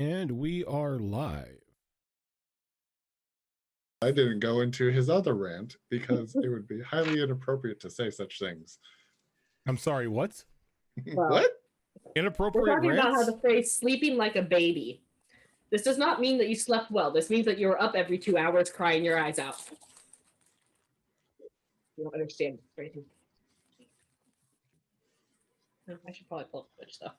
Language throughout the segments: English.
And we are live. I didn't go into his other rant because it would be highly inappropriate to say such things. I'm sorry, what? Well, What? We're Inappropriate talking about how rants? the phrase sleeping like a baby. This does not mean that you slept well. This means that you were up every 2 hours crying your eyes out. You don't understand the phrasing. I should probably pull up Twitch stuff.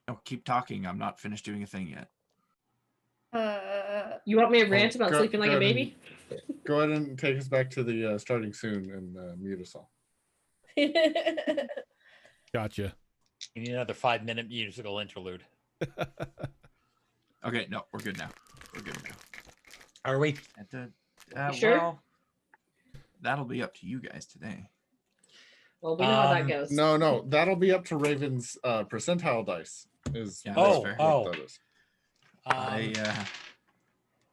Oh, keep talking. I'm not finished doing a thing yet. You want me to rant about Go- sleeping like go a ahead baby? Go ahead and take us back to the starting soon and mute us all. Gotcha. You need another 5-minute musical interlude. Okay, no, we're good now. We're good now. Are we? At the, Sure? Well, that'll be up to you guys today. Well, we know how that goes. No, that'll be up to Raven's percentile dice. Is Yeah, what- that's fair. what that is. I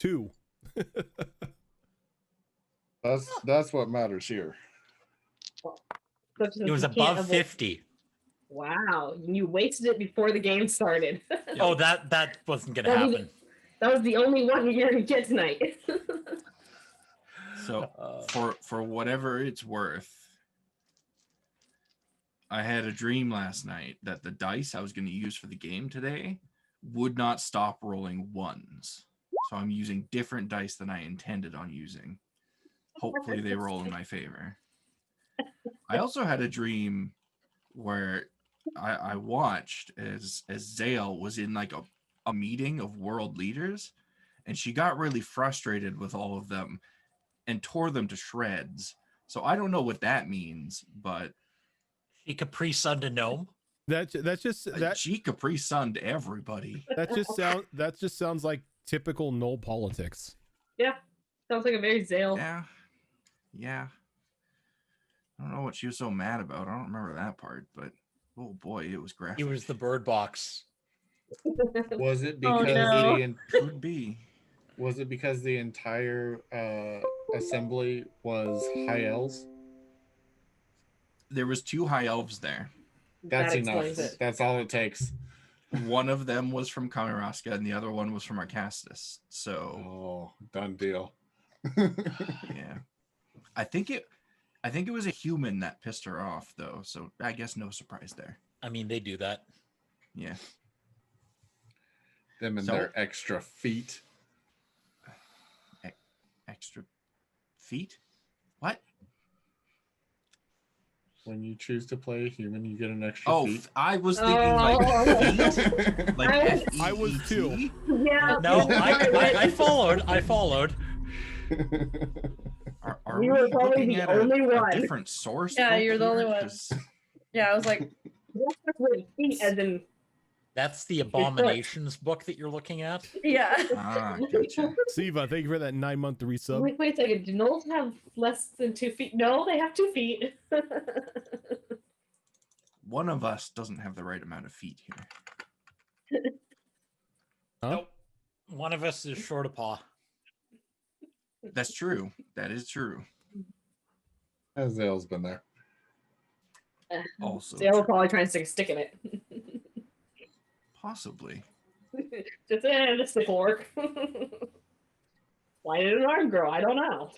2. That's what matters here. It was above 50. Wow, you wasted it before the game started. Oh, that wasn't gonna That was- happen. That was the only one you're gonna get tonight. so for whatever it's worth, I had a dream last night that the dice I was going to use for the game today would not stop rolling ones. So I'm using different dice than I intended on using. Hopefully they roll in my favor. I also had a dream where I watched as Zael was in like a meeting of world leaders, and she got really frustrated with all of them and tore them to shreds. So I don't know what that means, but She Capri Sun to gnome. That's just that she Capri Sunned everybody. that just sounds like typical Gnoll politics. Yeah, sounds like a very Zael. Yeah. I don't know what she was so mad about. I don't remember that part, but oh boy, it was graphic. He was the bird box. Was it Oh, because no. Could be. was it because the entire assembly was high elves? There was 2 high elves there. That's That enough. explains it. That's all it takes. One of them was from Kamaraska and the other one was from Arcastus. So Oh, done deal. yeah. I think it was a human that pissed her off though, so I guess no surprise there. I mean, they do that. Yeah. Them and So- their extra feet. Extra feet? What? When you choose to play a human, you get an extra Oh, feet. I was thinking Oh. like feet. Like I I was too. Feet? Yeah. No, I followed. Are You we were probably looking the at only a one. different source? Yeah, book you're the only here? one. 'Cause- Yeah, I was like, That's with feet as in That's the Abominations book that you're looking at. yeah. Ah, gotcha. Siva, thank you for that 9-month resub. wait a second. Do gnolls have less than 2 feet? No, they have 2 feet. One of us doesn't have the right amount of feet here. Huh? Nope. One of us is short a paw. That's true. That is true. Zael's been there. Also, Zael will true. probably try and stick a stick in it. Possibly. Just this is the fork. Why did an arm grow? I don't know.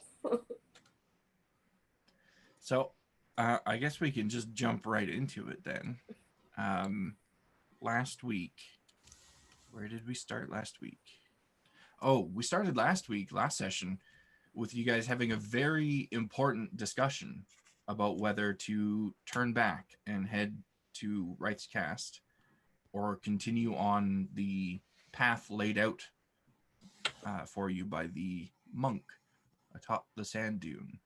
So, I guess we can just jump right into it then. Last week, where did we start last week? Oh, we started last session, with you guys having a very important discussion about whether to turn back and head to Rites Cast or continue on the path laid out for you by the monk atop the sand dune.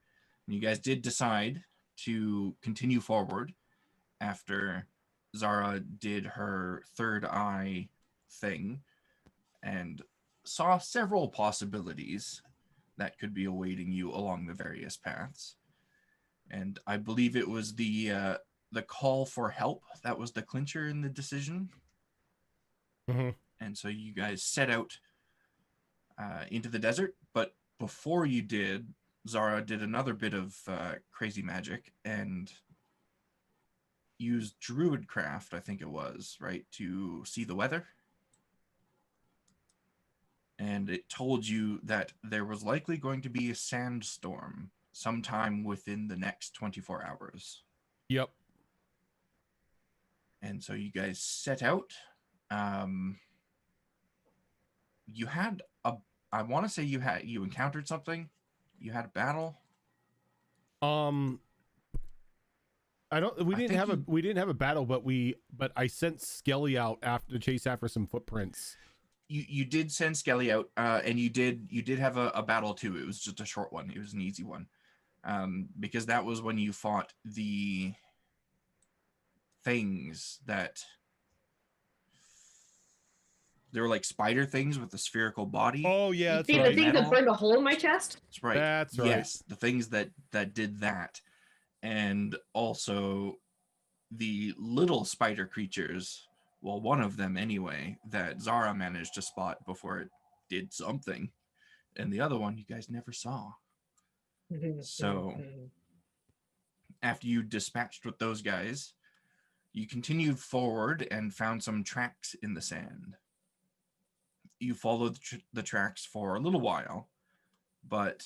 And you guys did decide to continue forward after Zara did her third eye thing and saw several possibilities that could be awaiting you along the various paths. And I believe it was the call for help that was the clincher in the decision. Mhm. And so you guys set out into the desert, but before you did, Zara did another bit of crazy magic and used Druidcraft, I think it was, right, to see the weather. And it told you that there was likely going to be a sandstorm sometime within the next 24 hours. Yep. And so you guys set out. You had I want to say you encountered something. You had a battle. I don't. We didn't have a battle, but I sent Skelly out after to chase after some footprints. You did send Skelly out, and you did have a battle too. It was just a short one. It was an easy one, because that was when you fought the things that they were like spider things with a spherical body. Oh yeah, that's See right. the thing that burned a hole in my chest? That's right. That's right. Yes, the things that did that, and also the little spider creatures. Well, one of them anyway that Zara managed to spot before it did something, and the other one you guys never saw. So after you dispatched with those guys, you continued forward and found some tracks in the sand. You followed the tracks for a little while, but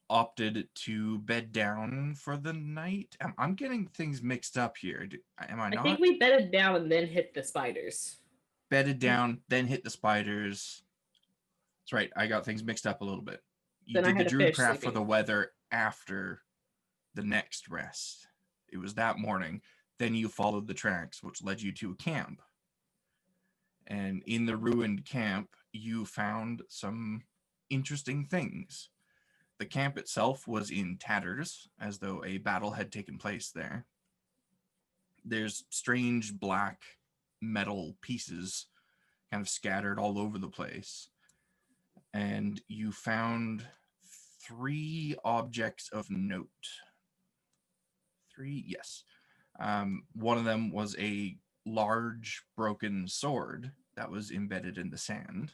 opted to bed down for the night. I'm getting things mixed up here. Am I not? I think we bedded down and then hit the spiders. Bedded down, then hit the spiders. That's right. I got things mixed up a little bit. You Then I did the had a fish Druidcraft for sleeping. the weather after the next rest. It was that morning. Then you followed the tracks, which led you to a camp. And in the ruined camp, you found some interesting things. The camp itself was in tatters, as though a battle had taken place there. There's strange black metal pieces kind of scattered all over the place. And you found 3 objects of note. 3, yes. One of them was a large broken sword that was embedded in the sand.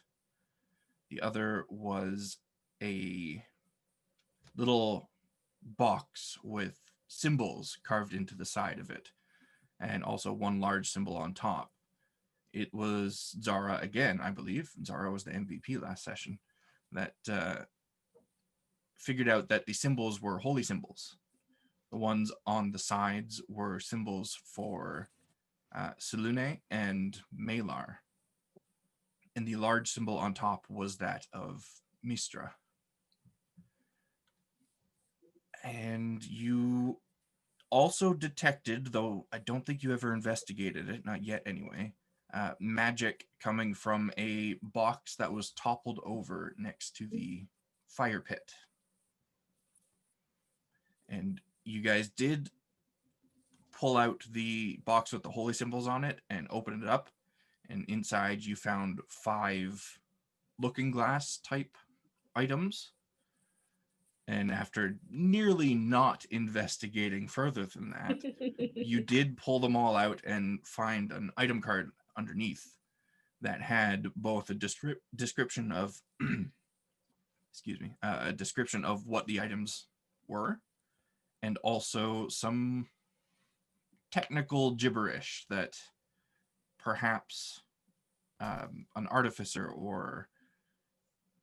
The other was a little box with symbols carved into the side of it, and also one large symbol on top. It was Zara again, I believe. Zara was the MVP last session that figured out that the symbols were holy symbols. The ones on the sides were symbols for Selune and Malar. And the large symbol on top was that of Mistra. And you also detected, though I don't think you ever investigated it, not yet anyway, magic coming from a box that was toppled over next to the fire pit. And you guys did pull out the box with the holy symbols on it and open it up. And inside you found 5 looking glass type items. And after nearly not investigating further than that, you did pull them all out and find an item card underneath that had both a description of a description of what the items were, and also some technical gibberish that perhaps an artificer or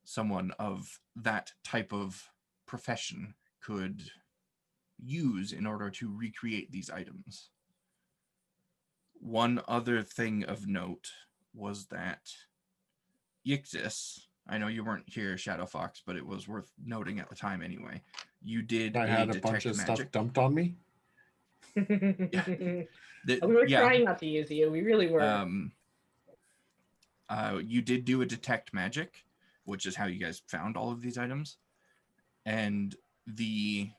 someone of that type of profession could use in order to recreate these items. One other thing of note was that Yixis, I know you weren't here, Shadow Fox, but it was worth noting at the time anyway. You did I had a bunch of magic stuff dumped on me. We were trying not to use you. We really were. You did do a detect magic, which is how you guys found all of these items. And the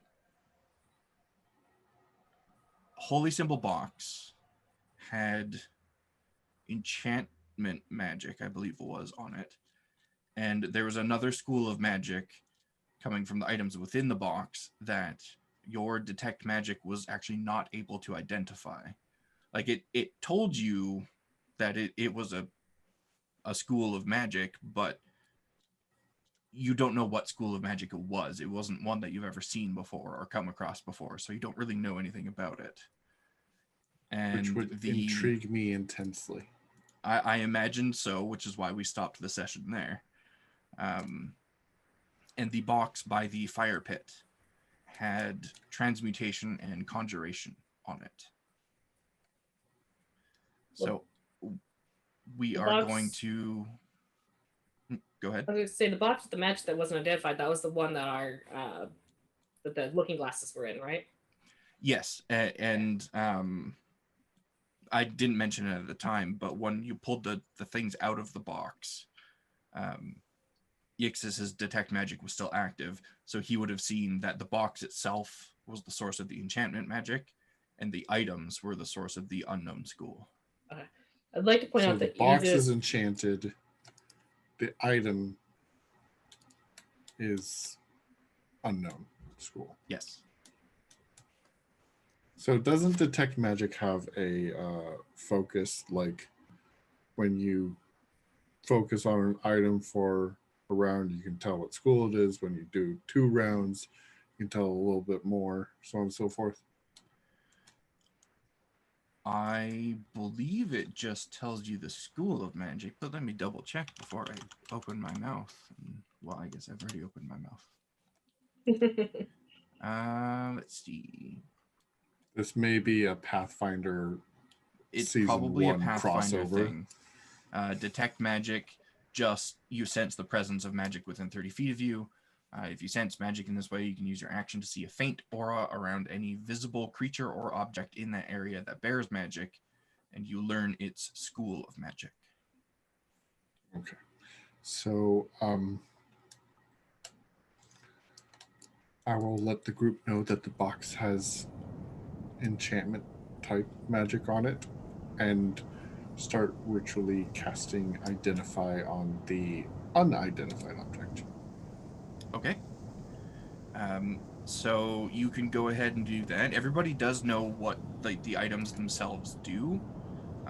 holy symbol box had enchantment magic, I believe it was, on it. And there was another school of magic coming from the items within the box that your detect magic was actually not able to identify. Like it told you that it was a school of magic, but you don't know what school of magic it was. It wasn't one that you've ever seen before or come across before, so you don't really know anything about it. And which would intrigue me intensely. I imagine so, which is why we stopped the session there. And the box by the fire pit had transmutation and conjuration on it. So we are going to go ahead. I was going to say the box with the match that wasn't identified. That was the one that our that the looking glasses were in, right? Yes, and I didn't mention it at the time, but when you pulled the things out of the box, Yixis's detect magic was still active, so he would have seen that the box itself was the source of the enchantment magic, and the items were the source of the unknown school. Okay. I'd like to point out that the box is enchanted. The item is unknown school. Yes. So doesn't detect magic have a focus, like when you focus on an item for a round, you can tell what school it is. When you do 2 rounds, you can tell a little bit more, so on and so forth. I believe it just tells you the school of magic, but let me double check before I open my mouth. Well, I guess I've already opened my mouth. Let's see. This may be a Pathfinder. It's Season probably a 1 Pathfinder crossover thing. Detect magic, just you sense the presence of magic within 30 feet of you. If you sense magic in this way, you can use your action to see a faint aura around any visible creature or object in that area that bears magic, and you learn its school of magic. Okay. So I will let the group know that the box has enchantment type magic on it, and start ritually casting Identify on the unidentified object. Okay. So you can go ahead and do that. Everybody does know what the items themselves do,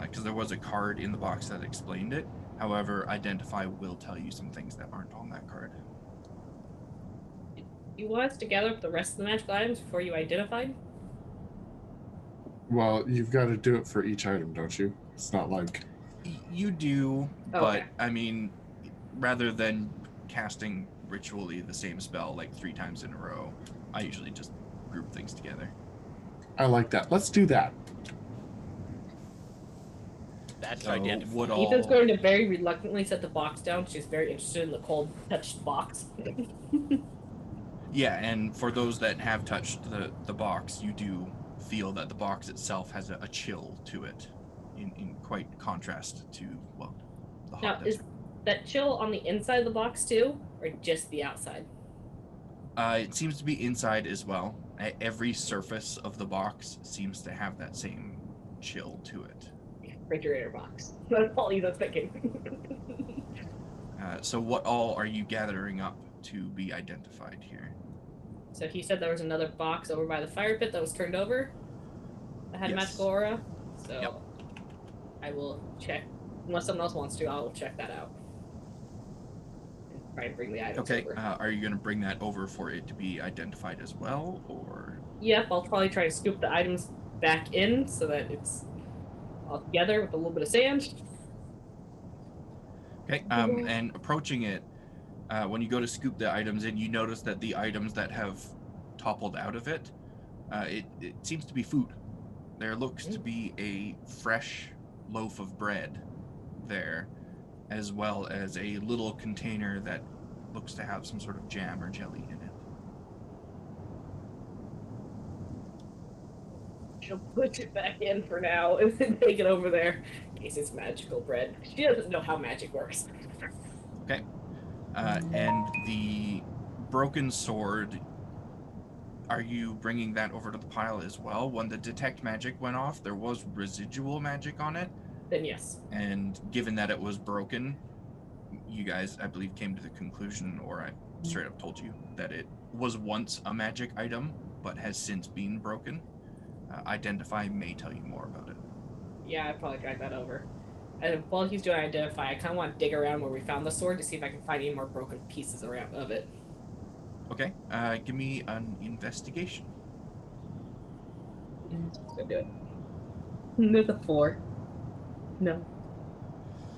because there was a card in the box that explained it. However, Identify will tell you some things that aren't on that card. You want us to gather up the rest of the magical items before you identified? Well, you've got to do it for each item, don't you? It's not like... You do, Okay. but I mean, rather than casting ritually the same spell like 3 times in a row, I usually just group things together. I like that. Let's do that. That's So identified. Ethan's going to very reluctantly set the box down. She's very interested in the cold touched box. Yeah, and for those that have touched the box, you do feel that the box itself has a chill to it, in quite contrast to, well, the hot Now, desert. is that chill on the inside of the box too, or just the outside? It seems to be inside as well. Every surface of the box seems to have that same chill to it. Refrigerator box. That's all Ethan's thinking. So what all are you gathering up to be identified here? So he said there was another box over by the fire pit that was turned over that had Yes. magical aura. So Yep. I will check. Unless someone else wants to, I'll check that out. And try and bring the items Okay, over. are you going to bring that over for it to be identified as well, or? Yep, I'll probably try to scoop the items back in so that it's all together with a little bit of sand. Okay, and approaching it, when you go to scoop the items in, you notice that the items that have toppled out of it, it seems to be food. There looks to be a fresh loaf of bread there, as well as a little container that looks to have some sort of jam or jelly in it. She'll put it back in for now and then take it over there in case it's magical bread. She doesn't know how magic works. Okay. And the broken sword, are you bringing that over to the pile as well? When the detect magic went off, there was residual magic on it. Then yes. And given that it was broken, you guys, I believe, came to the conclusion, or I straight up told you, that it was once a magic item, but has since been broken. Identify may tell you more about it. Yeah, I'd probably drag that over. And while he's doing Identify, I kind of want to dig around where we found the sword to see if I can find any more broken pieces around of it. Okay, give me an investigation. Let's go do it. There's a 4. No.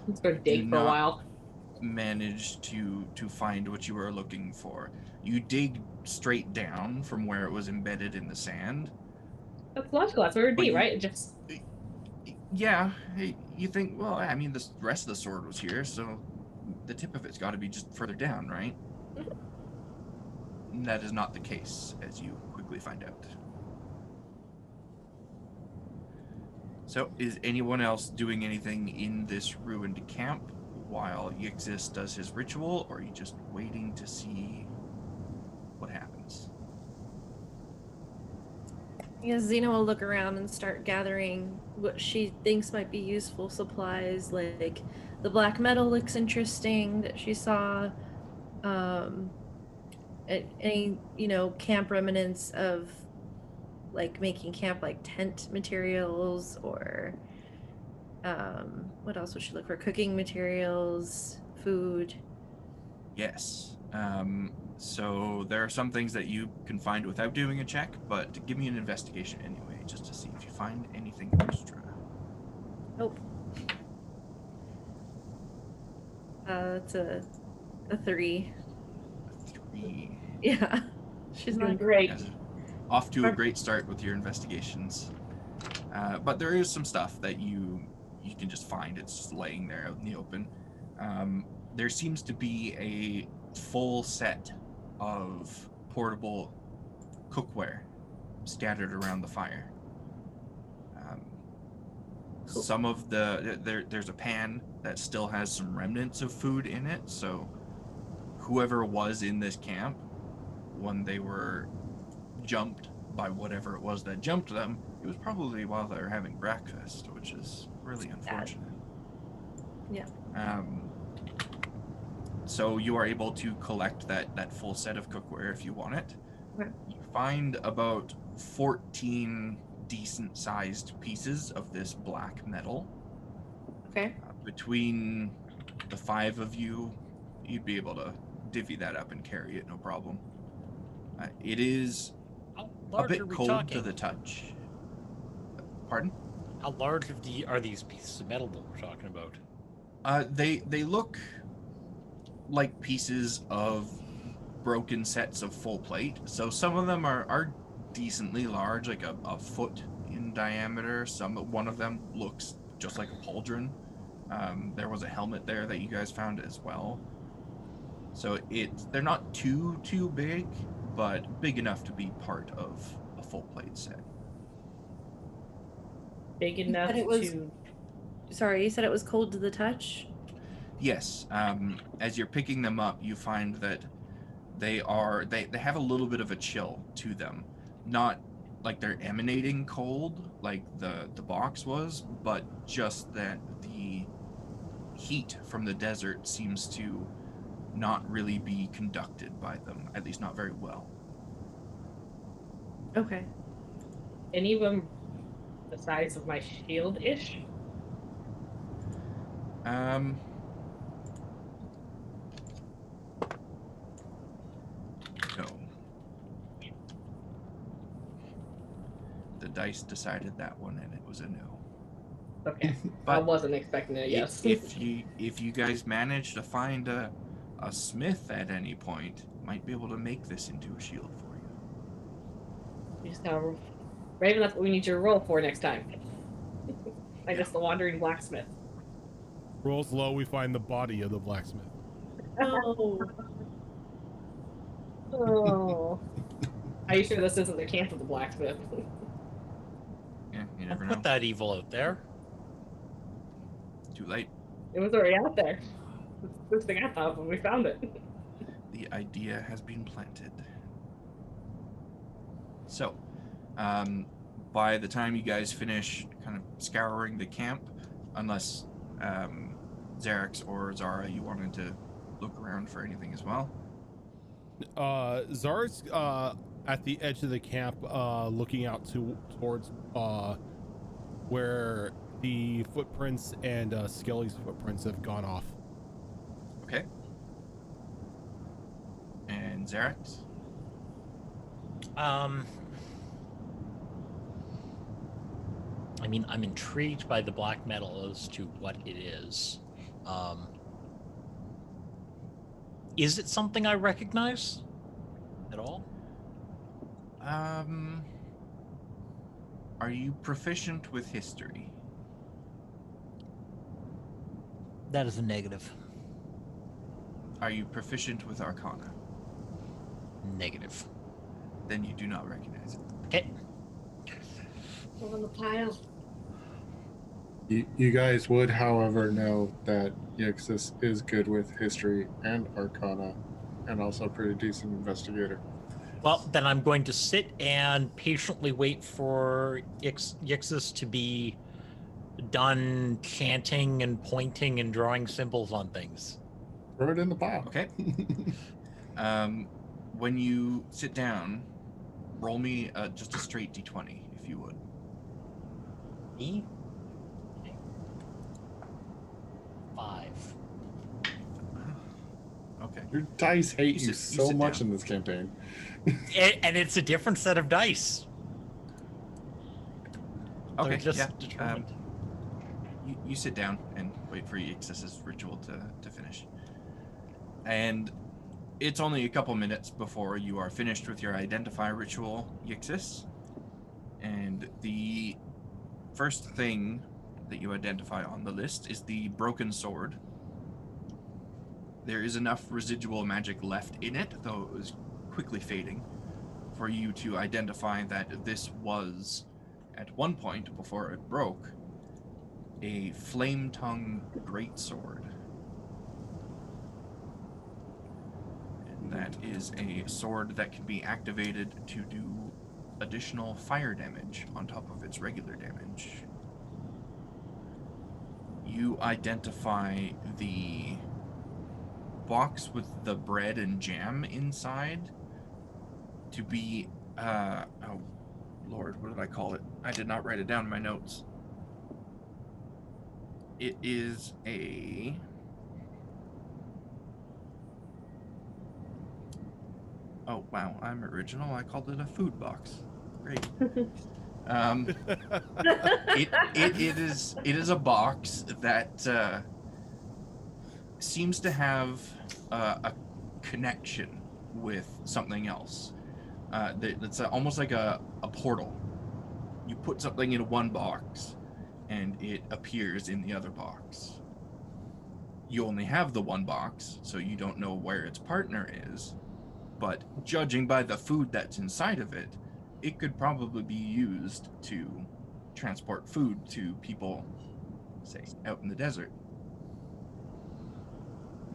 Let's go Do dig for a not while. manage to find what you were looking for. You dig straight down from where it was embedded in the sand. That's logical. That's where it would But be, you- right? It just Yeah, you think, well, I mean, the rest of the sword was here, so the tip of it's got to be just further down, right? That is not the case, as you quickly find out. So, is anyone else doing anything in this ruined camp while Yixis does his ritual, or are you just waiting to see what happens? Yeah, Xena will look around and start gathering what she thinks might be useful supplies. Like the black metal looks interesting that she saw. Any camp remnants of like making camp like tent materials or what else would she look for? Cooking materials, food. Yes. So there are some things that you can find without doing a check, but give me an investigation anyway, just to see if you find anything extra. Nope. It's a 3. A 3. Yeah. She's doing not great. Yes. Off to a great start with your investigations. But there is some stuff that you can just find. It's just laying there out in the open. There seems to be a full set of portable cookware scattered around the fire. Cool. Some of there's a pan that still has some remnants of food in it, so whoever was in this camp when they were jumped by whatever it was that jumped them, it was probably while they were having breakfast, which is really unfortunate. Yeah. So you are able to collect that full set of cookware if you want it. Okay. You find about 14 decent-sized pieces of this black metal. Okay. Between the 5 of you, you'd be able to divvy that up and carry it, no problem. It is How a large are bit we cold talking? to the touch. Pardon? How large are these pieces of metal that we're talking about? They look like pieces of broken sets of full plate. So some of them are decently large, like a foot in diameter. One of them looks just like a pauldron. There was a helmet there that you guys found as well. So they're not too big, but big enough to be part of a full plate set. Big enough it was- to. Sorry, you said it was cold to the touch? Yes. As you're picking them up, you find that they have a little bit of a chill to them. Not like they're emanating cold like the box was, but just that the heat from the desert seems to not really be conducted by them, at least not very well. Okay. Any of them the size of my shield-ish? No. The dice decided that one, and it was a no. Okay. I But wasn't expecting a yes. if you guys manage to find a smith at any point, might be able to make this into a shield for you. You just gotta... Raven, that's what we need you to roll for next time. I guess the wandering blacksmith. Rolls low, we find the body of the blacksmith. Oh. Oh. Are you sure this isn't the camp of the blacksmith? Yeah, you Don't never know. put that evil out there. Too late. It was already out there. It's the first thing I thought when we found it. The idea has been planted. So, by the time you guys finish kind of scouring the camp, unless Xerax or Zara, you wanted to look around for anything as well. Zara's at the edge of the camp, looking out towards where the footprints and Skelly's footprints have gone off. Okay. And Xerax? I mean, I'm intrigued by the black metal as to what it is. Is it something I recognize at all? Are you proficient with history? That is a negative. Are you proficient with arcana? Negative. Then you do not recognize it. Okay. On the pile. You guys would, however, know that Yixis is good with history and arcana, and also a pretty decent investigator. Well, then I'm going to sit and patiently wait for Yixis to be done chanting and pointing and drawing symbols on things. Throw it in the pile. Okay. When you sit down, roll me just a straight d20, if you would. Me? 5. Okay. Your dice hate You you sit- you so sit much down. in this campaign. And it's a different set of dice. Okay. They're just Yeah. determined. You sit down and wait for Yixis' ritual to finish. And it's only a couple minutes before you are finished with your identify ritual, Yixis. And the first thing that you identify on the list is the broken sword. There is enough residual magic left in it, though it was quickly fading, for you to identify that this was, at one point before it broke, a flame-tongue greatsword. And that is a sword that can be activated to do additional fire damage on top of its regular damage. You identify the box with the bread and jam inside to be oh Lord, what did I call it? I did not write it down in my notes. It is a oh wow, I'm original. I called it a food box. Great. It is a box that seems to have a connection with something else. It's almost like a portal. You put something in one box, and it appears in the other box. You only have the one box, so you don't know where its partner is. But judging by the food that's inside of it, it could probably be used to transport food to people, say, out in the desert.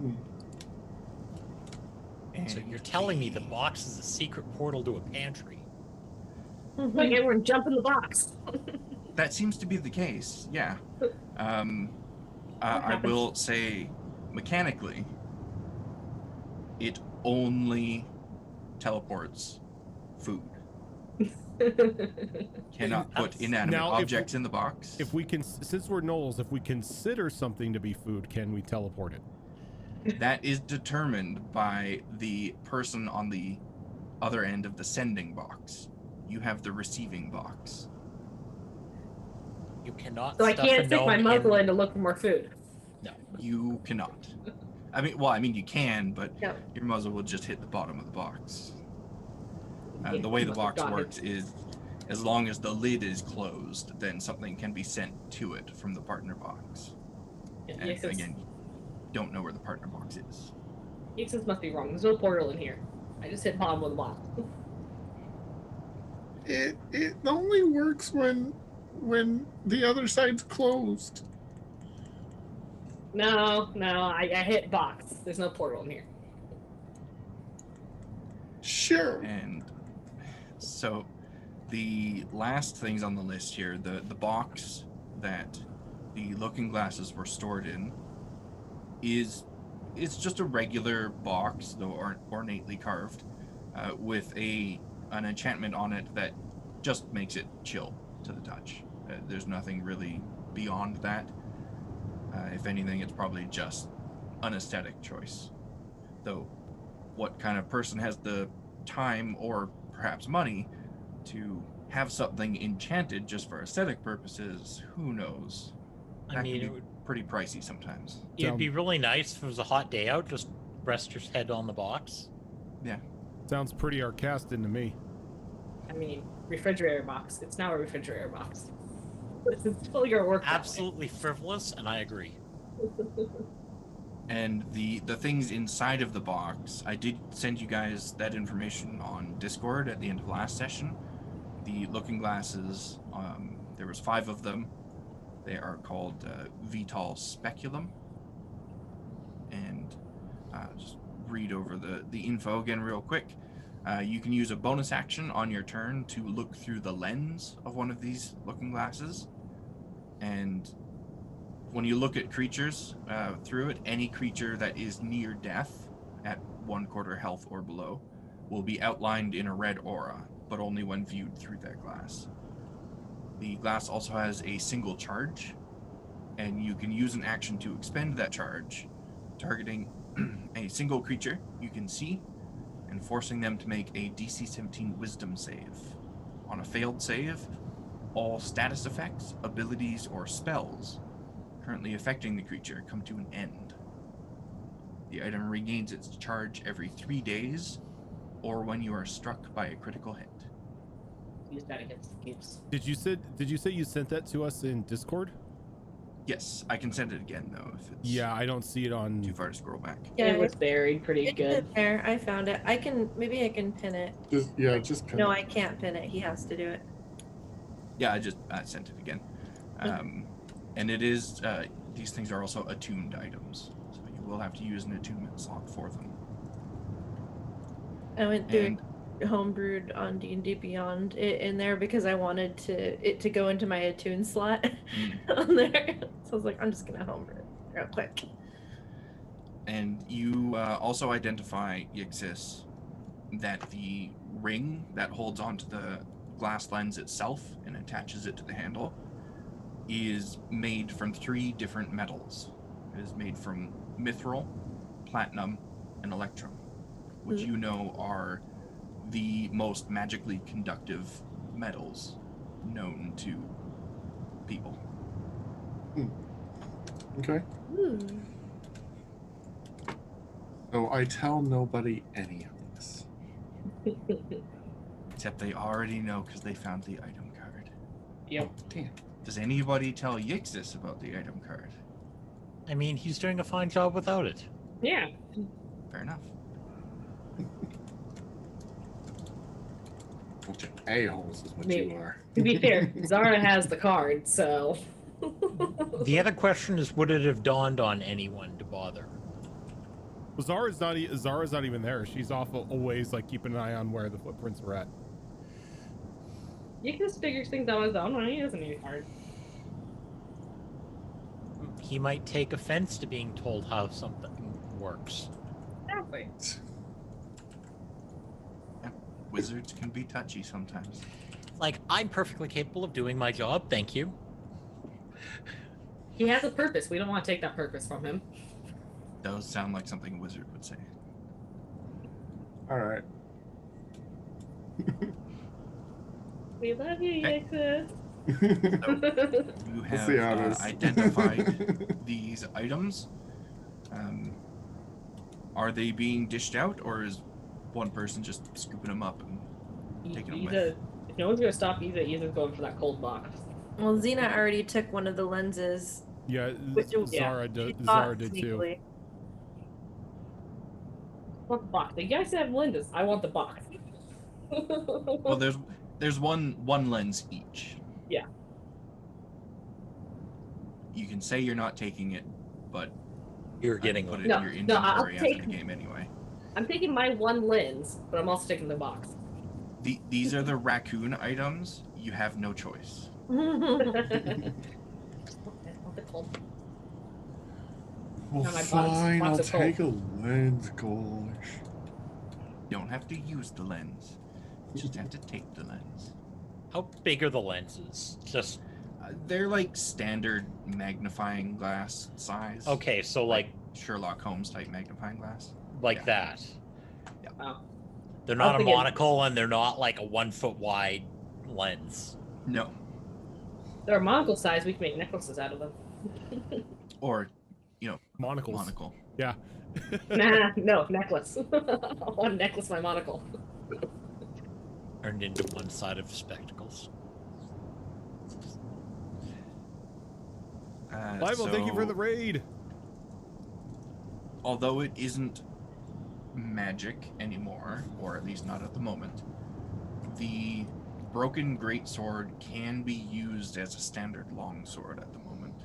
So And you're telling me the box is a secret portal to a pantry? Like everyone jump in the box. that seems to be the case, yeah. I happens? will say, mechanically, it only teleports food. Cannot put inanimate Now, if objects in the box. If we can, since we're gnolls, if we consider something to be food, can we teleport it? That is determined by the person on the other end of the sending box. You have the receiving box. You cannot. So I stuff can't a stick my gnome muzzle in. in to look for more food. No. You cannot. I mean, you can, but No. your muzzle will just hit the bottom of the box. The way the Must have box gotten it. works is, as long as the lid is closed, then something can be sent to it from the partner box. And Yixis again, you don't know where the partner box is. must be wrong. There's no portal in here. I just hit bottom of the box. It only works when the other side's closed. No, I hit box. There's no portal in here. Sure. And so the last things on the list here, the box that the looking glasses were stored in it's just a regular box, though ornately carved, with an enchantment on it that just makes it chill to the touch. There's nothing really beyond that. If anything, it's probably just an aesthetic choice. Though, what kind of person has the time or perhaps money to have something enchanted just for aesthetic purposes, who knows? I That mean, can it be would, pretty pricey sometimes. it'd be really nice if it was a hot day out. Just rest your head on the box. Yeah. Sounds pretty Arcastan to me. I mean, refrigerator box. It's now a refrigerator box. This is still your work. Absolutely frivolous, and I agree. And the things inside of the box, I did send you guys that information on Discord at the end of last session. The looking glasses, there was 5 of them. They are called Vital Speculum. And just read over the info again real quick. You can use a bonus action on your turn to look through the lens of one of these looking glasses. And when you look at creatures through it, any creature that is near death at 1/4 health or below will be outlined in a red aura, but only when viewed through that glass. The glass also has a single charge, and you can use an action to expend that charge, targeting a single creature you can see and forcing them to make a DC 17 Wisdom save. On a failed save, all status effects, abilities, or spells currently affecting the creature come to an end. The item regains its charge every 3 days, or when you are struck by a critical hit. Use that against the cubes. Did you say you sent that to us in Discord? Yes, I can send it again though if it's Yeah, I don't see it on. too far to scroll back. Yeah, It was buried pretty it's good. in there. I found it. Maybe I can pin it. Just pin No, it. I can't pin it. He has to do it. Yeah, I sent it again. And it is, these things are also attuned items, so you will have to use an attunement slot for them. I went through And homebrewed on D&D Beyond it in there because I wanted it to go into my attune slot on there. So I was like, I'm just gonna homebrew it real quick. And you also identify, Yixis, that the ring that holds onto the glass lens itself and attaches it to the handle is made from 3 different metals. It is made from mithril, platinum, and electrum, which you know are the most magically conductive metals known to people. Okay. Ooh. So I tell nobody any of this. Except they already know because they found the item card. Yep. Damn. Does anybody tell Yixis about the item card? I mean, he's doing a fine job without it. Yeah. Fair enough. Bunch of a-holes is what Maybe. you are. To be fair, Zara has the card, so. The other question is, would it have dawned on anyone to bother? Well, Zara's not even there. She's off always like keeping an eye on where the footprints are at. You can just figure things out on his own. He doesn't need a card. He might take offense to being told how something works. Exactly. Wizards can be touchy sometimes. Like, I'm perfectly capable of doing my job, thank you. He has a purpose. We don't want to take that purpose from him. Those sound like something a wizard would say. All right. We love you, Okay. Yixis. You We'll have see how it is. identified these items. Are they being dished out, or is one person just scooping them up and taking them with? If no one's gonna stop you, Ethan's going for that cold box. Well, Xena already took one of the lenses. Yeah, Yeah. Zara She did. thought Zara did too. sneakily. I want the box. You guys have lenses. I want the box. Well, there's one lens each. Yeah. You can say you're not taking it, but You're I getting put one. it No, in your no, I'll inventory after take- the game anyway. I'm taking my one lens, but I'm also taking the box. These are the raccoon items. You have no choice. I want the cold. Well, No, my box- fine. box I'll is cold. take a lens, gosh. You don't have to use the lens. You just have to take the lens. How big are the lenses? Just They're like standard magnifying glass size. okay, so like Sherlock Holmes type magnifying glass. Yeah. that. Oh. They're I not was a thinking- monocle, and they're not like a 1 foot wide lens. No. They're monocle size. We can make necklaces out of them. Or, Monocles. monocle. Yeah. Nah, no necklace. One necklace, my monocle. Turned into one side of spectacles. Bible, thank you for the raid. Although it isn't magic anymore, or at least not at the moment, the broken greatsword can be used as a standard longsword at the moment,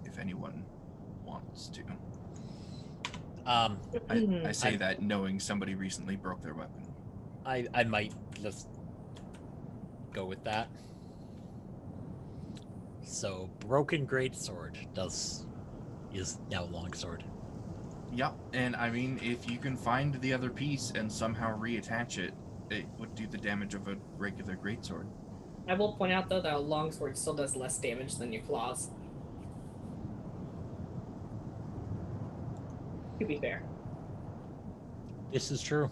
if anyone wants to. I say that knowing somebody recently broke their weapon. I might just go with that. So broken greatsword is now longsword. Yep, and I mean, if you can find the other piece and somehow reattach it, it would do the damage of a regular greatsword. I will point out though that a longsword still does less damage than your claws. To be fair. This is true.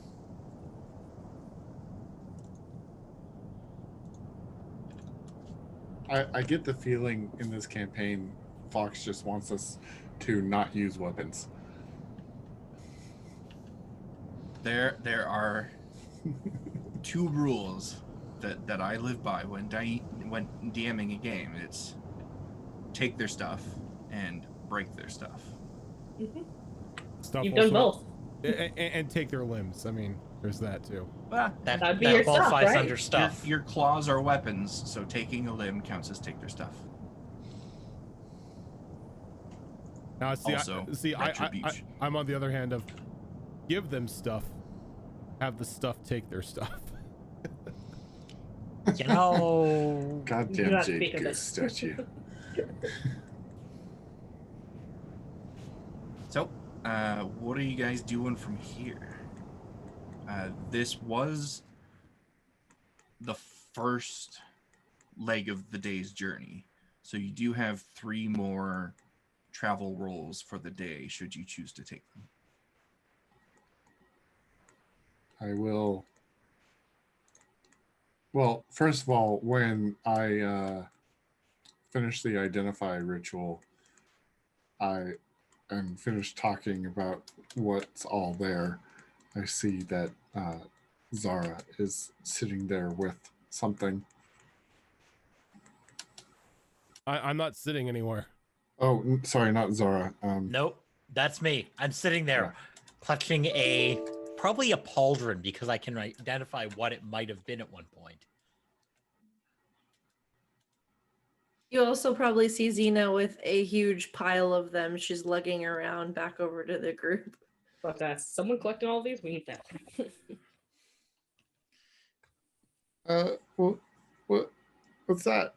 I get the feeling in this campaign, Fox just wants us to not use weapons. There are two rules that I live by when DMing a game. It's take their stuff and break their stuff. Mm-hmm. Stuff You've done also- both. and take their limbs. I mean, there's that too. That'd be your stuff, qualifies right? under stuff. Your claws are weapons, so taking a limb counts as take their stuff. Now, see, Also, retribution. I'm on the other hand of give them stuff, have the stuff take their stuff. You know, Do Goddamn not Jade speak of Goose this. statue. So, what are you guys doing from here? This was the first leg of the day's journey. So you do have 3 more travel rolls for the day, should you choose to take them. I will. Well, first of all, when I finish the identify ritual, I am finished talking about what's all there. I see that Zara is sitting there with something. I'm not sitting anywhere. Oh, sorry, not Zara. nope, that's me. I'm sitting there, clutching probably a pauldron because I can identify what it might have been at one point. You also probably see Xena with a huge pile of them. She's lugging around back over to the group. But someone collecting all these? We need that. What's that?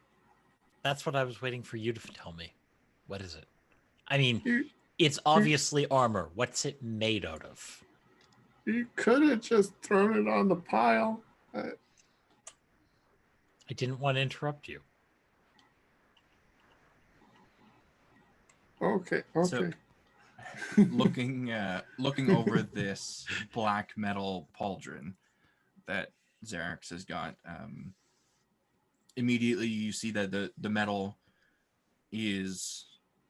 That's what I was waiting for you to tell me. What is it? I mean, You it's obviously armor. What's it made out of? you could have just thrown it on the pile. I didn't want to interrupt you. Okay. So- looking over this black metal pauldron that Xerax has got, immediately you see that the metal is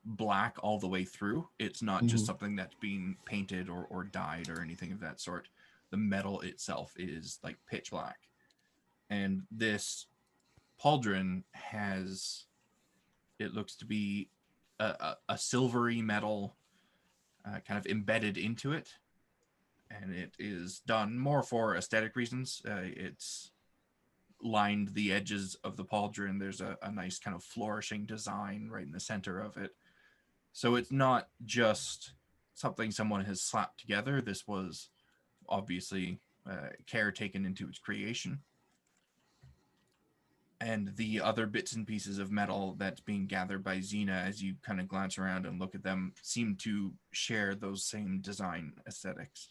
black all the way through. It's not just something that's being painted or dyed or anything of that sort. The metal itself is like pitch black. And this pauldron has, it looks to be a silvery metal kind of embedded into it. And it is done more for aesthetic reasons. It's lined the edges of the pauldron. There's a nice kind of flourishing design right in the center of it. So it's not just something someone has slapped together. This was obviously care taken into its creation. And the other bits and pieces of metal that's being gathered by Xena, as you kind of glance around and look at them, seem to share those same design aesthetics.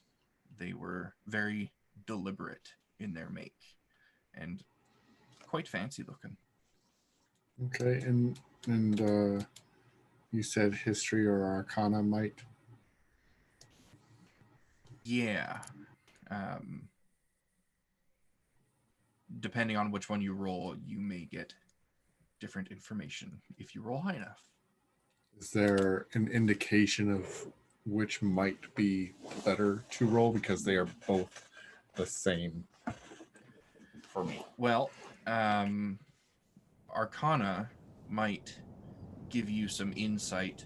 They were very deliberate in their make and quite fancy looking. Okay, and you said history or arcana might. Yeah. depending on which one you roll, you may get different information if you roll high enough. Is there an indication of which might be better to roll, because they are both the same for me? Well, Arcana might give you some insight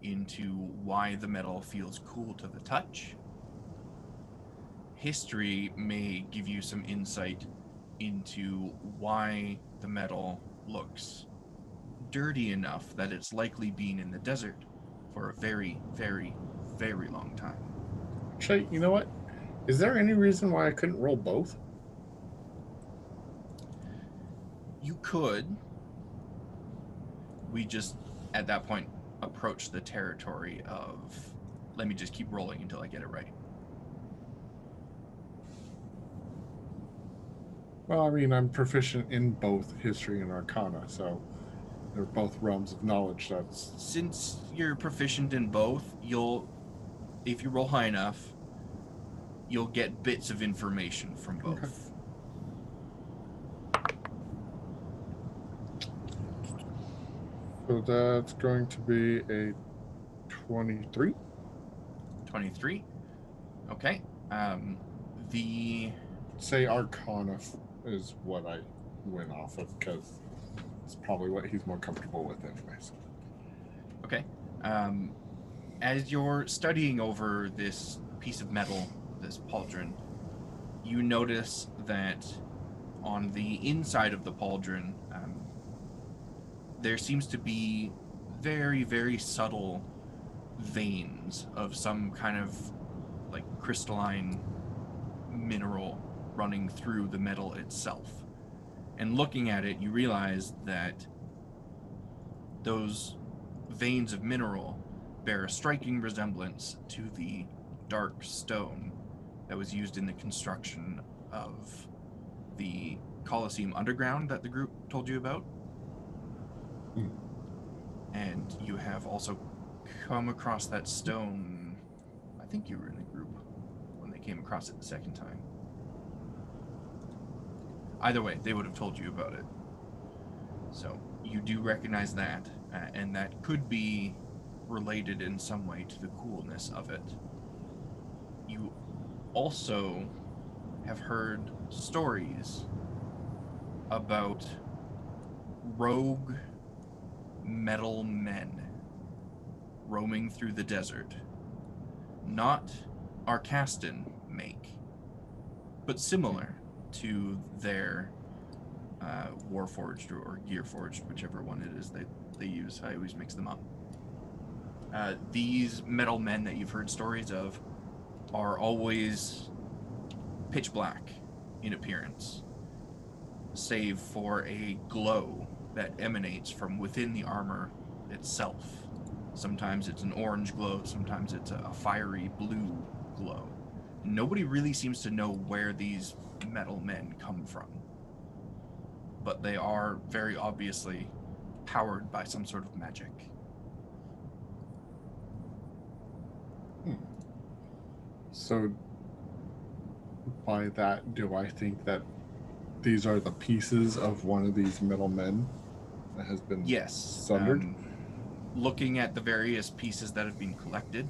into why the metal feels cool to the touch. History may give you some insight into why the metal looks dirty enough that it's likely been in the desert for a very, very, very long time. Actually, you know what? Is there any reason why I couldn't roll both? You could. We just, at that point, approach the territory of, let me just keep rolling until I get it right. Well, I mean, I'm proficient in both history and arcana, so they're both realms of knowledge. That's Since you're proficient in both, if you roll high enough, you'll get bits of information from both. Okay. So that's going to be a 23. 23. Okay. Say arcana is what I went off of, because it's probably what he's more comfortable with anyways. Okay. As you're studying over this piece of metal, this pauldron, you notice that on the inside of the pauldron, there seems to be very, very subtle veins of some kind of like crystalline mineral running through the metal itself. And looking at it, you realize that those veins of mineral bear a striking resemblance to the dark stone that was used in the construction of the Colosseum Underground that the group told you about. And you have also come across that stone. I think you were in the group when they came across it the second time. Either way, they would have told you about it. So you do recognize that, and that could be related in some way to the coolness of it. You also have heard stories about rogue metal men roaming through the desert. Not Arcastan make, but similar to their Warforged or Gearforged, whichever one it is they use. I always mix them up. These metal men that you've heard stories of are always pitch black in appearance, save for a glow that emanates from within the armor itself. Sometimes it's an orange glow, sometimes it's a fiery blue glow. Nobody really seems to know where these metal men come from, but they are very obviously powered by some sort of magic. So by that, do I think that these are the pieces of one of these metal men that has been sundered? Looking at the various pieces that have been collected,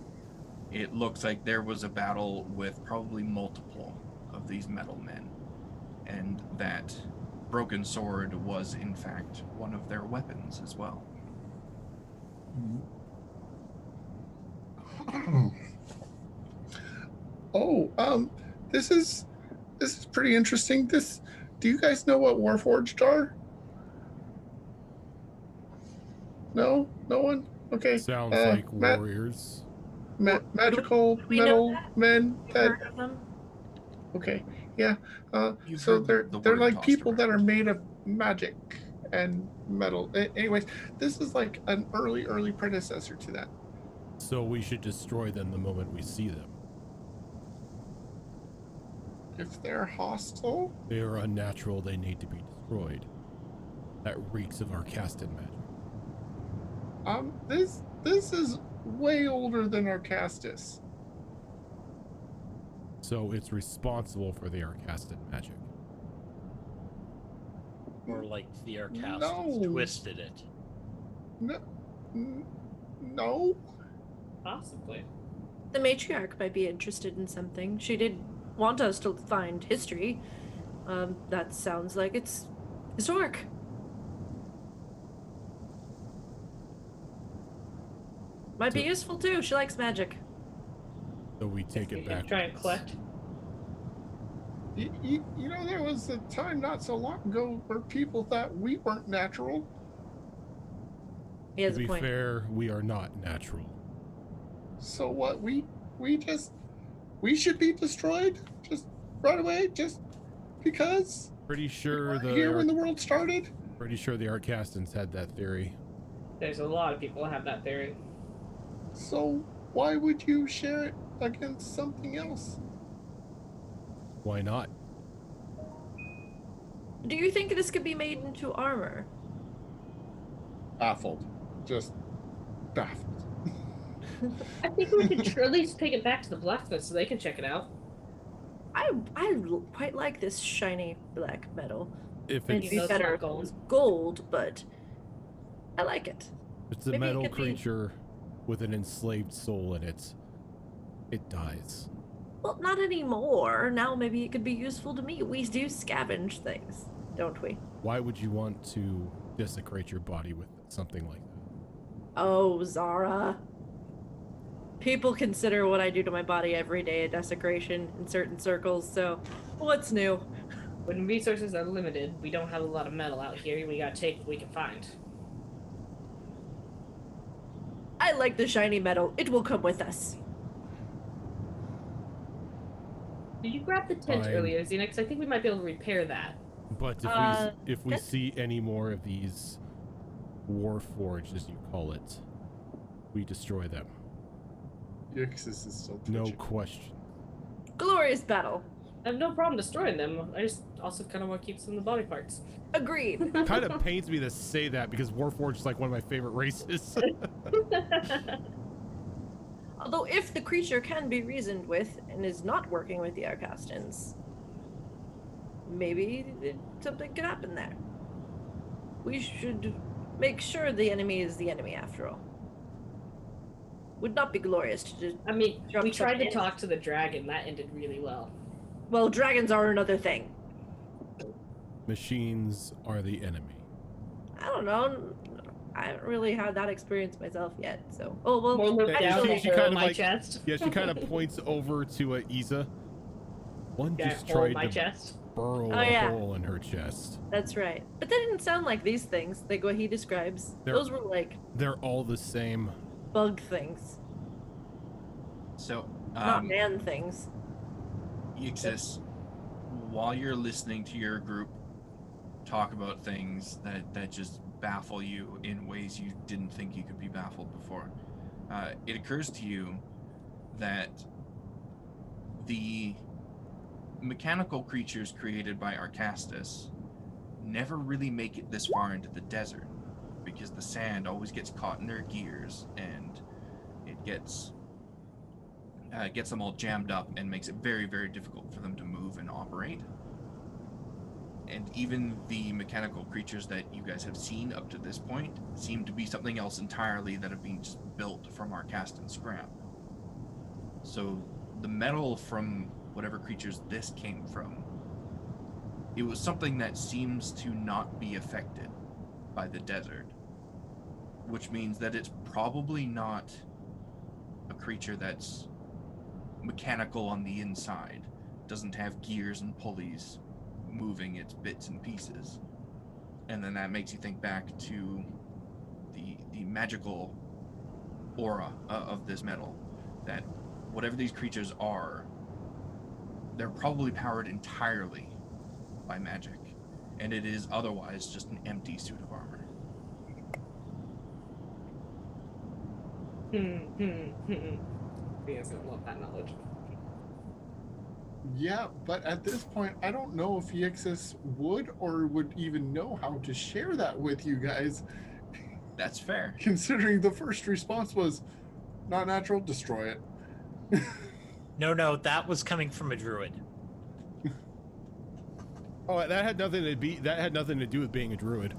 it looks like there was a battle with probably multiple of these metal men, and that broken sword was in fact one of their weapons as well. This is pretty interesting. Do you guys know what Warforged are? No one. Okay. Sounds like warriors. Magical We know metal men. Heard of them? Okay. Yeah. You've So heard the they're word like tossed people that are around. made of magic and metal. Anyways, this is like an early predecessor to that. So we should destroy them the moment we see them. If they're hostile, They are unnatural. They need to be destroyed. That reeks of Arcastan magic. this is way older than Arcastus. So it's responsible for the Arcastan magic. Or like the Arcast No. twisted it. No. Possibly. The matriarch might be interested in something. She did want us to find history. That sounds like it's historic. Might be useful too. She likes magic. So we take it back. Try and collect. You know, there was a time not so long ago where people thought we weren't natural. He has To a be point. fair, we are not natural. So what? We should be destroyed just right away, just because Pretty we sure weren't the here when the world started. pretty sure the Arcastans had that theory. There's a lot of people that have that theory. So why would you share it against something else? Why not? Do you think this could be made into armor? Baffled, just baffled. I think we could at least take it back to the blacksmith so they can check it out. I quite like this shiny black metal. If It'd it's be though it's better not if it gold. was gold, but I like it. it's a maybe it metal could be- creature with an enslaved soul in it, it dies. Well, not anymore. Now maybe it could be useful to me. We do scavenge things, don't we? Why would you want to desecrate your body with something like that? Oh, Zara. People consider what I do to my body every day a desecration in certain circles, so what's new? When resources are limited, we don't have a lot of metal out here. We gotta take what we can find. I like the shiny metal. It will come with us. Did you grab the tent Fine. earlier, Xenix? I think we might be able to repair that. But if we okay. see any more of these warforged, as you call it, we destroy them. Yixis is still No twitching. question. Glorious battle. I have no problem destroying them. I just also kind of want to keep some of the body parts. Agreed. Kind of pains me to say that because warforged is like one of my favorite races. Although if the creature can be reasoned with and is not working with the Arcastans, maybe something could happen there. We should make sure the enemy is the enemy after all. Would not be glorious to just... I mean, Drop we tried to something. talk to the dragon. That ended really well. Well, dragons are another thing. Machines are the enemy. I don't know. I haven't really had that experience myself yet, so... Oh, well, More look down actually... at she kind of my like- chest. Yeah, she kind of points over to Isa. One Yeah, just hold tried my to chest. burrow Oh, a yeah. hole in her chest. That's right. But they didn't sound like these things, like what he describes. They're- Those were like They're all the same. bug things, So, not man things. Yixis, while you're listening to your group talk about things that just baffle you in ways you didn't think you could be baffled before, it occurs to you that the mechanical creatures created by Arcastus never really make it this far into the desert because the sand always gets caught in their gears and it gets them all jammed up and makes it very, very difficult for them to move and operate. And even the mechanical creatures that you guys have seen up to this point seem to be something else entirely that have been just built from Arcastan scrap. So the metal from whatever creatures this came from, it was something that seems to not be affected by the desert, which means that it's probably not a creature that's mechanical on the inside, doesn't have gears and pulleys moving its bits and pieces. And then that makes you think back to the magical aura of this metal, that whatever these creatures are, they're probably powered entirely by magic, and it is otherwise just an empty suit of armor. Thea's gonna love that knowledge. Yeah, but at this point, I don't know if Yixis would or would even know how to share that with you guys, That's fair. considering the first response was not natural, destroy it. No, that was coming from a druid. Oh, that had nothing to do with being a druid.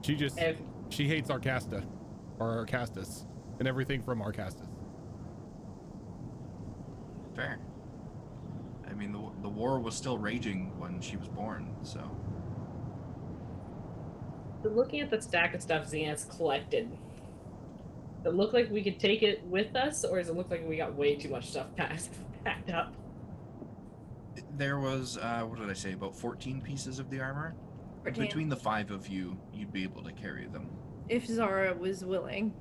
She hates Arcasta, or Arcastus, and everything from Arcastus. Fair. I mean, the war was still raging when she was born, so. Looking at the stack of stuff Xena's collected, does it look like we could take it with us, or does it look like we got way too much stuff packed up? There was, what did I say, about 14 pieces of the armor? 14. Between the 5 of you, you'd be able to carry them. If Zara was willing.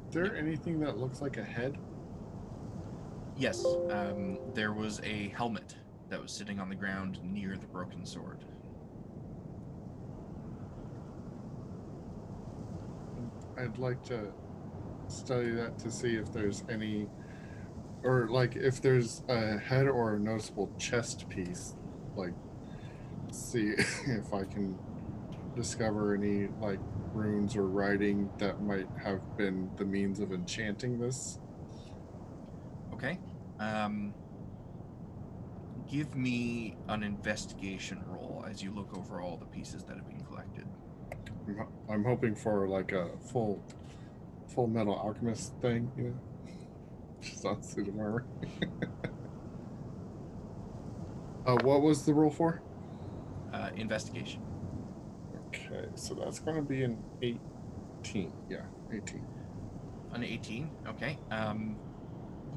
Is there anything that looks like a head? Yes, there was a helmet that was sitting on the ground near the broken sword. I'd like to study that to see if there's any, or like if there's a head or a noticeable chest piece, like see if I can discover any like runes or writing that might have been the means of enchanting this. Okay. Give me an investigation roll as you look over all the pieces that have been collected. I'm hoping for like a full metal alchemist thing, you know, just on suit of armor. What was the roll for? Investigation. Okay, so that's going to be an 18. Yeah, 18. An 18. Okay.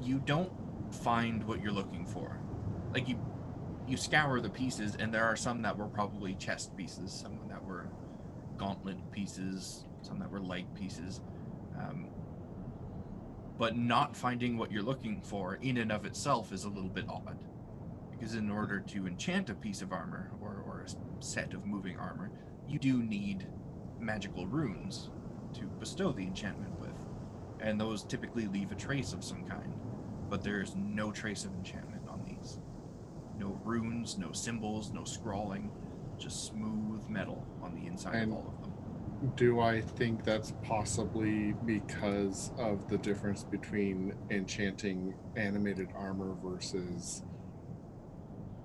You don't find what you're looking for. Like you scour the pieces, and there are some that were probably chest pieces, some that were gauntlet pieces, some that were leg pieces. But not finding what you're looking for in and of itself is a little bit odd. Because in order to enchant a piece of armor, or a set of moving armor, you do need magical runes to bestow the enchantment with. And those typically leave a trace of some kind. But there's no trace of enchantment on these. No runes, no symbols, no scrawling, just smooth metal on the inside of all of them. Do I think that's possibly because of the difference between enchanting animated armor versus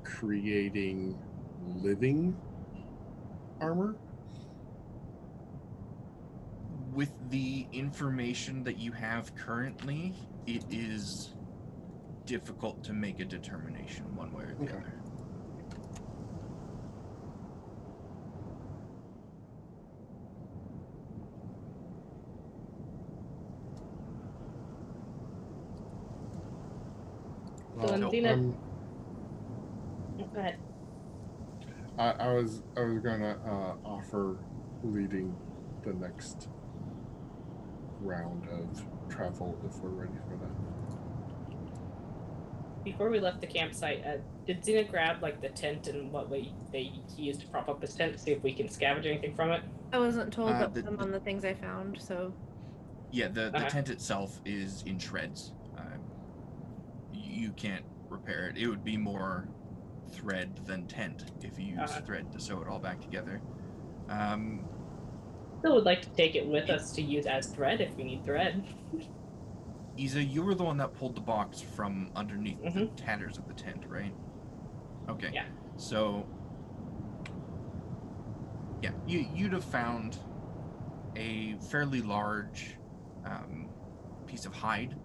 creating living armor? With the information that you have currently, it is difficult to make a determination one way or the other. So Well, Xena, go ahead. I was gonna offer leading the next round of travel if we're ready for that. Before we left the campsite, did Xena grab like the tent and what way he used to prop up his tent to see if we can scavenge anything from it? I wasn't told but them on the things I found, so. Yeah, the tent itself is in shreds. You can't repair it. It would be more thread than tent if you use thread to sew it all back together. Still would like to take it with us to use as thread if we need thread. Isa, you were the one that pulled the box from underneath the tatters of the tent, right? Okay. Yeah. So, yeah, you'd have found a fairly large piece of hide,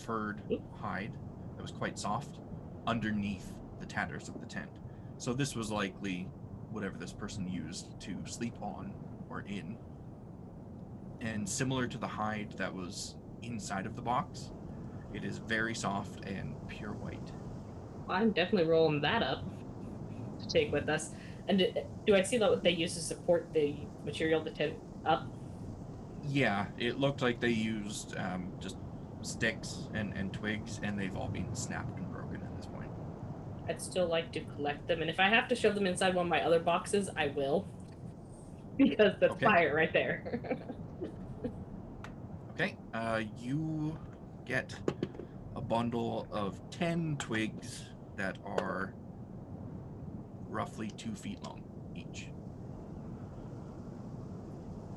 furred hide that was quite soft, underneath the tatters of the tent. So this was likely whatever this person used to sleep on or in. And similar to the hide that was inside of the box, it is very soft and pure white. I'm definitely rolling that up to take with us. And do I see what they use to support the material to tent up? Yeah, it looked like they used just sticks and twigs, and they've all been snapped and broken at this point. I'd still like to collect them, and if I have to shove them inside one of my other boxes, I will. Because that's fire right there. Okay, you get a bundle of 10 twigs that are roughly 2 feet long each.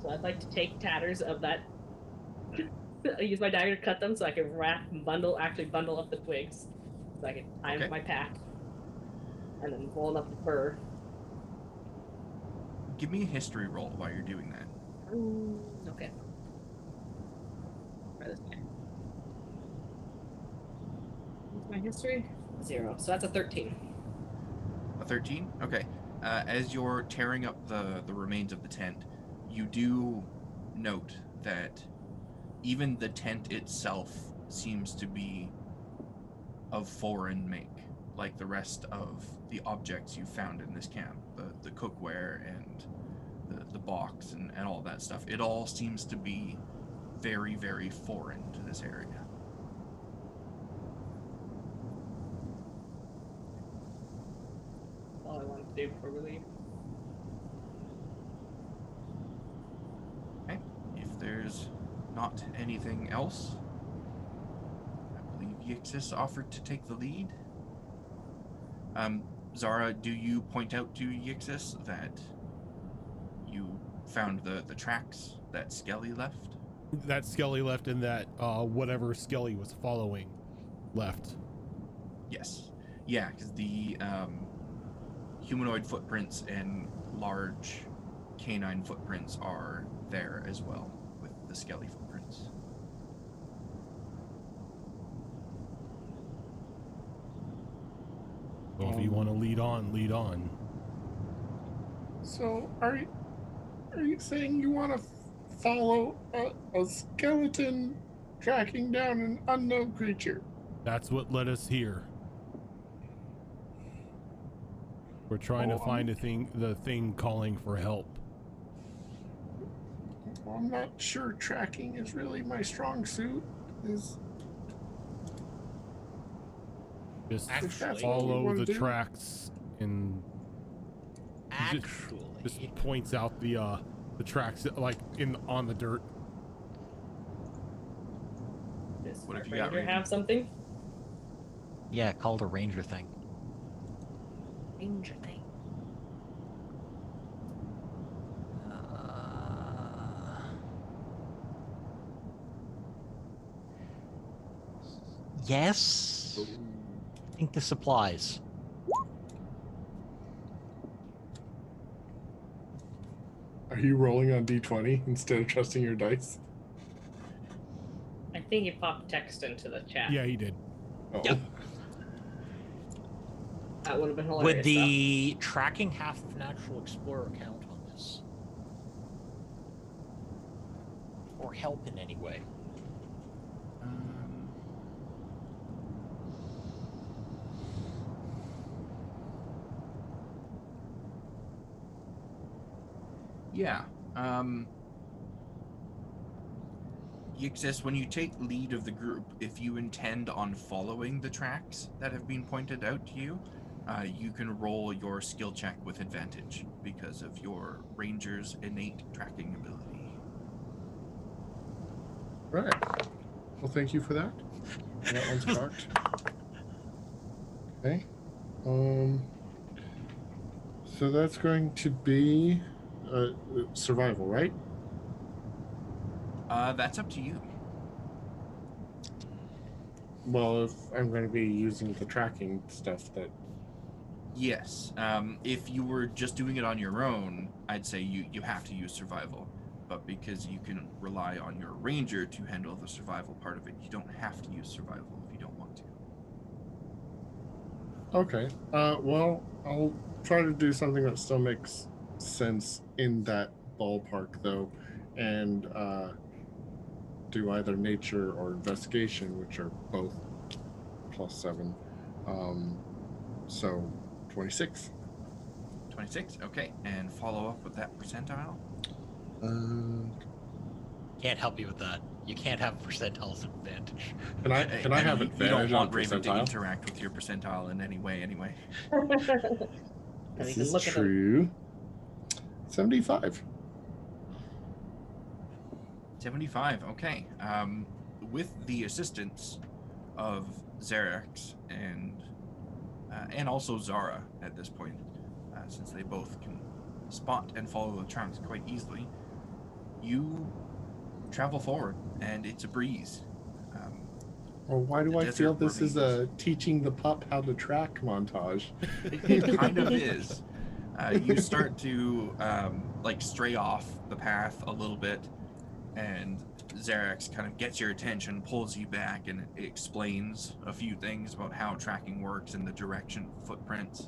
So I'd like to take tatters of that. I use my dagger to cut them so I can bundle up the twigs. So I can tie them to my pack. and then rolling up the fur. Give me a history roll while you're doing that. Okay. Try this guy. What's my history? 0. So that's a 13. A 13? Okay. As you're tearing up the remains of the tent, you do note that even the tent itself seems to be of foreign make, like the rest of the objects you found in this camp. The cookware and the box and all that stuff. It all seems to be very, very foreign to this area. All I wanted to do before we leave. Okay. If there's not anything else, I believe Yixis offered to take the lead. Zara, do you point out to Yixis that you found the tracks that Skelly left? That Skelly left, and that whatever Skelly was following left. Yes. Yeah, because the humanoid footprints and large canine footprints are there as well, with the Skelly footprints. So if you want to lead on, lead on. So are you saying you want to follow a skeleton tracking down an unknown creature? That's what led us here. We're trying to find the thing calling for help. Well, I'm not sure tracking is really my strong suit. Just Actually- follow the tracks and Actually, just points out the tracks like on the dirt. Does What our have you got, ranger Ranger? have something? yeah, called a ranger thing. Ranger thing. Yes, I think this applies. Are you rolling on D20 instead of trusting your dice? I think he popped text into the chat. Yeah, he did. Oh. Yep. That would have been hilarious. Would the tracking half of Natural Explorer count on this? Or help in any way? Yeah. Yixis, when you take lead of the group, if you intend on following the tracks that have been pointed out to you, you can roll your skill check with advantage because of your ranger's innate tracking ability. Right. Well, thank you for that. That one's cocked. Okay. So that's going to be survival, right? That's up to you. Well, if I'm going to be using the tracking stuff that... Yes. If you were just doing it on your own, I'd say you have to use survival. But because you can rely on your ranger to handle the survival part of it, you don't have to use survival if you don't want to. Okay. Well, I'll try to do something that still makes sense in that ballpark, though, and do either nature or investigation, which are both +7. So 26. 26. Okay. And follow up with that percentile. Can't help you with that. You can't have percentiles advantage. Can I mean, have you don't advantage on want Raven to percentile? interact with your percentile in any way, anyway. This is true. 75. 75. Okay. With the assistance of Xerax and also Zara at this point, since they both can spot and follow the tracks quite easily, you travel forward, and it's a breeze. Well, why do The I feel desert this is remains. a teaching the pup how to track montage? It kind of is. You start to like stray off the path a little bit, and Xerax kind of gets your attention, pulls you back, and explains a few things about how tracking works and the direction of footprints.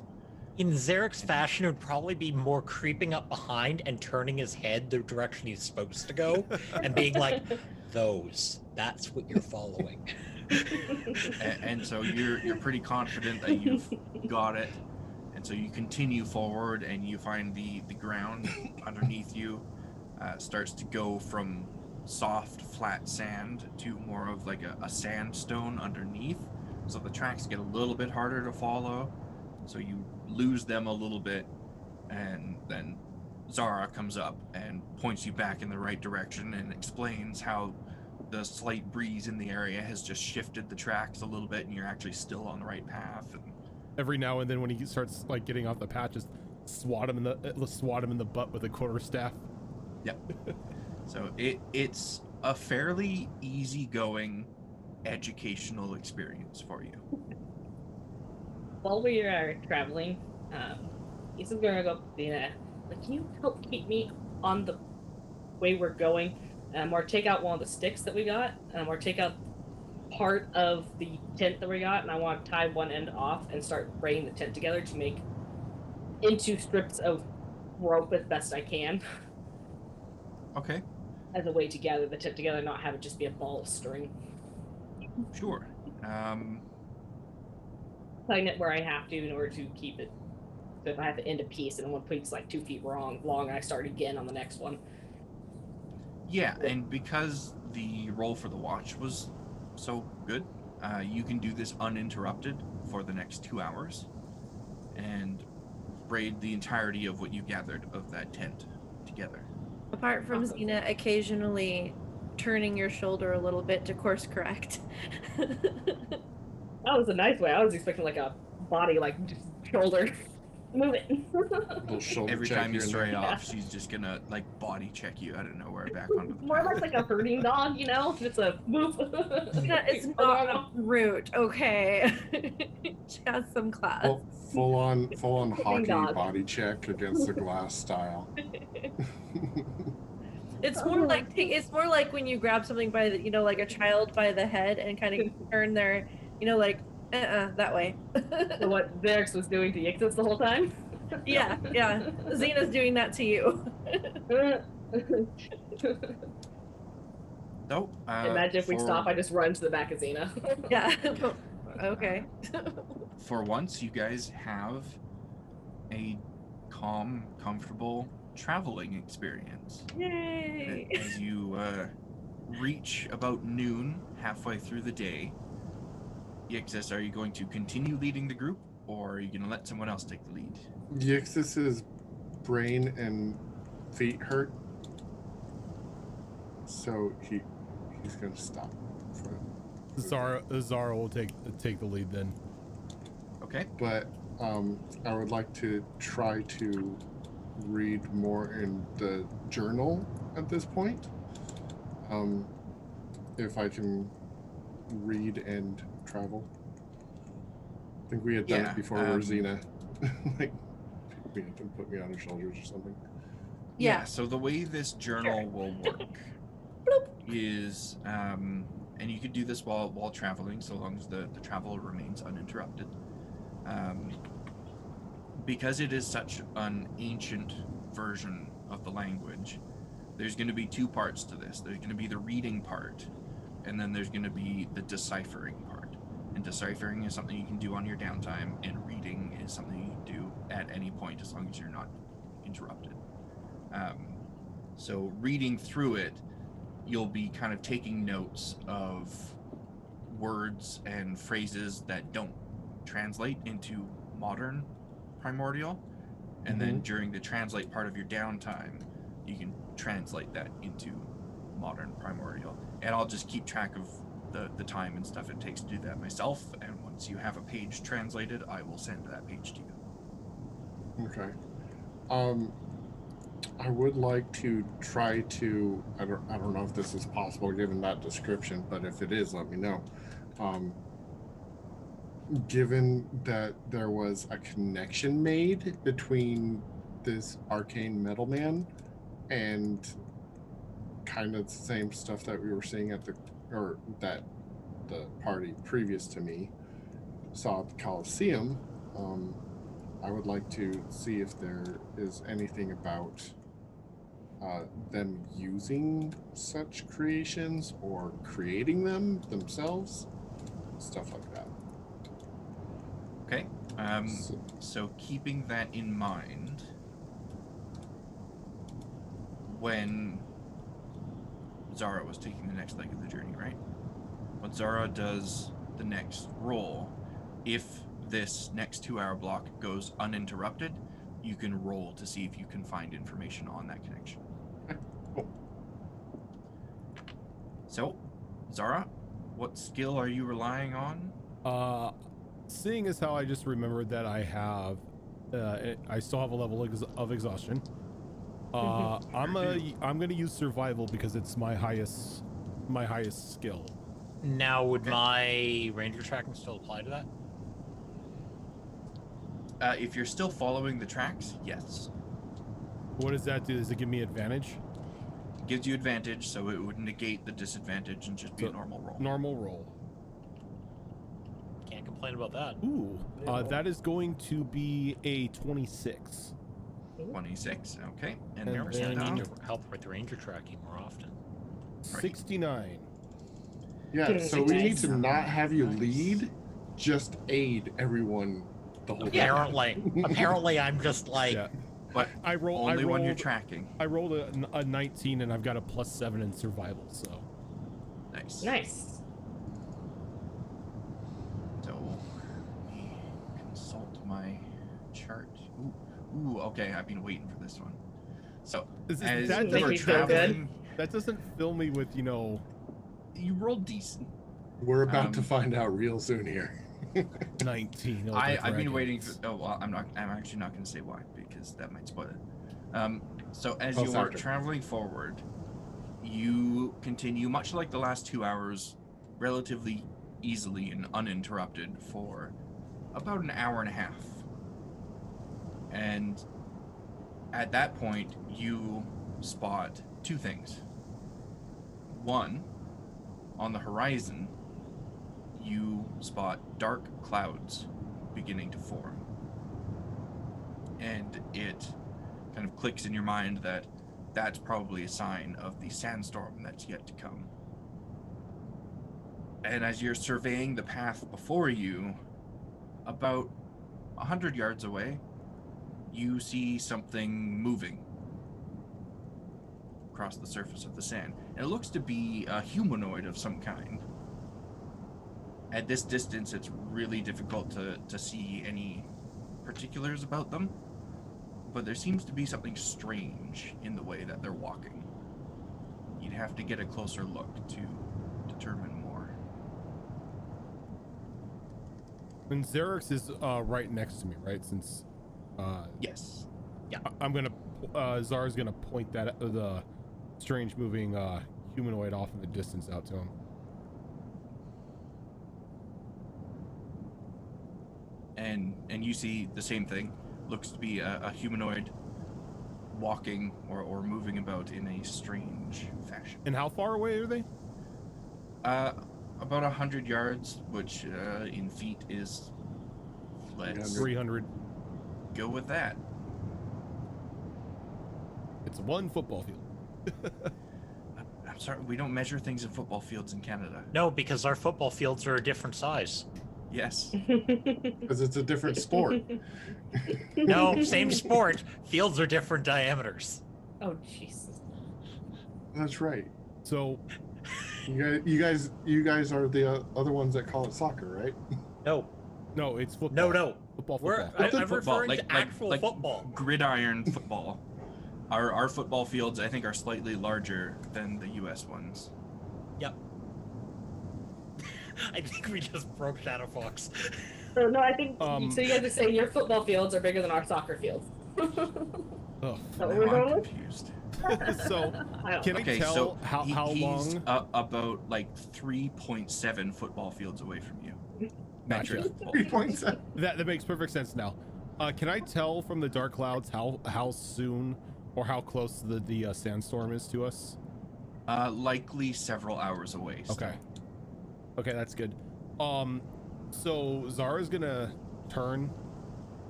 In Zarek's fashion, it would probably be more creeping up behind and turning his head the direction he's supposed to go, and being like, that's what you're following. And so you're pretty confident that you've got it, and so you continue forward, and you find the ground underneath you starts to go from soft flat sand to more of like a sandstone underneath, so the tracks get a little bit harder to follow, so you lose them a little bit, and then Zara comes up and points you back in the right direction and explains how the slight breeze in the area has just shifted the tracks a little bit, and you're actually still on the right path. And Every now and then, when he starts like getting off the path, just swat him in the butt with a quarterstaff. yep. So it's a fairly easygoing educational experience for you. While we are traveling, Ethan's gonna go up to Dina. Like, can you help keep me on the way we're going? Or take out one of the sticks that we got, or take out part of the tent that we got, and I want to tie one end off and start braiding the tent together to make into strips of rope as best I can. Okay, As a way to gather the tent together, not have it just be a ball of string. sure. Tying it where I have to in order to keep it. So if I have to end a piece and one piece like 2 feet long, I start again on the next one. Yeah, and because the roll for the watch was so good, you can do this uninterrupted for the next 2 hours and braid the entirety of what you gathered of that tent together. Apart from Xena occasionally turning your shoulder a little bit to course correct. That was a nice way. I was expecting like a body, like just shoulder. Move it. Little shoulder Every check time you here and stray there. off, she's just gonna like body check you out of nowhere back onto the More path. like a herding dog, you know? Just a move. That is not rude, okay? She has some class. Full on hockey dog. body check against the glass style. It's more like when you grab something by the, like a child by the head and kind of turn their, like that way. So what Xerx was doing to Yixis the whole time? Yeah. Xena's doing that to you. Nope. Imagine if we stop, I just run to the back of Xena. Yeah. Okay. For once, you guys have a calm, comfortable traveling experience. Yay. As you reach about noon, halfway through the day, Yixis, are you going to continue leading the group, or are you going to let someone else take the lead? Yixis's brain and feet hurt, so he's gonna stop. Zara will take the lead then. Okay. But I would like to try to read more in the journal at this point. If I can read and travel. I think we had done it before where Xena like picked me up and put me on her shoulders or something. Yeah. So the way this journal will work is, and you could do this while traveling, so long as the travel remains uninterrupted. Because it is such an ancient version of the language, there's going to be 2 parts to this. There's going to be the reading part, and then there's going to be the deciphering part. And deciphering is something you can do on your downtime, and reading is something you can do at any point as long as you're not interrupted. So reading through it, you'll be kind of taking notes of words and phrases that don't translate into modern primordial, and then during the translate part of your downtime, you can translate that into modern primordial. And I'll just keep track of the time and stuff it takes to do that myself, and once you have a page translated, I will send that page to you. Okay. I would like to try to, I don't know if this is possible given that description, but if it is, let me know. Given that there was a connection made between this arcane metal man and kind of the same stuff that we were seeing at that the party previous to me saw at the Coliseum, I would like to see if there is anything about them using such creations or creating them themselves, stuff like that. Okay. So keeping that in mind, when Zara was taking the next leg of the journey, right? When Zara does the next roll, if this next 2-hour block goes uninterrupted, you can roll to see if you can find information on that connection. Cool. So, Zara, what skill are you relying on? Seeing as how I just remembered that I have, I still have a level of exhaustion. I'm gonna use survival because it's my highest skill. Now, would my ranger tracking still apply to that? If you're still following the tracks, yes. What does that do? Does it give me advantage? It gives you advantage, so it would negate the disadvantage and just be a normal roll. Normal roll. Can't complain about that. Ooh, that is going to be a 26. 26, okay. And And there was We're gonna that. need to help with ranger tracking more often. 69. Yeah, so we need Nice. to not have you Nice. lead, just aid everyone the whole Apparently, I'm just like, Yeah. But I rolled only when you're tracking. I rolled a 19 and I've got a +7 in survival, so. Nice. Nice. So, let me consult my chart. Ooh, okay, I've been waiting for this one. So, Is this- as that you doesn't were feel good. traveling, That doesn't fill me with, you rolled decent. We're about to Um, find out real soon here. 19. Oh, I've been waiting dragons. for. Oh well, I'm actually not going to say why because that might spoil it. So as Post you are after. traveling forward, you continue much like the last 2 hours, relatively easily and uninterrupted for about an hour and a half. And at that point, you spot two things. One, on the horizon, you spot dark clouds beginning to form. And it kind of clicks in your mind that that's probably a sign of the sandstorm that's yet to come. And as you're surveying the path before you, about 100 yards away, you see something moving across the surface of the sand. And it looks to be a humanoid of some kind. At this distance, it's really difficult to see any particulars about them, but there seems to be something strange in the way that they're walking. You'd have to get a closer look to determine more. And Xerix is right next to me, right? Since Yes. I'm gonna Zara's gonna point that the strange moving humanoid off in the distance out to him. And you see the same thing. Looks to be a humanoid walking or moving about in a strange fashion. And how far away are they? About 100 yards, which in feet is, let's 300. go with that. It's one football field. I'm sorry, we don't measure things in football fields in Canada. no, because our football fields are a different size. Yes. Because it's a different sport. No, same sport. Fields are different diameters. Oh, Jesus. That's right. So You guys are the other ones that call it soccer, right? No, no, it's football. no. Football. I'm Football, referring like- to like- actual like- football. Gridiron football. Our football fields, I think, are slightly larger than the U.S. ones. Yep. I think we just broke Shadow Fox. So, no, I think Um, so. You guys are saying your football fields are bigger than our soccer fields. Ugh. Is that what Now we're I'm going with? confused. So I don't can I Okay, tell so how he's long? about like 3.7 football fields away from you. Gotcha. Metric football 3.7. That makes perfect sense now. Can I tell from the dark clouds how soon or how close the sandstorm is to us? Likely several hours away. Still. Okay. Okay, that's good. So Zara's gonna turn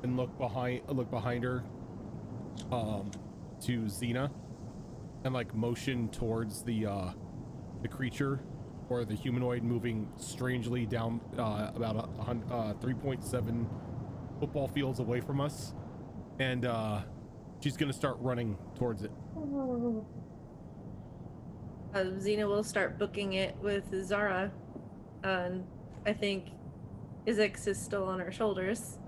and look behind her, to Xena, and like motion towards the creature or the humanoid moving strangely down about 3.7 football fields away from us, and she's gonna start running towards it. Xena will start booking it with Zara. And I think Izix is still on her shoulders.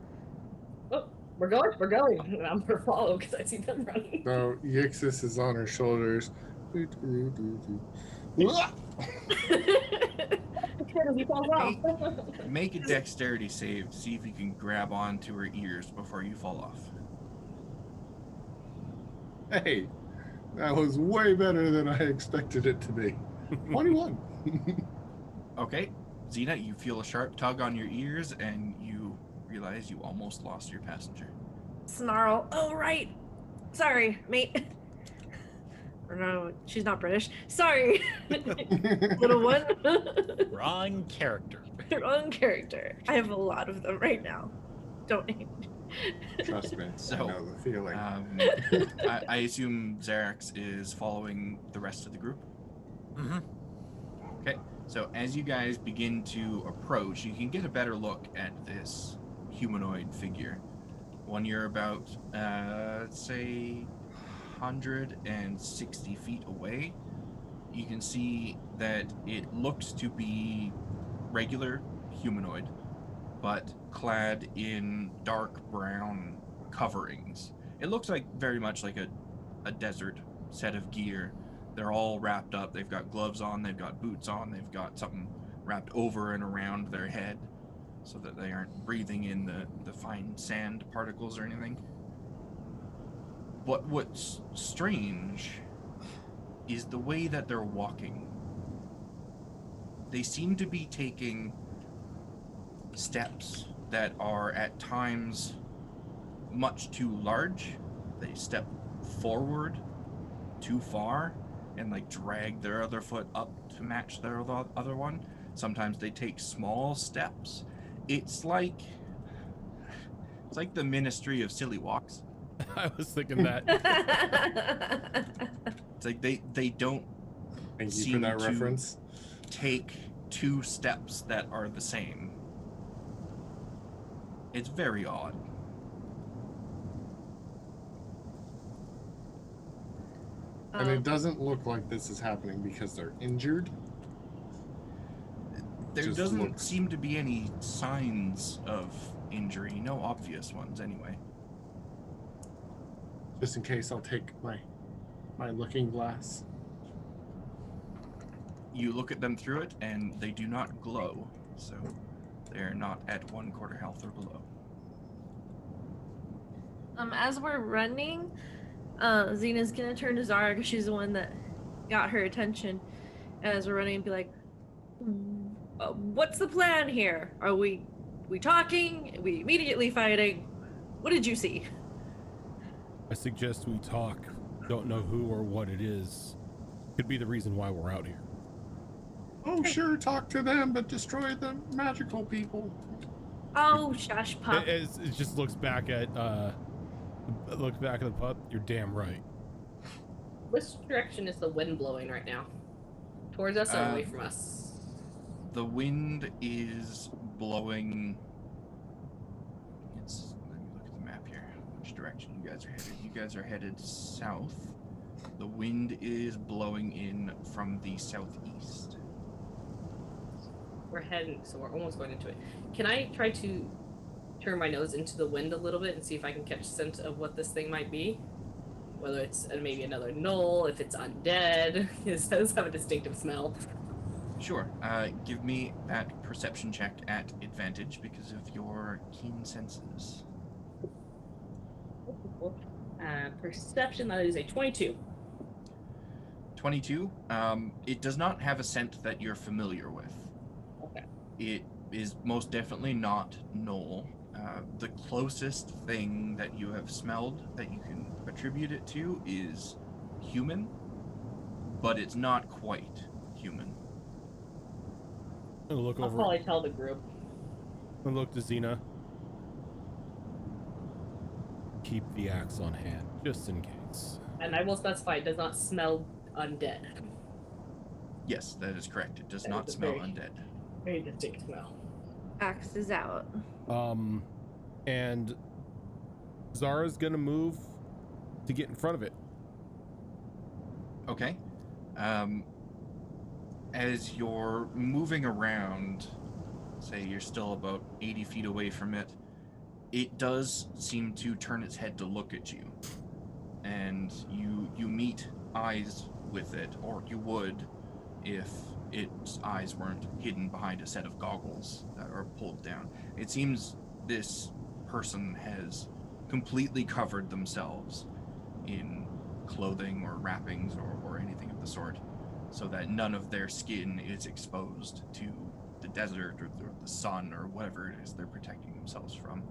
Oh, we're going. I'm gonna follow because I see them running. So Yixis is on her shoulders. He falls off. Make a dexterity save to see if you can grab onto her ears before you fall off. Hey, that was way better than I expected it to be. 21. Okay, Xena, you feel a sharp tug on your ears and you realize you almost lost your passenger. Snarl. Oh, right. Sorry, mate. Or no, she's not British. Sorry. Little one. Wrong character. Wrong character. I have a lot of them right now. Don't hate me. Trust me, So, I know the feeling. I assume Xerax is following the rest of the group. Mm-hmm. Okay, so as you guys begin to approach, you can get a better look at this humanoid figure. When you're about, say, 160 feet away, you can see that it looks to be regular humanoid, but clad in dark brown coverings. It looks like very much like a desert set of gear. They're all wrapped up. They've got gloves on, they've got boots on, they've got something wrapped over and around their head so that they aren't breathing in the fine sand particles or anything. But what's strange is the way that they're walking. They seem to be taking steps that are at times much too large. They step forward too far and like drag their other foot up to match their other one. Sometimes they take small steps. It's like the Ministry of Silly Walks. I was thinking that. It's like they don't Thank you for seem that to reference. take two steps that are the same. It's very odd. And it doesn't look like this is happening because they're injured. There Just doesn't looks- seem to be any signs of injury, no obvious ones anyway. Just in case, I'll take my looking glass. You look at them through it and they do not glow, so they're not at 1/4 health or below. As we're running, Xena's gonna turn to Zara because she's the one that got her attention. As we're running, and be like, "What's the plan here? Are we talking? Are we immediately fighting? What did you see?" I suggest we talk. Don't know who or what it is. Could be the reason why we're out here. Oh, sure, talk to them, but destroy the magical people. Oh, shush, pup. It just looks back at the pup. You're damn right. Which direction is the wind blowing right now? Towards us or away from us? The wind is blowing. Let me look at the map here. Which direction you guys are headed? You guys are headed south. The wind is blowing in from the southeast. We're heading, so we're almost going into it. Can I try to turn my nose into the wind a little bit and see if I can catch scent of what this thing might be? Whether it's maybe another gnoll, if it's undead. It does have a distinctive smell. Sure. Give me that perception check at advantage because of your keen senses. Perception, that is a 22. 22. It does not have a scent that you're familiar with. Okay. It is most definitely not Gnoll. The closest thing that you have smelled that you can attribute it to is human, but it's not quite human. I'm gonna look I'll over. probably tell the group. I'm gonna look to Xena. Keep the axe on hand, just in case. And I will specify it does not smell undead. Yes, that is correct. It does That not is a smell very- undead. Very distinct smell. Axe is out. And Zara's gonna move to get in front of it. Okay. As you're moving around, say you're still about 80 feet away from it, it does seem to turn its head to look at you. And you meet eyes with it, or you would if its eyes weren't hidden behind a set of goggles that are pulled down. It seems this person has completely covered themselves in clothing or wrappings or anything of the sort, so that none of their skin is exposed to the desert or the sun or whatever it is they're protecting themselves from.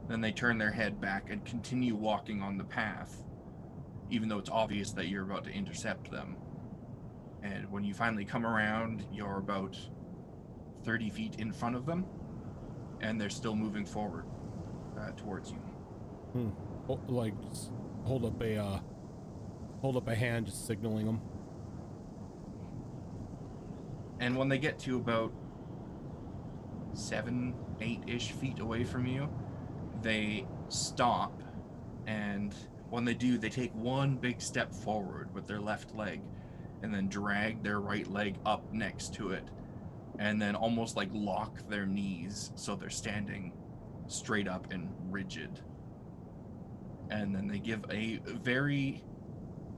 Then they turn their head back and continue walking on the path, even though it's obvious that you're about to intercept them. And when you finally come around, you're about 30 feet in front of them, and they're still moving forward towards you. Like, just hold up a hand, just signaling them. And when they get to about 7, 8-ish feet away from you, they stop, and when they do, they take one big step forward with their left leg, and then drag their right leg up next to it, and then almost like lock their knees so they're standing straight up and rigid. And then they give a very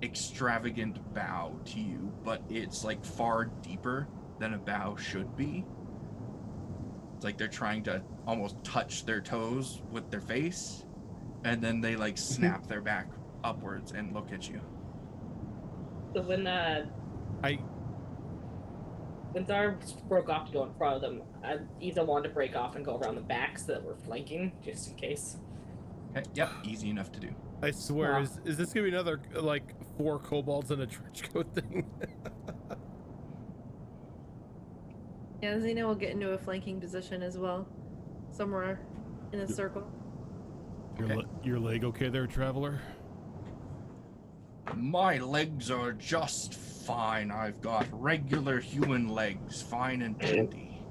extravagant bow to you, but it's like far deeper than a bow should be. It's like they're trying to almost touch their toes with their face, and then they like snap their back upwards and look at you. So when Zara broke off to go in front of them, Isa wanted to break off and go around the back so that we're flanking, just in case. Okay, yep, easy enough to do. I swear, Wow. is this gonna be another like 4 kobolds in a trench coat thing? Yeah, Xena will get into a flanking position as well, somewhere in a circle. Okay. Your leg okay there, traveler? My legs are just fine. I've got regular human legs, fine and dandy.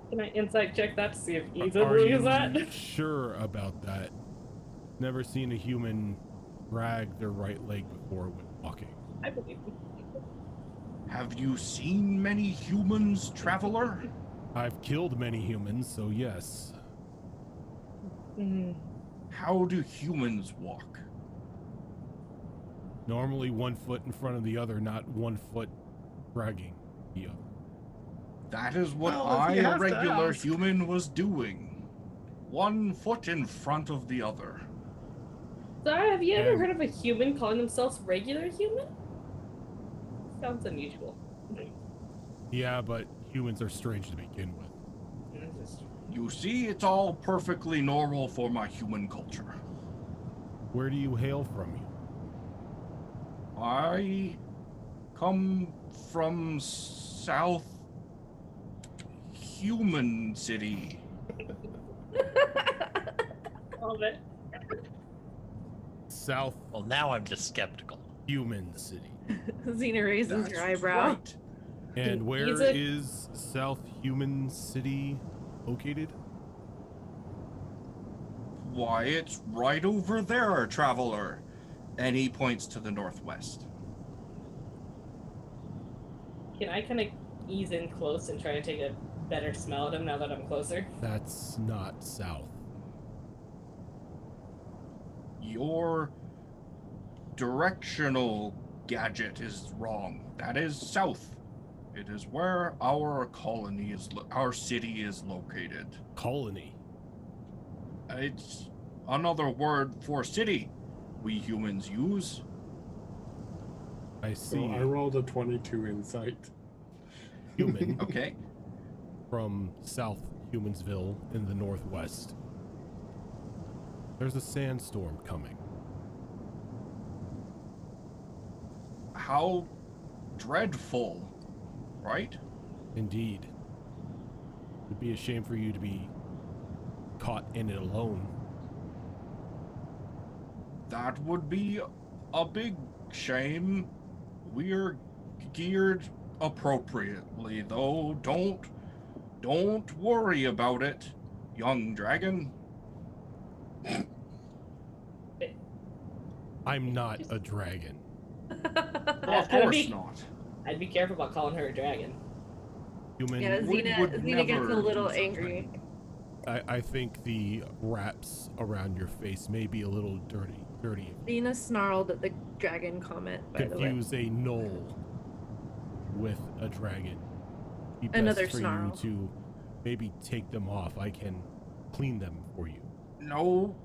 Can I insight check that to see if Isa Are believes you that? sure about that? Never seen a human drag their right leg before when walking. I believe you. Have you seen many humans, traveler? I've killed many humans, so yes. How do humans walk? Normally 1 foot in front of the other, not 1 foot dragging the other. That is what Well, if you a have to regular ask. human was doing. 1 foot in front of the other. Zara, have you ever And- heard of a human calling themselves regular human? Sounds unusual. Yeah, but humans are strange to begin with. You see, it's all perfectly normal for my human culture. Where do you hail from? You? I come from South Human City. Love it. South Well, now I'm just skeptical. Human City. Xena raises her That's eyebrow. right. And where Is it- is South Human City located? Why, it's right over there, traveler. And he points to the northwest. Can I kind of ease in close and try to take a better smell at him now that I'm closer? That's not south. Your directional gadget is wrong. That is south. It is where our colony is, our city is located. Colony. It's another word for city we humans use. I So see I rolled a 22 insight. human Okay. from South Humansville in the northwest. There's a sandstorm coming. How dreadful, right? Indeed. It'd be a shame for you to be caught in it alone. That would be a big shame. We're geared appropriately, though. Don't worry about it, young dragon. I'm not a dragon. Well, of I would course be- not. I'd be careful about calling her a dragon. Human. Yeah, Would Xena gets a never little do such angry. thing. I think the wraps around your face may be a little dirty. Xena snarled at the dragon comment, by the way. Confuse a gnoll with a dragon. Be best Another for snarl. you to maybe take them off. I can clean them for you. No,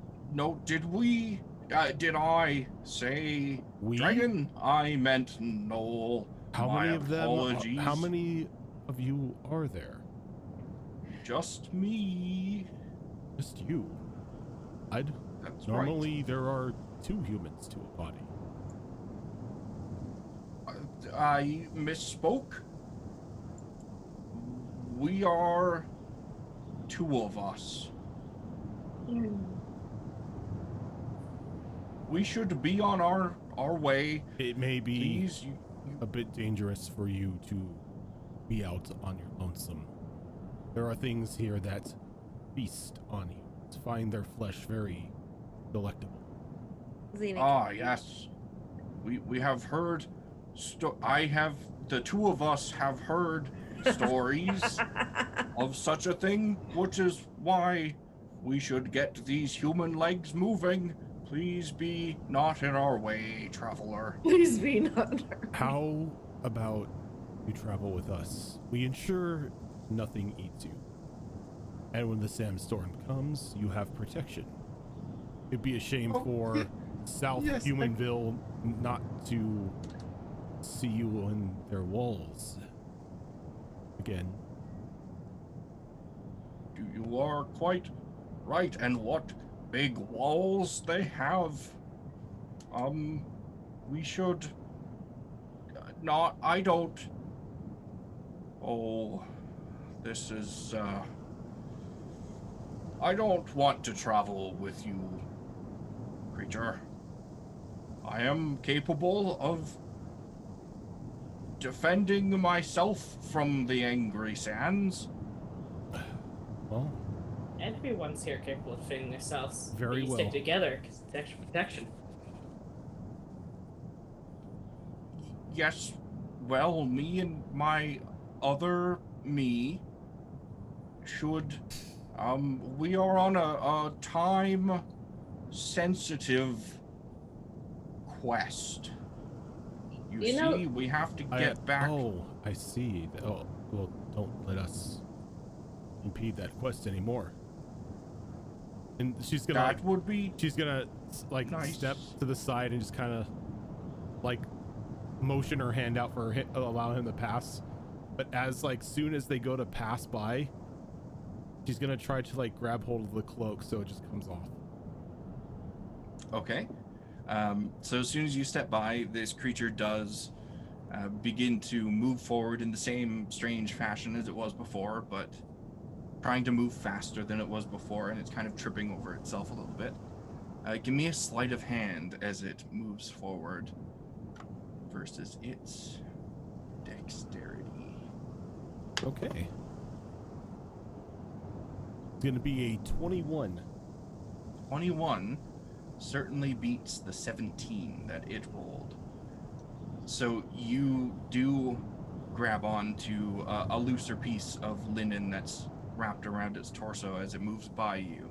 did I say We? dragon? I meant Gnoll. How My many of them? apologies. How many of you are there? Just me. Just you. That's Normally there are 2 humans to a body. right. I misspoke. We are 2 of us. We should be on our way. It may be Please, you a bit dangerous for you to be out on your lonesome. There are things here that feast on you, find their flesh very delectable. Xena. yes. We have heard the 2 of us have heard stories of such a thing, which is why we should get these human legs moving. Please be not in our way, traveler. Please be not. How about you travel with us? We ensure nothing eats you. And when the sandstorm comes, you have protection. It'd be a shame for South yes, Humanville not to see you in their walls again. You are quite right, and what big walls they have. We should not. I don't. Oh, this is. I don't want to travel with you, creature. I am capable of defending myself from the angry sands. Well, Everyone's here capable of defending themselves. Very We well. stick together because it's extra protection. Yes, well, me and my other me should, we are on a time-sensitive quest. You You see, know- we have to get back. Oh, I see. Oh, well, don't let us impede that quest anymore. And she's gonna That would be she's gonna Nice. step to the side and just kind of motion her hand out for allow him to pass. But as soon as they go to pass by, she's gonna try to grab hold of the cloak so it just comes off. Okay. So as soon as you step by, this creature does begin to move forward in the same strange fashion as it was before, but trying to move faster than it was before, and it's kind of tripping over itself a little bit. Give me a sleight of hand as it moves forward versus its dexterity. Okay. It's gonna be a 21. 21 certainly beats the 17 that it rolled. So you do grab onto a looser piece of linen that's wrapped around its torso as it moves by you.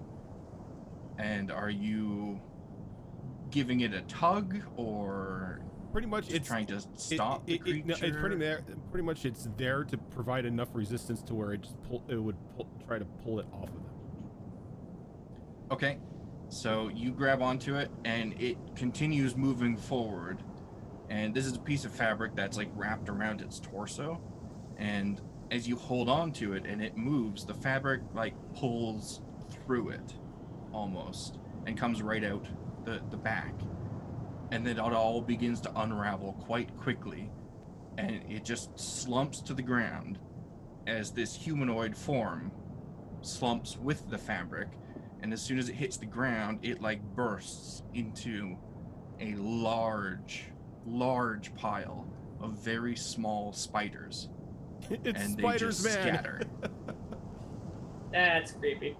And are you giving it a tug, or Pretty much, just it's trying to stop the creature? no, it's pretty much it's there to provide enough resistance to where it would try to pull it off of them. Okay, so you grab onto it, and it continues moving forward. And this is a piece of fabric that's like wrapped around its torso. And as you hold on to it and it moves, the fabric like pulls through it almost and comes right out the back. And then it all begins to unravel quite quickly. And it just slumps to the ground as this humanoid form slumps with the fabric. And as soon as it hits the ground, it like bursts into a large pile of very small spiders. It's And spiders, they just man. scatter. That's creepy.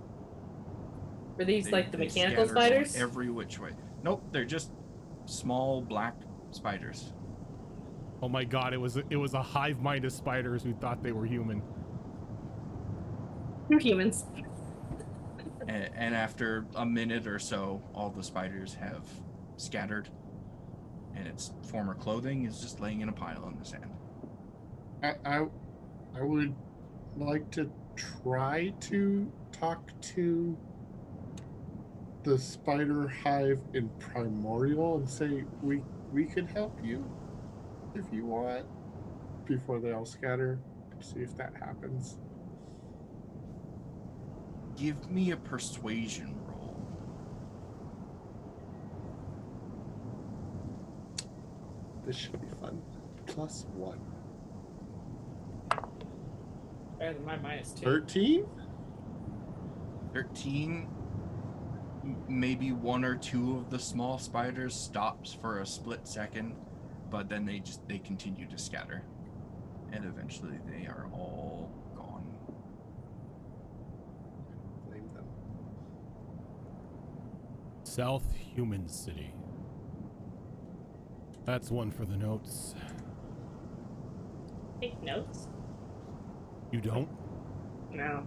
Were these like the They mechanical scatter going spiders? every which way. Nope, they're just small black spiders. Oh my god, it was a hive mind of spiders who thought they were human. They're humans. And after a minute or so, all the spiders have scattered, and its former clothing is just laying in a pile in the sand. I would like to try to talk to the spider hive in Primordial and say we could help you if you want before they all scatter. See if that happens. Give me a persuasion roll. This should be fun. +1. Better than my -2. 13? 13. Maybe one or two of the small spiders stops for a split second, but then they continue to scatter, and eventually they are all gone. Blame them. South Human City. That's one for the notes. Take notes? You don't? No.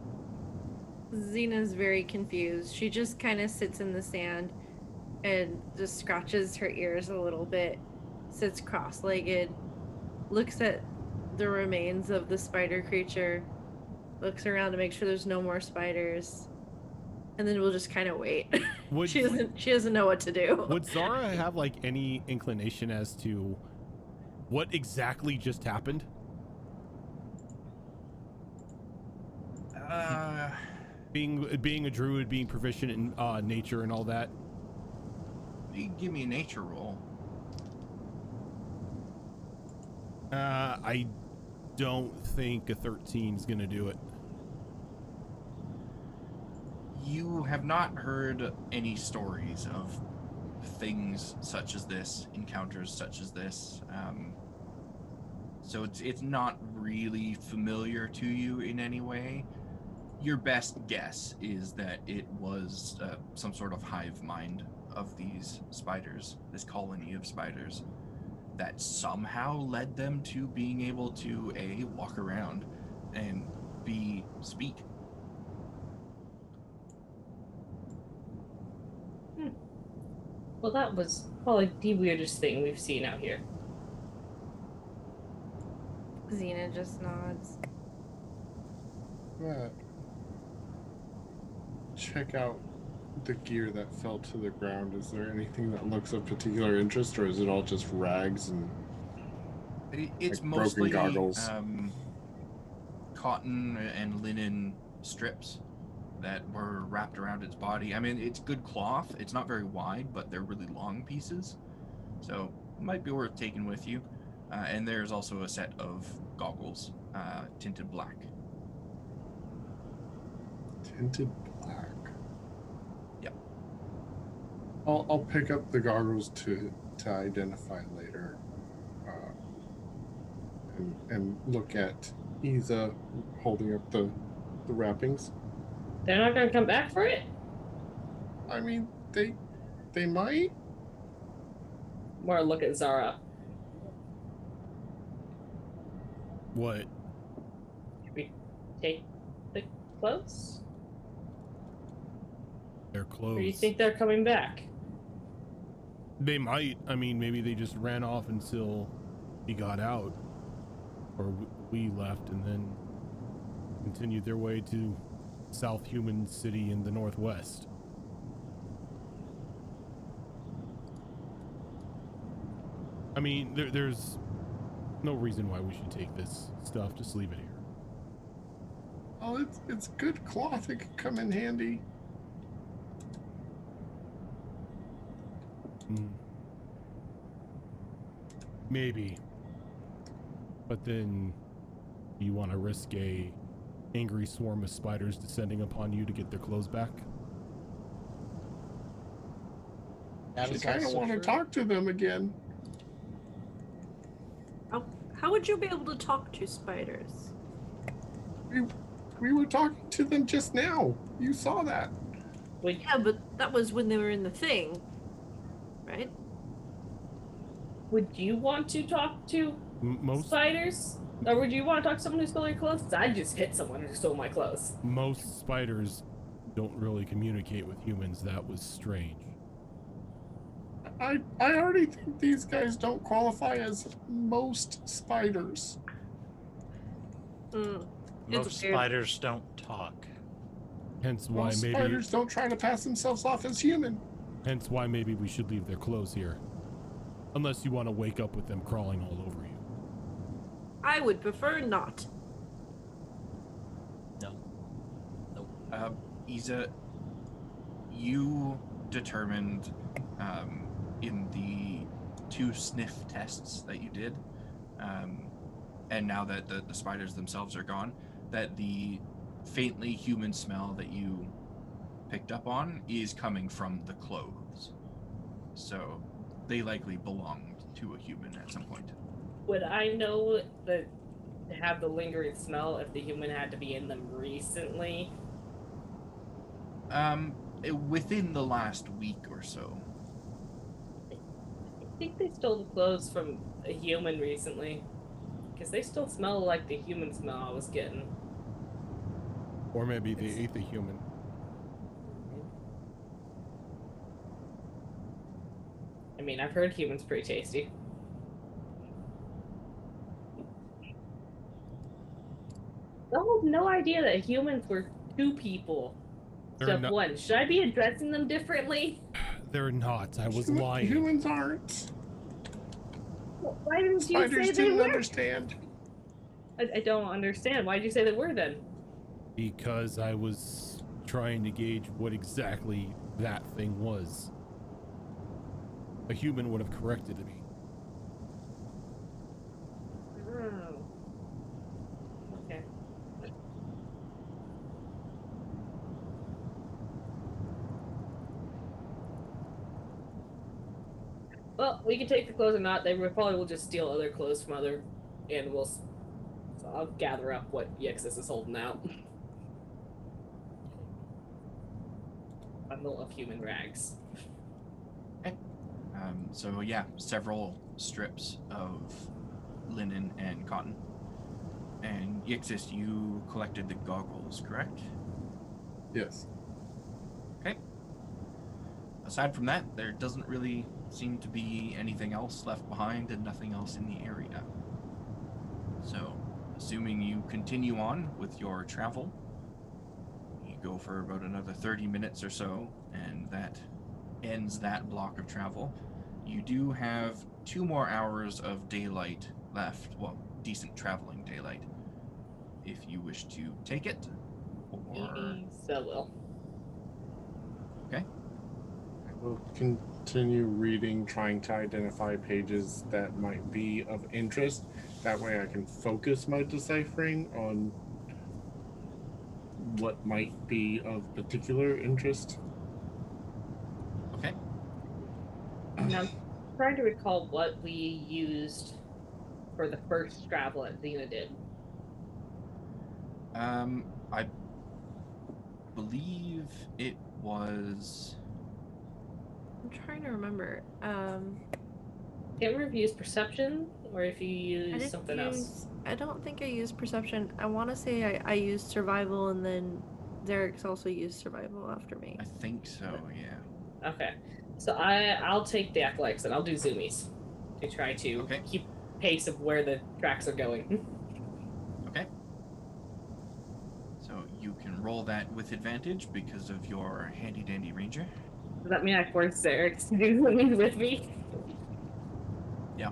Xena's very confused. She just kind of sits in the sand and just scratches her ears a little bit, sits cross-legged, looks at the remains of the spider creature, looks around to make sure there's no more spiders, and then we'll just kind of wait. Would she doesn't know what to do. would Zara have like any inclination as to what exactly just happened? Being a druid, being proficient in nature and all that. You can give me a nature roll. I don't think a 13 is gonna do it. You have not heard any stories of things such as this, encounters such as this. So it's not really familiar to you in any way. Your best guess is that it was some sort of hive mind of these spiders, this colony of spiders, that somehow led them to being able to A, walk around, and B, speak. Well, that was probably the weirdest thing we've seen out here. Xena just nods. Check out the gear that fell to the ground. Is there anything that looks of particular interest, or is it all just rags and It's like mostly broken goggles? Cotton and linen strips that were wrapped around its body. I mean, it's good cloth. It's not very wide, but they're really long pieces. So it might be worth taking with you. And there's also a set of goggles, tinted black. Tinted black. Yep. I'll pick up the goggles to identify later, and look at Isa holding up the wrappings. They're not gonna come back for it? I mean, they might. More look at Zara. What? Should we take the clothes? They're closed. Or do you think they're coming back? They might. I mean, maybe they just ran off until he got out, or we left, and then continued their way to South Human City in the northwest. I mean, there's no reason why we should take this stuff. Just leave it here. Oh, it's good cloth. It could come in handy. Maybe. But then you want to risk a angry swarm of spiders descending upon you to get their clothes back? That I is kind of also want to true. talk to them again. How would you be able to talk to spiders? We were talking to them just now. You saw that. Would Yeah, but that was when they were in the thing, right? Would you want to talk to Most spiders? Or would you want to talk to someone who stole your clothes? 'Cause I just hit someone who stole my clothes. most spiders don't really communicate with humans. That was strange. I already think these guys don't qualify as most spiders. Mm. Most It's weird. spiders don't talk. Hence why Most maybe spiders don't try to pass themselves off as human. we should leave their clothes here. Unless you want to wake up with them crawling all over you. I would prefer not. No. Isa, you determined in the 2 sniff tests that you did, and now that the spiders themselves are gone, that the faintly human smell that you picked up on is coming from the clothes. So they likely belonged to a human at some point. Would I know that to have the lingering smell if the human had to be in them recently? Within the last week or so. I think they stole the clothes from a human recently. Because they still smell like the human smell I was getting. Or maybe they ate the human. I mean, I've heard humans pretty tasty. I have no idea that humans were 2 people. They're Step not- 1. Should I be addressing them differently? They're not. I was lying. Humans aren't. Why didn't you Spiders say they didn't were? understand. I don't understand. Why did you say they were then? Because I was trying to gauge what exactly that thing was. A human would have corrected me. Oh. Okay. Well, we can take the clothes or not. They probably will just steal other clothes from other animals. So I'll gather up what Yexus is holding out. Bundle of human rags. So yeah, several strips of linen and cotton. And Yixis, you collected the goggles, correct? Yes. Okay. Aside from that, there doesn't really seem to be anything else left behind and nothing else in the area. So, assuming you continue on with your travel, you go for about another 30 minutes or so, and that ends that block of travel. You do have 2 more hours of daylight left. Well, decent traveling daylight. If you wish to take it, or... So will. Okay. I will continue reading, trying to identify pages that might be of interest. That way I can focus my deciphering on what might be of particular interest. Okay. Now, I'm trying to recall what we used for the first travel that Xena did. I believe it was... I'm trying to remember. Can't remember if you used perception or if you I used didn't something else. I don't think I used perception. I want to say I used survival, and then Derek's also used survival after me. I think so, yeah. Okay, so I'll take the athletics and I'll do zoomies to try to Okay. keep pace of where the tracks are going. Okay. So you can roll that with advantage because of your handy-dandy ranger. Does that mean I force Derek to do zoomies with me? Yeah.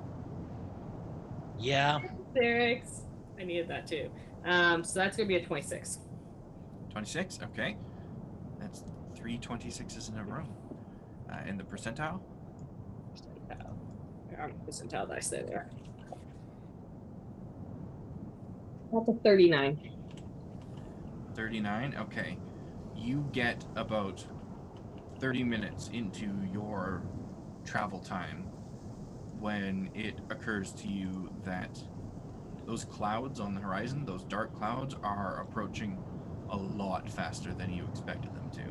Yeah. Lyrics. I needed that too. So that's gonna be a 26. 26. Okay, that's 3 26s in a row. In the percentile. Percentile. Where are my percentile dice? There they are. That's a 39. 39. Okay, you get about 30 minutes into your travel time when it occurs to you that those clouds on the horizon, those dark clouds, are approaching a lot faster than you expected them to.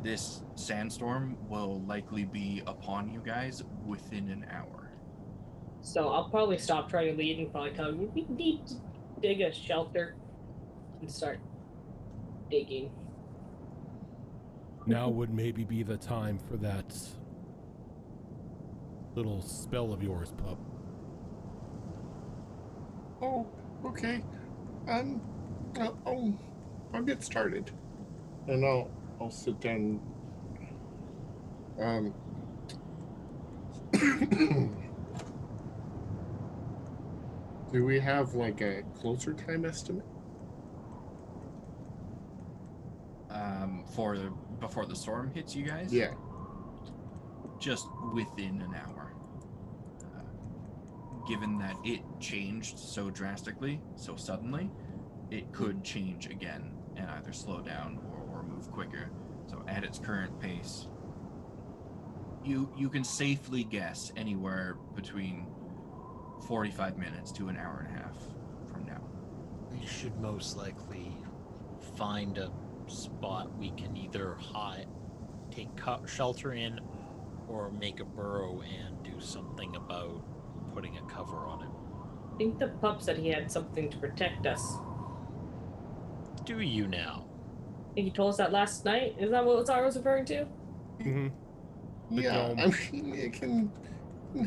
This sandstorm will likely be upon you guys within an hour. So I'll probably stop trying to lead and probably tell you we need to dig a shelter and start digging. Now would maybe be the time for that little spell of yours, pup. Oh, okay. I'll get started, and I'll sit down. Do we have like a closer time estimate? For before the storm hits you guys? Yeah. Just within an hour. Given that it changed so drastically, so suddenly, it could change again and either slow down or move quicker. So at its current pace, you can safely guess anywhere between 45 minutes to an hour and a half from now. We should most likely find a spot we can either take shelter in, or make a burrow and do something about putting a cover on it. I think the pup said he had something to protect us. Do you now? I think he told us that last night. Is that what Zara was referring to? Mm-hmm. The Yeah, dome. I mean, it can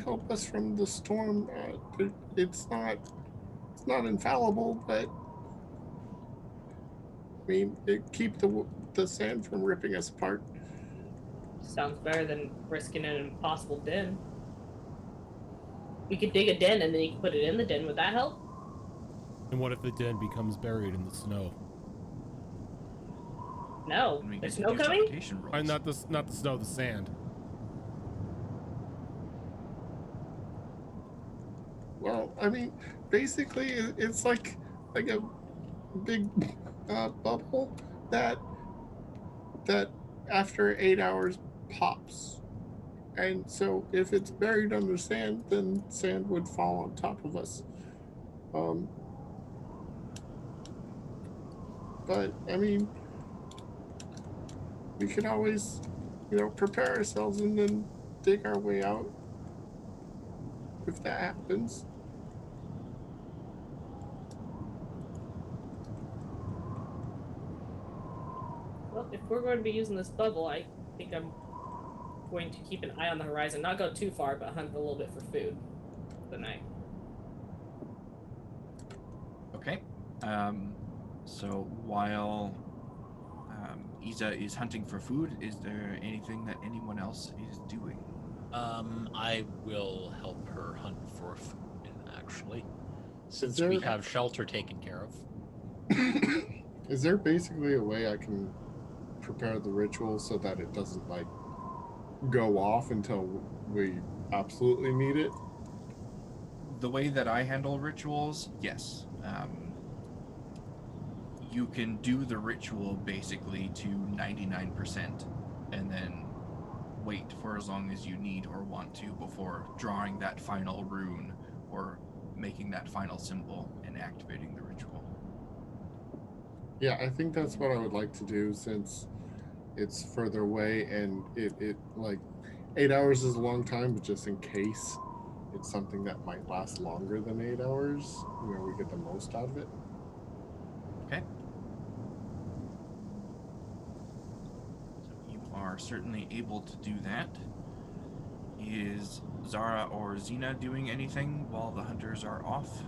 help us from the storm. It's not infallible, but I mean, it keep the sand from ripping us apart. Sounds better than risking an impossible den. We could dig a den and then you could put it in the den. Would that help? And what if the den becomes buried in the snow? No. And we There's get snow to do coming? suffocation rolls. Not the snow, the sand. Well, I mean, basically, it's like a big bubble that after 8 hours pops, and so if it's buried under sand, then sand would fall on top of us. But I mean, we could always, prepare ourselves and then dig our way out if that happens. Well, if we're going to be using this bubble, I think I'm going to keep an eye on the horizon. Not go too far, but hunt a little bit for food for the night. Okay. So while Isa is hunting for food, is there anything that anyone else is doing? I will help her hunt for food, actually. Since there- we have shelter taken care of. Is there basically a way I can prepare the ritual so that it doesn't like go off until we absolutely need it? The way that I handle rituals, yes. You can do the ritual basically to 99% and then wait for as long as you need or want to before drawing that final rune or making that final symbol and activating the ritual. Yeah, I think that's what I would like to do since it's further away and it like 8 hours is a long time, but just in case it's something that might last longer than 8 hours, we get the most out of it. Okay. So you are certainly able to do that. Is Zara or Xena doing anything while the hunters are off?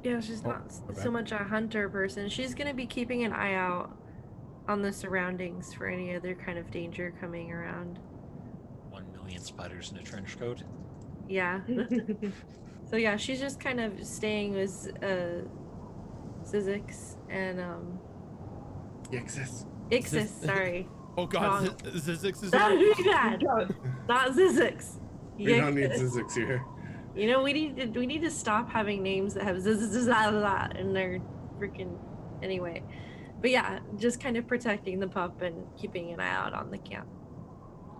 Yeah, she's Oh, not my bad. so much a hunter person. She's gonna be keeping an eye out on the surroundings for any other kind of danger coming around. 1,000,000 spiders in a trench coat. Yeah. So yeah, she's just kind of staying with Zizix and Yexis. Ixis, sorry. Oh god, Wrong. Zizix is That on. would be bad. Not Zizix. We don't need Yixis. Zizix here. You know, we need to stop having names that have Zizix and they're freaking anyway. But yeah, just kind of protecting the pup and keeping an eye out on the camp.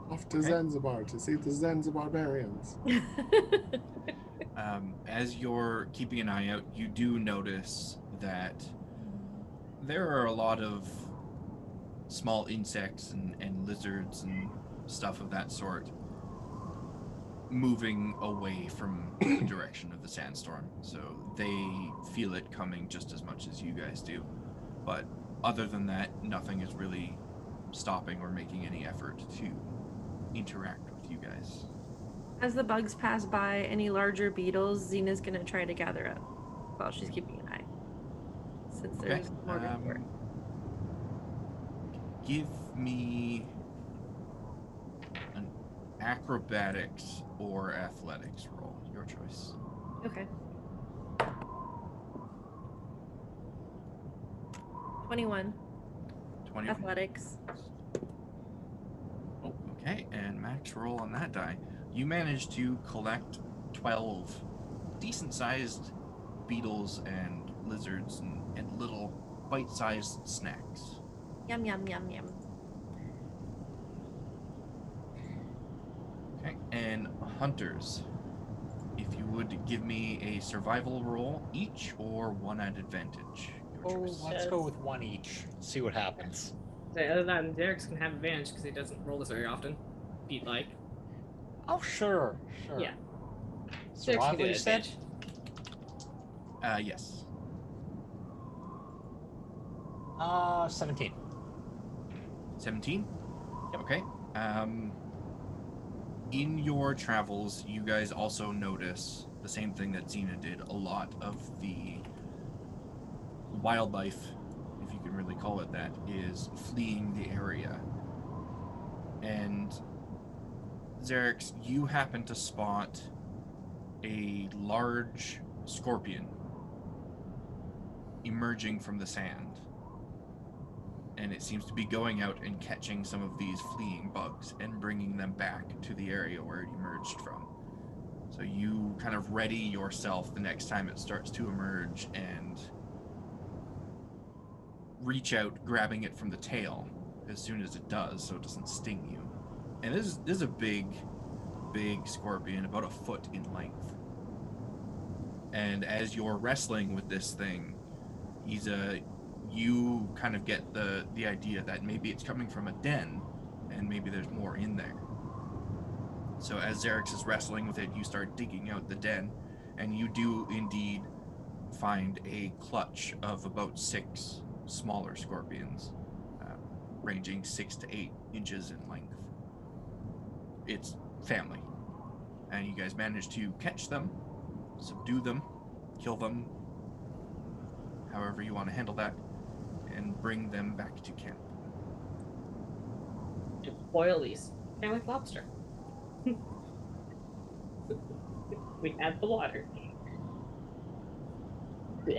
Off to Okay. Zanzibar to see the Zanzibarbarians. As you're keeping an eye out, you do notice that there are a lot of small insects and lizards and stuff of that sort moving away from the direction of the sandstorm. So they feel it coming just as much as you guys do. But other than that, nothing is really stopping or making any effort to interact with you guys. As the bugs pass by, any larger beetles, Xena's gonna try to gather up while she's keeping an eye. Since Okay. there's more before. Give me an acrobatics or athletics roll. Your choice. Okay. 21. 20. Athletics. Oh, okay, and max roll on that die. You managed to collect 12 decent-sized beetles and lizards and little bite-sized snacks. Yum yum yum yum. Okay, and hunters, if you would give me a survival roll each or one at advantage. Your Oh, choice. let's go with one each. See what happens. So other than Derek's can have advantage because he doesn't roll this very often. He'd like. Oh, sure. Yeah. Derek's can Survival, do you it said? advantage. Yes. 17. 17? Okay. In your travels, you guys also notice the same thing that Xena did. A lot of the wildlife, if you can really call it that, is fleeing the area. And Xerix, you happen to spot a large scorpion emerging from the sand. And it seems to be going out and catching some of these fleeing bugs and bringing them back to the area where it emerged from. So you kind of ready yourself the next time it starts to emerge and reach out, grabbing it from the tail as soon as it does so it doesn't sting you. And this is a big scorpion, about a foot in length. And as you're wrestling with this thing, you kind of get the idea that maybe it's coming from a den and maybe there's more in there. So as Xerix is wrestling with it, you start digging out the den, and you do indeed find a clutch of about 6 smaller scorpions, ranging 6 to 8 inches in length. It's family. And you guys manage to catch them, subdue them, kill them, however you want to handle that, and bring them back to camp. Just boil these. Kind of like lobster. We had the water.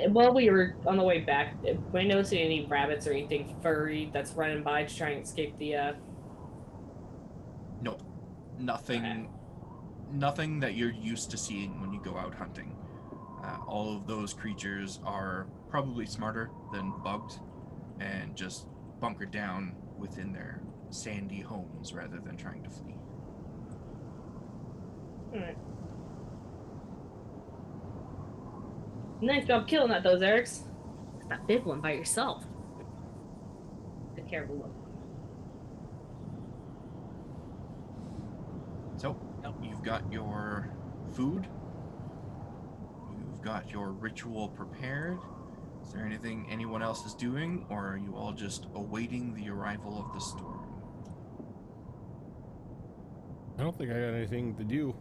While we were on the way back, we noticed any rabbits or anything furry that's running by to try and escape the Nope. Nothing that you're used to seeing when you go out hunting. All of those creatures are probably smarter than bugs and just bunkered down within their sandy homes rather than trying to flee. Alright. Nice job killing that, those Erics. That big one by yourself. Take care of the little one. So, you've got your food. You've got your ritual prepared. Is there anything anyone else is doing, or are you all just awaiting the arrival of the storm? I don't think I got anything to do.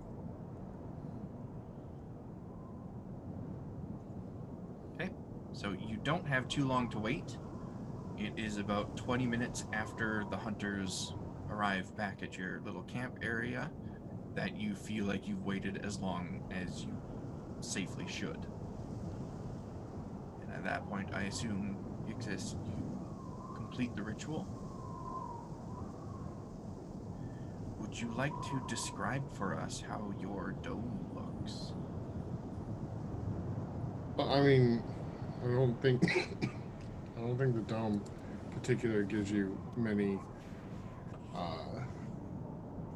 Okay, so you don't have too long to wait. It is about 20 minutes after the hunters arrive back at your little camp area that you feel like you've waited as long as you safely should. And at that point, I assume, Ixis, you complete the ritual. Would you like to describe for us how your dome looks? Well, I mean, I don't think the dome particular gives you many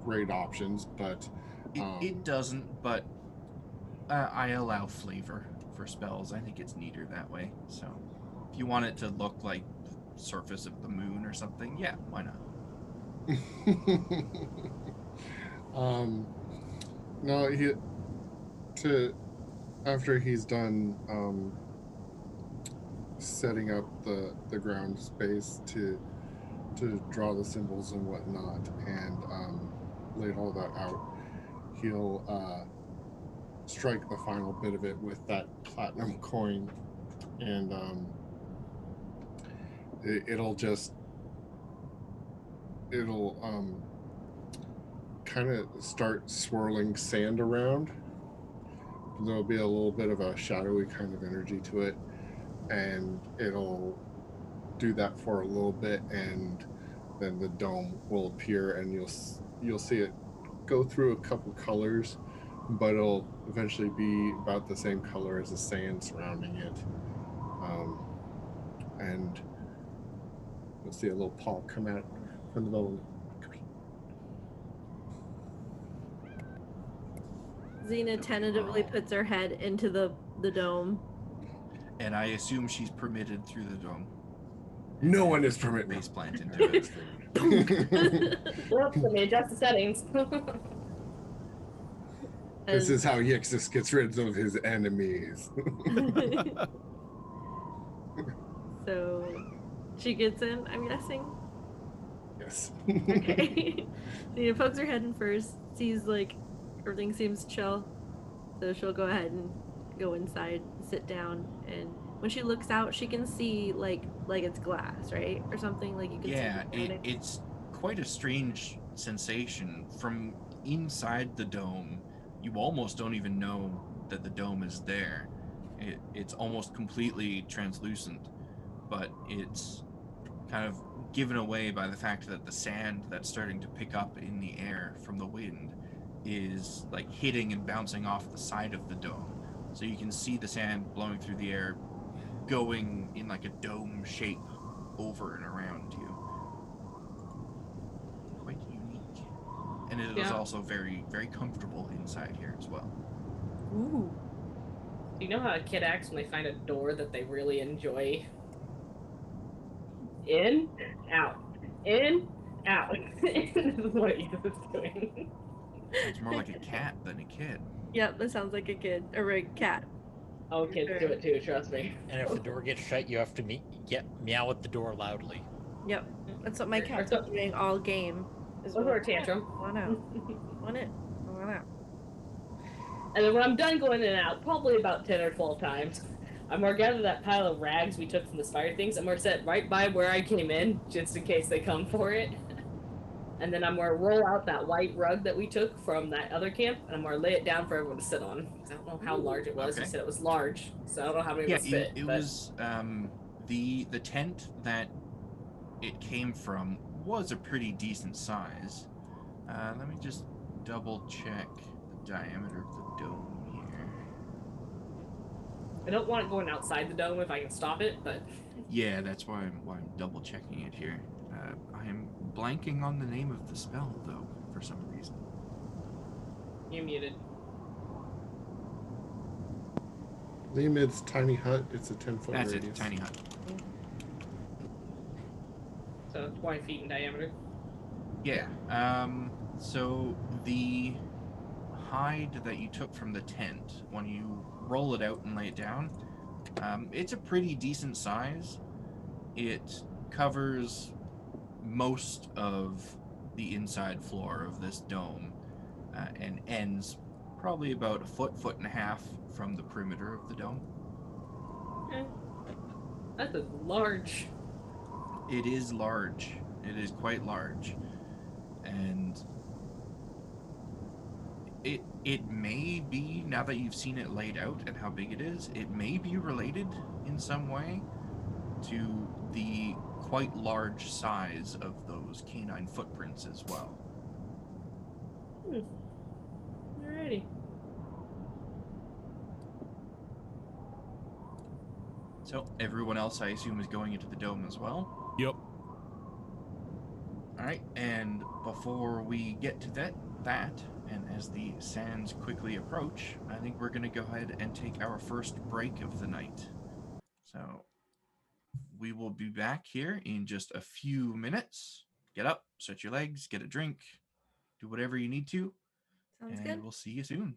great options, but It doesn't, but I allow flavor for spells. I think it's neater that way. So if you want it to look like the surface of the moon or something, yeah, why not? no, after he's done setting up the ground space to draw the symbols and whatnot, and laid all that out, he'll strike the final bit of it with that platinum coin, and it'll kind of start swirling sand around. There'll be a little bit of a shadowy kind of energy to it, and it'll do that for a little bit, and then the dome will appear, and you'll see it go through a couple colors, but it'll eventually be about the same color as the sand surrounding it. And you'll see a little paw come out from the bone. Xena tentatively puts her head into the dome. And I assume she's permitted through the dome. No one is permitted. Base plant into it. Whoops, let me adjust the settings. This is how Yixis gets rid of his enemies. So she gets in, I'm guessing. Yes. Okay. Xena pokes her head in first, sees like everything seems chill. So she'll go ahead and go inside, sit down, and when she looks out, she can see like it's glass, right? Or something like you can Yeah, see. it's quite a strange sensation. From inside the dome, you almost don't even know that the dome is there. It's almost completely translucent, but it's kind of given away by the fact that the sand that's starting to pick up in the air from the wind is like hitting and bouncing off the side of the dome. So you can see the sand blowing through the air, going in like a dome shape over and around you. Quite unique. And it is also very, very comfortable inside here as well. Ooh. You know how a kid acts when they find a door that they really enjoy? In, out. In, out. This is what Ethan is doing. Sounds more like a cat than a kid. Yep, that sounds like a kid or a cat. Oh, kids do it too, trust me. And if the door gets shut, you have to meow at the door loudly. Yep, that's what my cat's been doing all game. Is Or a tantrum. Want out. Want it. Want out. And then when I'm done going in and out, probably about 10 or 12 times, I'm gonna gather that pile of rags we took from the spider things. I'm gonna set right by where I came in, just in case they come for it. And then I'm gonna roll out that white rug that we took from that other camp, and I'm gonna lay it down for everyone to sit on. I don't know how large it was. Okay. You said it was large, so I don't know how many Yeah, of us fit. it was the tent that it came from was a pretty decent size. Let me just double check the diameter of the dome here. I don't want it going outside the dome if I can stop it, but Yeah, that's why I'm double checking it here. I am blanking on the name of the spell though for some reason. you're muted. Leomid's tiny hut. It's a 10-foot That's radius. it, tiny hut. So 20 feet in diameter. Yeah. So the hide that you took from the tent, when you roll it out and lay it down, it's a pretty decent size. It covers most of the inside floor of this dome and ends probably about a foot and a half from the perimeter of the dome. Okay. That's a large. It is large. It is quite large. And it may be, now that you've seen it laid out and how big it is, it may be related in some way to the quite large size of those canine footprints as well. Alrighty. So everyone else, I assume, is going into the dome as well. Yep. All right, and before we get to that, and as the sands quickly approach, I think we're going to go ahead and take our first break of the night. So we will be back here in just a few minutes. Get up, stretch your legs, get a drink, do whatever you need to, Sounds and good. we'll see you soon.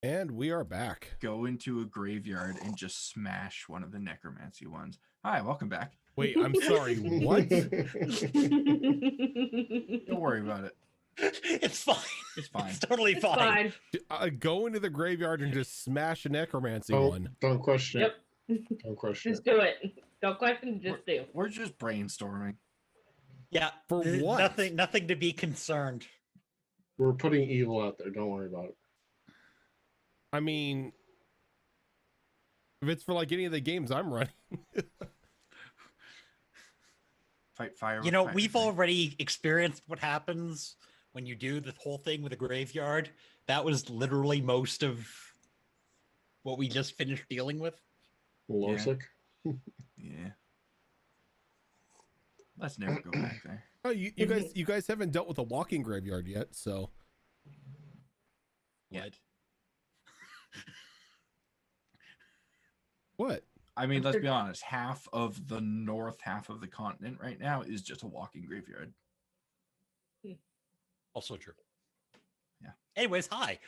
And we are back. go into a graveyard and just smash one of the necromancy ones. Hi, welcome back. Wait, I'm sorry. What? Don't worry about it. It's fine. It's fine. It's totally It's fine. fine. Go into the graveyard and just smash a necromancy one. Don't question Yep. it. Don't question Just it. do it. Don't question, just do. We're just brainstorming. Yeah. For what? Nothing to be concerned. We're putting evil out there. Don't worry about it. I mean, if it's for like any of the games I'm running. Fight fire. You with know, fire, we've right? already experienced what happens when you do the whole thing with a graveyard. That was literally most of what we just finished dealing with. Lorsic. Yeah. Let's never go back there. Oh, you guys haven't dealt with a walking graveyard yet, so What? what? I mean, let's be honest. Half of the north half of the continent right now is just a walking graveyard. Also true. Yeah. Anyways, hi.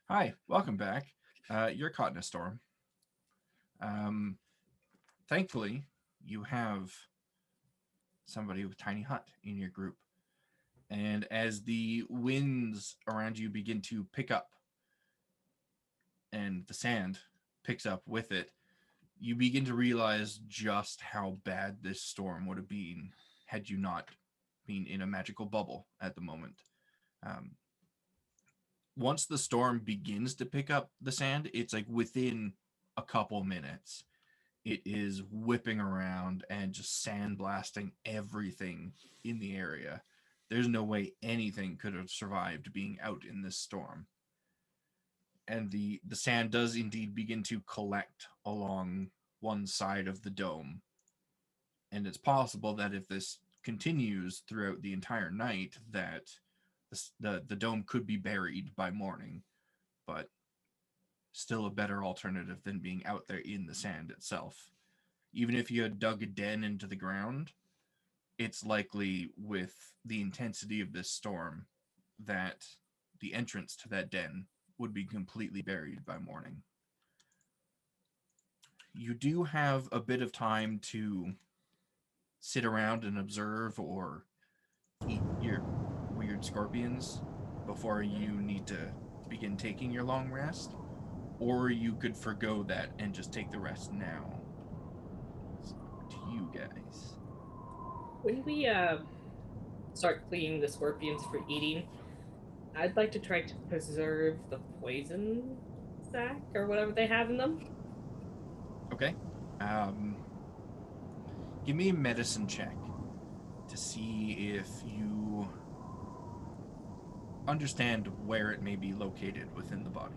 Hi, welcome back. You're caught in a storm. Thankfully, you have somebody with tiny hut in your group. And as the winds around you begin to pick up and the sand picks up with it, you begin to realize just how bad this storm would have been had you not been in a magical bubble at the moment. Once the storm begins to pick up the sand, it's like within a couple minutes, it is whipping around and just sandblasting everything in the area. There's no way anything could have survived being out in this storm. And the sand does indeed begin to collect along one side of the dome. And it's possible that if this continues throughout the entire night, that the dome could be buried by morning, but still a better alternative than being out there in the sand itself. Even if you had dug a den into the ground, it's likely with the intensity of this storm that the entrance to that den would be completely buried by morning. You do have a bit of time to sit around and observe or eat your weird scorpions before you need to begin taking your long rest, or you could forgo that and just take the rest now. It's up to you guys. When we start cleaning the scorpions for eating, I'd like to try to preserve the poison sac or whatever they have in them. Okay. Give me a medicine check to see if you understand where it may be located within the body.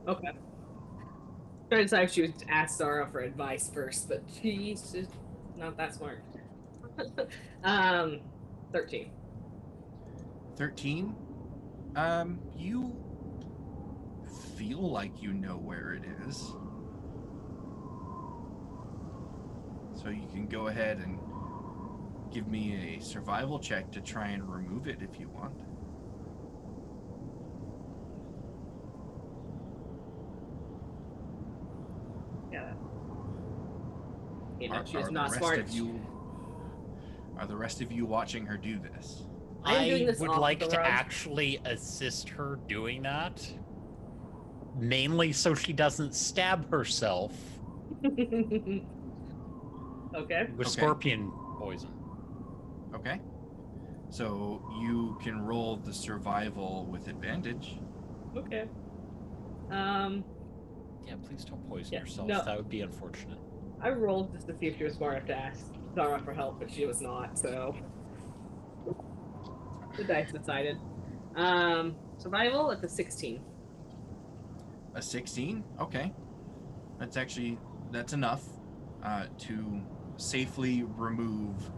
Okay. I decided she would ask Zara for advice first, but she's just not that smart. 13. 13. You feel like you know where it is. So you can go ahead and give me a survival check to try and remove it if you want. Yeah. You know, she's not the rest smart. of you, are the rest of you watching her do this? I am doing this would off like the to road. actually assist her doing that. Mainly so she doesn't stab herself Okay. with Okay. scorpion poison. Okay. So you can roll the survival with advantage. Okay. Yeah, please don't poison Yeah, yourself. no. That would be unfortunate. I rolled just to see if she was smart enough to ask Zara for help, but she was not, so the dice decided. Survival at the 16. A 16? Okay. That's enough to safely remove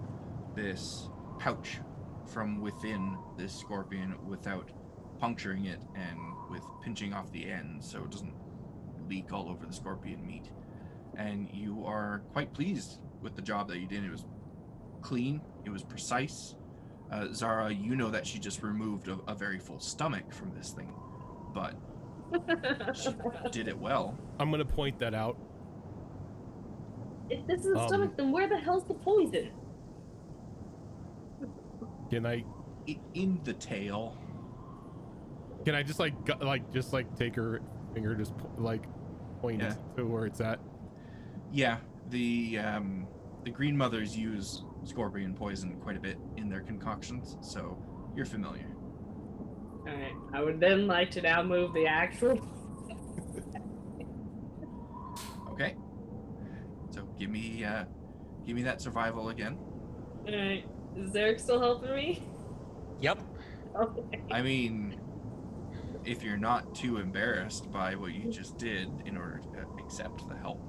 this pouch from within this scorpion without puncturing it and with pinching off the end so it doesn't leak all over the scorpion meat. And you are quite pleased with the job that you did. It was clean. It was precise. Zara, you know that she just removed a very full stomach from this thing, but she did it well. I'm gonna point that out. If this is a stomach, then where the hell's the poison? Can I In the tail. just like take her finger, just point Yeah. to where it's at? Yeah, the Green Mothers use scorpion poison quite a bit in their concoctions, so you're familiar. Alright, I would then like to now move the actual. Okay. So give me that survival again. Alright, is Zarek still helping me? Yep. Okay. I mean, if you're not too embarrassed by what you just did in order to accept the help.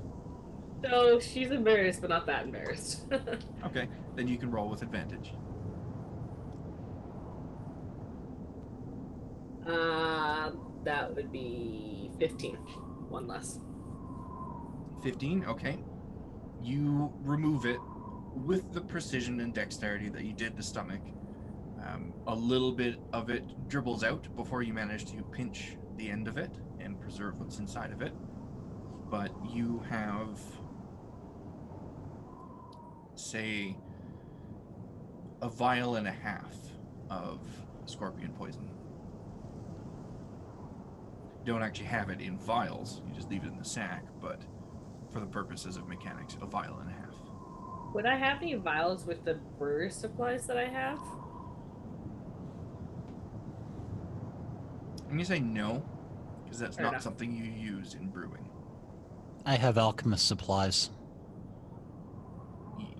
So she's embarrassed, but not that embarrassed. Okay, then you can roll with advantage. That would be 15. One less. 15, okay. You remove it with the precision and dexterity that you did the stomach. A little bit of it dribbles out before you manage to pinch the end of it and preserve what's inside of it. But you have, say, a vial and a half of scorpion poison. You don't actually have it in vials, you just leave it in the sack, but for the purposes of mechanics, a vial and a half. Would I have any vials with the brewer supplies that I have? I'm gonna say no, because that's Fair not enough. something you use in brewing. I have alchemist supplies.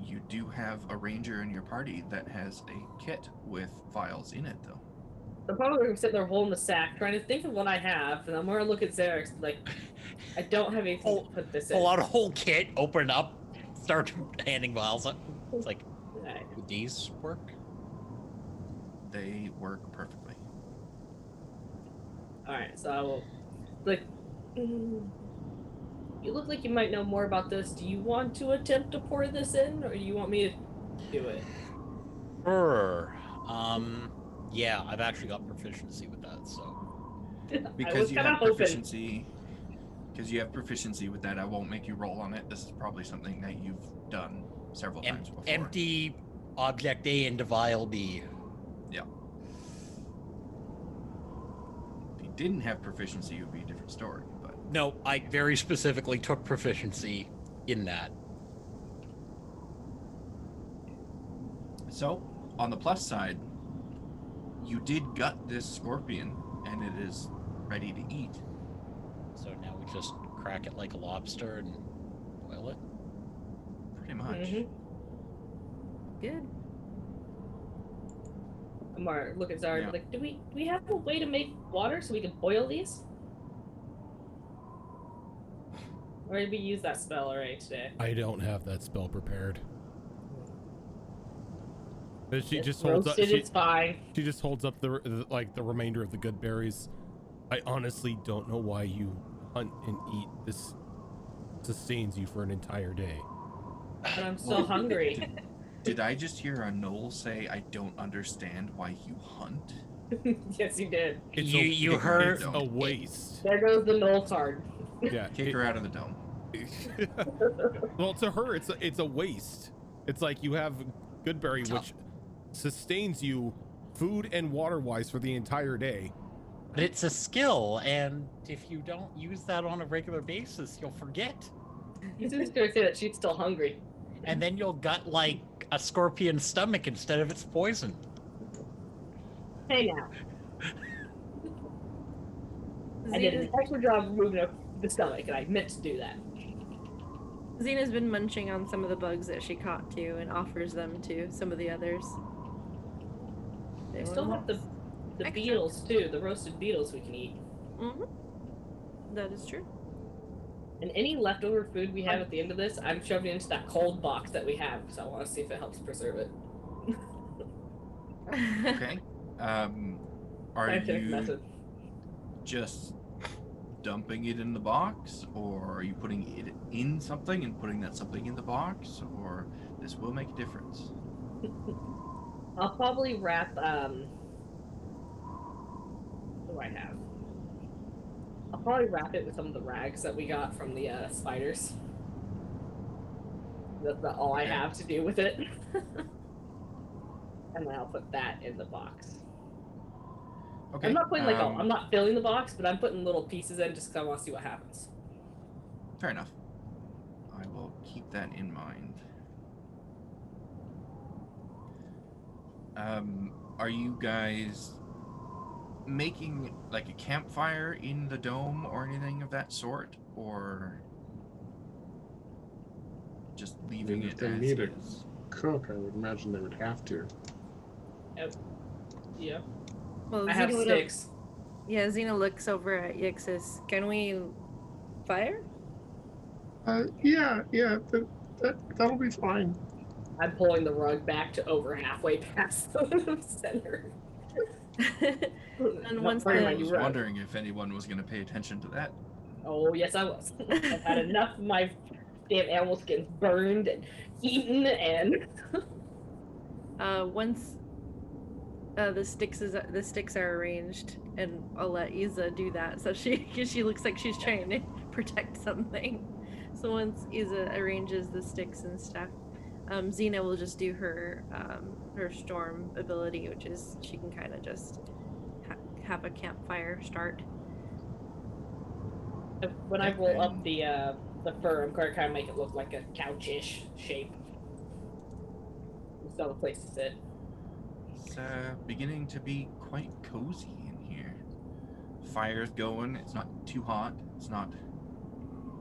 You do have a ranger in your party that has a kit with vials in it, though. I'm probably sitting there holding the sack, trying to think of what I have, and I'm gonna look at Zarek, like, I don't have anything to put this in. Pull out a whole kit, open it up, start handing vials up. It's like, Alright. would these work? They work perfectly. Alright, so I will. Like. You look like you might know more about this. Do you want to attempt to pour this in, or do you want me to do it? Yeah, I've actually got proficiency with that, so. Because you have proficiency. Because you have proficiency with that, I won't make you roll on it. This is probably something that you've done several times before. Empty object A into vial B. Yeah. If you didn't have proficiency, it would be a different story. But No, I very specifically took proficiency in that. so, on the plus side, you did gut this scorpion, and it is ready to eat. So now we just crack it like a lobster and boil it. Pretty much. Mhm. Good. I'm gonna look at Zara and Yeah. be like, do we have a way to make water so we can boil these? Or did we use that spell already today? I don't have that spell prepared. But she It's just holds up. roasted, it's fine. She just holds up the remainder of the good berries. I honestly don't know why you hunt and eat. This sustains you for an entire day. But I'm so hungry. Did I just hear a Gnoll say, I don't understand why you hunt? Yes, you did. It's You a, heard- it's a waste. There goes the Gnoll card. Yeah. Kick her out of the dome. Well, to her, it's a waste. It's like you have Goodberry, which sustains you food and water wise for the entire day. But it's a skill, and if you don't use that on a regular basis, you'll forget. He's just gonna say that she's still hungry. And then you'll gut like a scorpion's stomach instead of its poison. Hey now. I did an excellent job removing the stomach, and I meant to do that. Xena's been munching on some of the bugs that she caught too and offers them to some of the others. I still have the Extra. beetles too, the roasted beetles we can eat. Mm-hmm. That is true. And any leftover food we have at the end of this, I'm shoving into that cold box that we have, because I want to see if it helps preserve it. Okay. Are Scientific you method. just dumping it in the box, or are you putting it in something and putting that something in the box, or this will make a difference? I'll probably wrap. What do I have? I'll probably wrap it with some of the rags that we got from the spiders. That's not all I Okay. have to do with it. And then I'll put that in the box. Okay. I'm not putting I'm not filling the box, but I'm putting little pieces in just because I want to see what happens. Fair enough. I will keep that in mind. Are you guys making like a campfire in the dome or anything of that sort, or just leaving if it they as need it. is? Cook, I would imagine they would have to. Yeah. Well, I have Xena would sticks. Yeah, Xena looks over at Yixis. Can we fire? Yeah, that'll be fine. I'm pulling the rug back to over halfway past the center. And Not once very I many was rugs. wondering if anyone was going to pay attention to that. Oh, yes, I was. I've had enough of my damn animals getting burned and eaten, and once the sticks are arranged, and I'll let Isa do that. So she looks like she's trying to protect something. So once Isa arranges the sticks and stuff, Xena will just do her storm ability, which is she can kind of just have a campfire start. when I roll up And the fur, I'm going to kind of make it look like a couch-ish shape. It's not a place to sit. it's beginning to be quite cozy in here. Fire's going. It's not too hot. It's not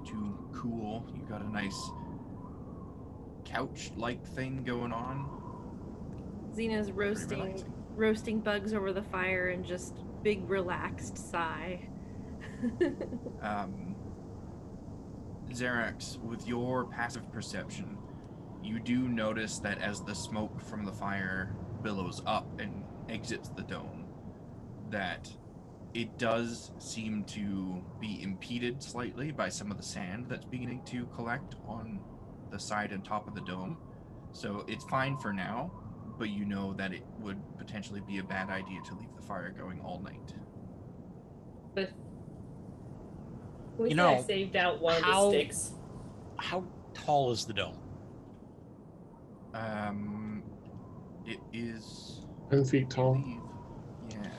too cool. You got a nice couch-like thing going on. Xena's Pretty relaxing. roasting bugs over the fire and just big relaxed sigh. Xerax, with your passive perception, you do notice that as the smoke from the fire billows up and exits the dome, that it does seem to be impeded slightly by some of the sand that's beginning to collect on the side and top of the dome. So it's fine for now, but you know that it would potentially be a bad idea to leave the fire going all night. But we You say I know, saved out one of the how- sticks. How tall is the dome? It is 10 feet tall. believe, yeah,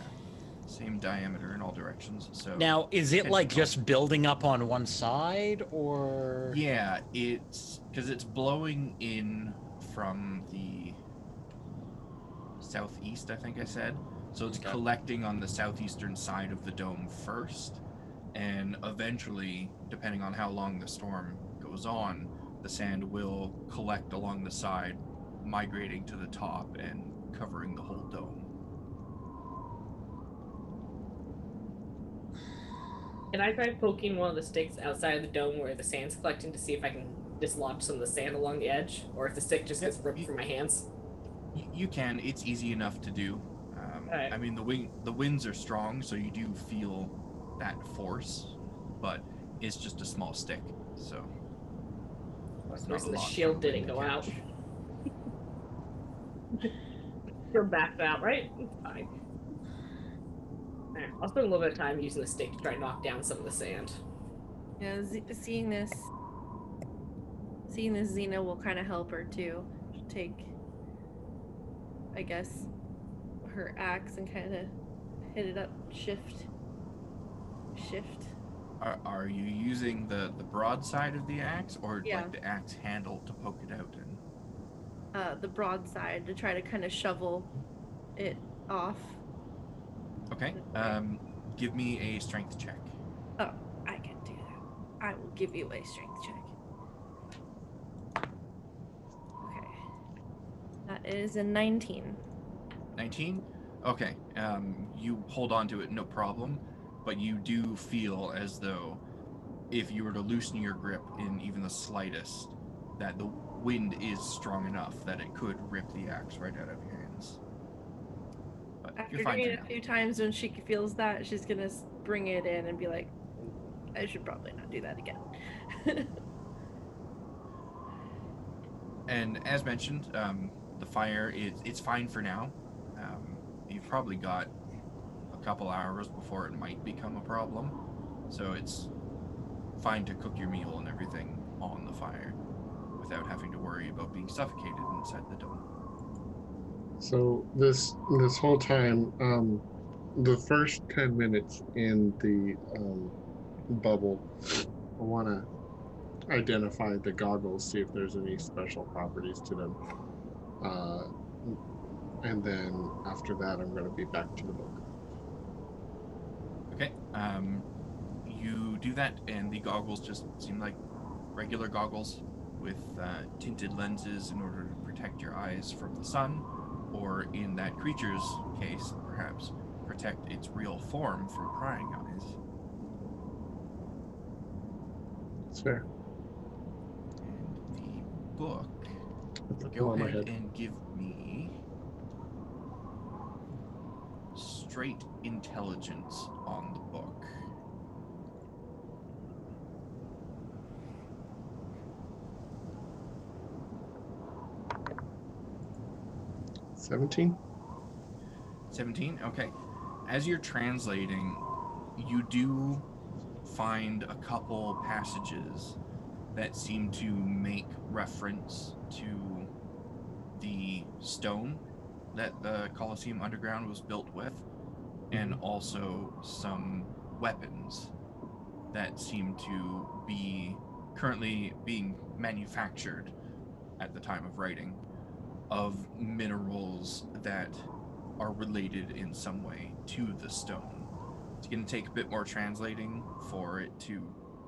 same diameter in all directions. So Now, is it 10 like feet tall. just building up on one side, or? Yeah, it's because it's blowing in from the southeast, I think I said. So it's Okay. collecting on the southeastern side of the dome first, and eventually, depending on how long the storm goes on, the sand will collect along the side, migrating to the top and covering the whole dome. Can I try poking one of the sticks outside of the dome where the sand's collecting to see if I can dislodge some of the sand along the edge, or if the stick just gets ripped from my hands? You can. It's easy enough to do. Alright. I mean, the winds are strong, so you do feel that force, but it's just a small stick, so it's The not a reason the lot shield for didn't wind to go out. catch. You're backed out, right? It's fine. Alright, I'll spend a little bit of time using the stick to try and knock down some of the sand. Yeah, seeing this, Xena will kind of help her too. She'll take, I guess, her axe and kind of hit it up, shift. Are you using the broadside of the axe, or Yeah. like the axe handle to poke it out in? The broadside to try to kind of shovel it off. Okay. Give me a strength check. Oh, I can do that. I will give you a strength check. Okay. That is a 19. 19? Okay. You hold on to it, no problem, but you do feel as though if you were to loosen your grip in even the slightest, that the wind is strong enough that it could rip the axe right out of your hands. But After you're fine doing for it now. a few times, when she feels that, she's gonna bring it in and be like, I should probably not do that again. And as mentioned, the fire, it's fine for now. You've probably got a couple hours before it might become a problem. So it's fine to cook your meal and everything on the fire without having to worry about being suffocated inside the dome. So this whole time, the first 10 minutes in the bubble, I want to identify the goggles, see if there's any special properties to them. And then after that, I'm going to be back to the book. Okay. You do that, and the goggles just seem like regular goggles with tinted lenses in order to protect your eyes from the sun, or in that creature's case, perhaps protect its real form from prying eyes. It's fair. And the book, Put them go on my ahead head. and give me straight intelligence on the book. $17. 17? Okay. As you're translating, you do find a couple passages that seem to make reference to the stone that the Colosseum Underground was built with, and also some weapons that seem to be currently being manufactured at the time of writing of minerals that are related in some way to the stone. It's going to take a bit more translating for it to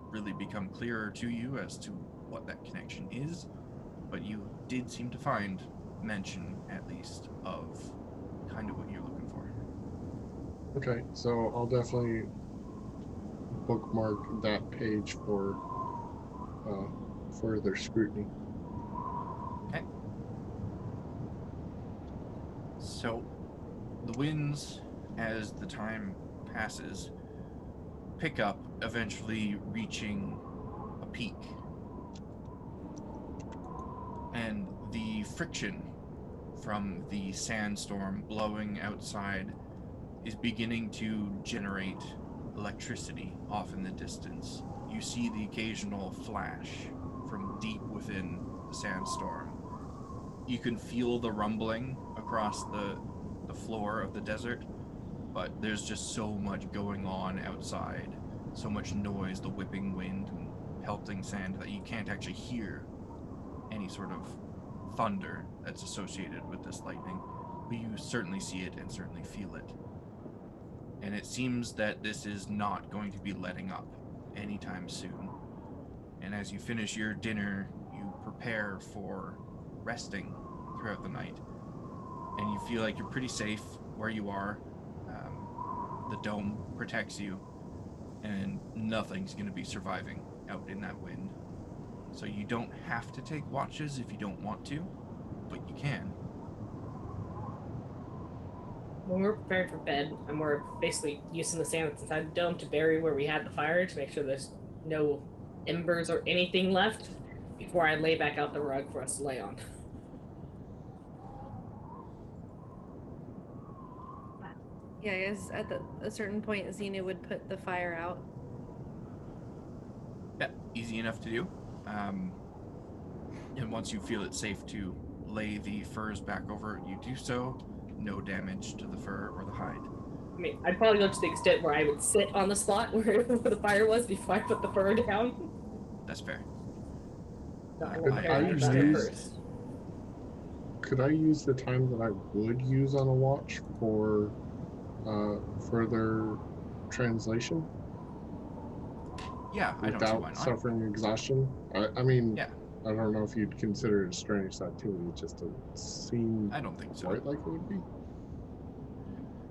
really become clearer to you as to what that connection is, but you did seem to find mention, at least, of kind of what you're looking for. Okay, so I'll definitely bookmark that page for further scrutiny. Okay. So, the winds, as the time passes, pick up, eventually reaching a peak. And the friction from the sandstorm blowing outside is beginning to generate electricity off in the distance. You see the occasional flash from deep within the sandstorm. You can feel the rumbling across the floor of the desert, but there's just so much going on outside, so much noise, the whipping wind and pelting sand, that you can't actually hear any sort of thunder that's associated with this lightning, but you certainly see it and certainly feel it. And it seems that this is not going to be letting up anytime soon. And as you finish your dinner, you prepare for resting throughout the night. And you feel like you're pretty safe where you are. The dome protects you, and nothing's going to be surviving out in that wind. So you don't have to take watches if you don't want to, but you can. When we're preparing for bed, and we're basically using the sand that's inside the dome to bury where we had the fire to make sure there's no embers or anything left before I lay back out the rug for us to lay on. Yeah, I guess at a certain point, Xena would put the fire out. Yeah, easy enough to do. And once you feel it safe to lay the furs back over, you do so. No damage to the fur or the hide. I mean, I'd probably go to the extent where I would sit on the spot where the fire was before I put the fur down. That's fair. No, I Could won't I carry that use- first. Could I use the time that I would use on a watch for further translation Yeah, I don't see why without not. suffering exhaustion? I mean, Yeah. I don't know if you'd consider it a strenuous activity. It just doesn't seem I don't think so. quite like it would be.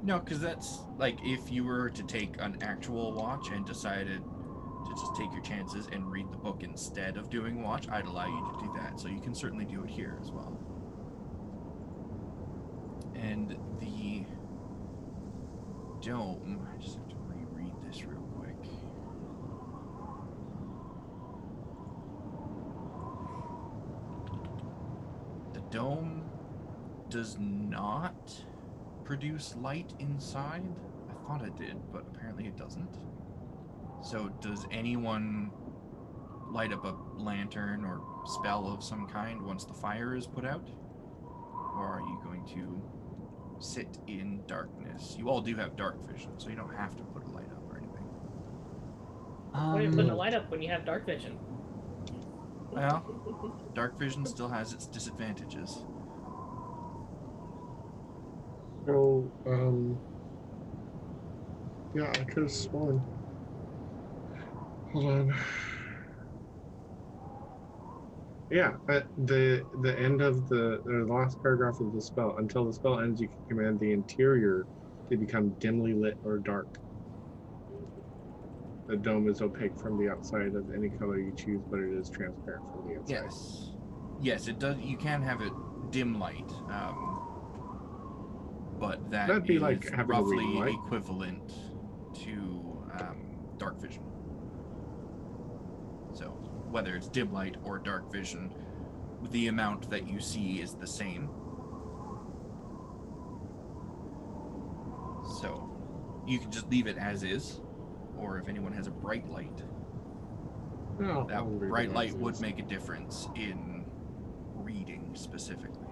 No, because that's like if you were to take an actual watch and decided to just take your chances and read the book instead of doing watch, I'd allow you to do that. So you can certainly do it here as well. And the dome, I just have to reread this real quick. The dome does not produce light inside. I thought it did, but apparently it doesn't. So does anyone light up a lantern or spell of some kind once the fire is put out? Or are you going to sit in darkness? You all do have dark vision, so you don't have to put a light up or anything. Why are you putting a light up when you have dark vision? Well, dark vision still has its disadvantages. So, yeah, I could have sworn. Hold on. Yeah, at the end of the last paragraph of the spell. Until the spell ends, you can command the interior to become dimly lit or dark. The dome is opaque from the outside of any color you choose, but it is transparent from the inside. Yes. Yes, it does. You can have it dim light, but That'd be is like having a reading roughly light. equivalent to dark vision. So whether it's dim light or dark vision, the amount that you see is the same. So you can just leave it as is, or if anyone has a bright light, No, that I'll leave it bright as light would is. make a difference in reading specifically.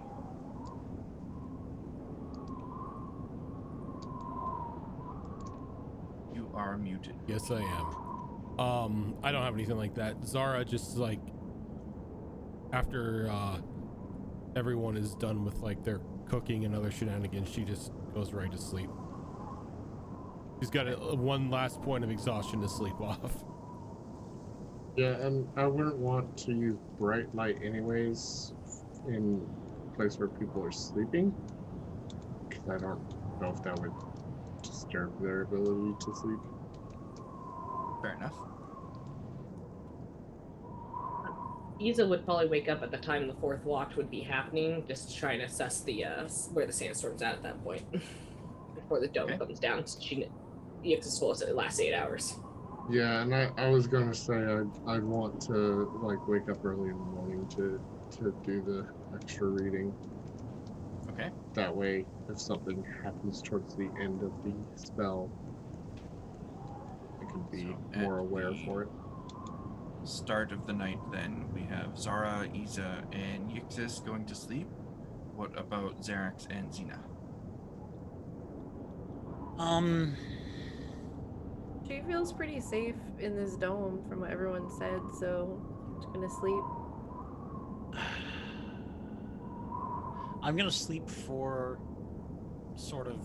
You are muted. Yes, I am. I don't have anything like that. Zara just like after everyone is done with like their cooking and other shenanigans, she just goes right to sleep. She's got one last point of exhaustion to sleep off. Yeah, and I wouldn't want to use bright light anyways in a place where people are sleeping, because I don't know if that would disturb their ability to sleep. Fair enough. Isa would probably wake up at the time the fourth watch would be happening, just to try and assess the where the sandstorm's at that point before the dome Okay. comes down. You have to suppose it lasts 8 hours. Yeah, and I was gonna say I'd want to like wake up early in the morning to do the extra reading. Okay. That way, if something happens towards the end of the spell, I can be So more at aware the for it. Start of the night, then we have Zara, Isa, and Yixis going to sleep. What about Xerax and Xena? She feels pretty safe in this dome from what everyone said, so she's gonna sleep. I'm gonna sleep for sort of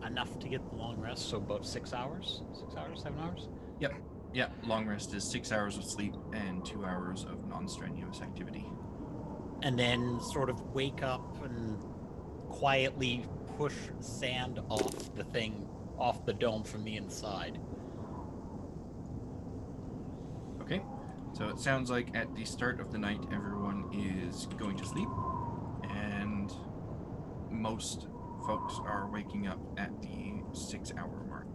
enough to get the long rest, so about 6 hours? 6 hours, 7 hours? Yeah, long rest is 6 hours of sleep and 2 hours of non-strenuous activity. And then sort of wake up and quietly push sand off the dome from the inside. Okay, so it sounds like at the start of the night, everyone is going to sleep, and most folks are waking up at the 6 hour mark.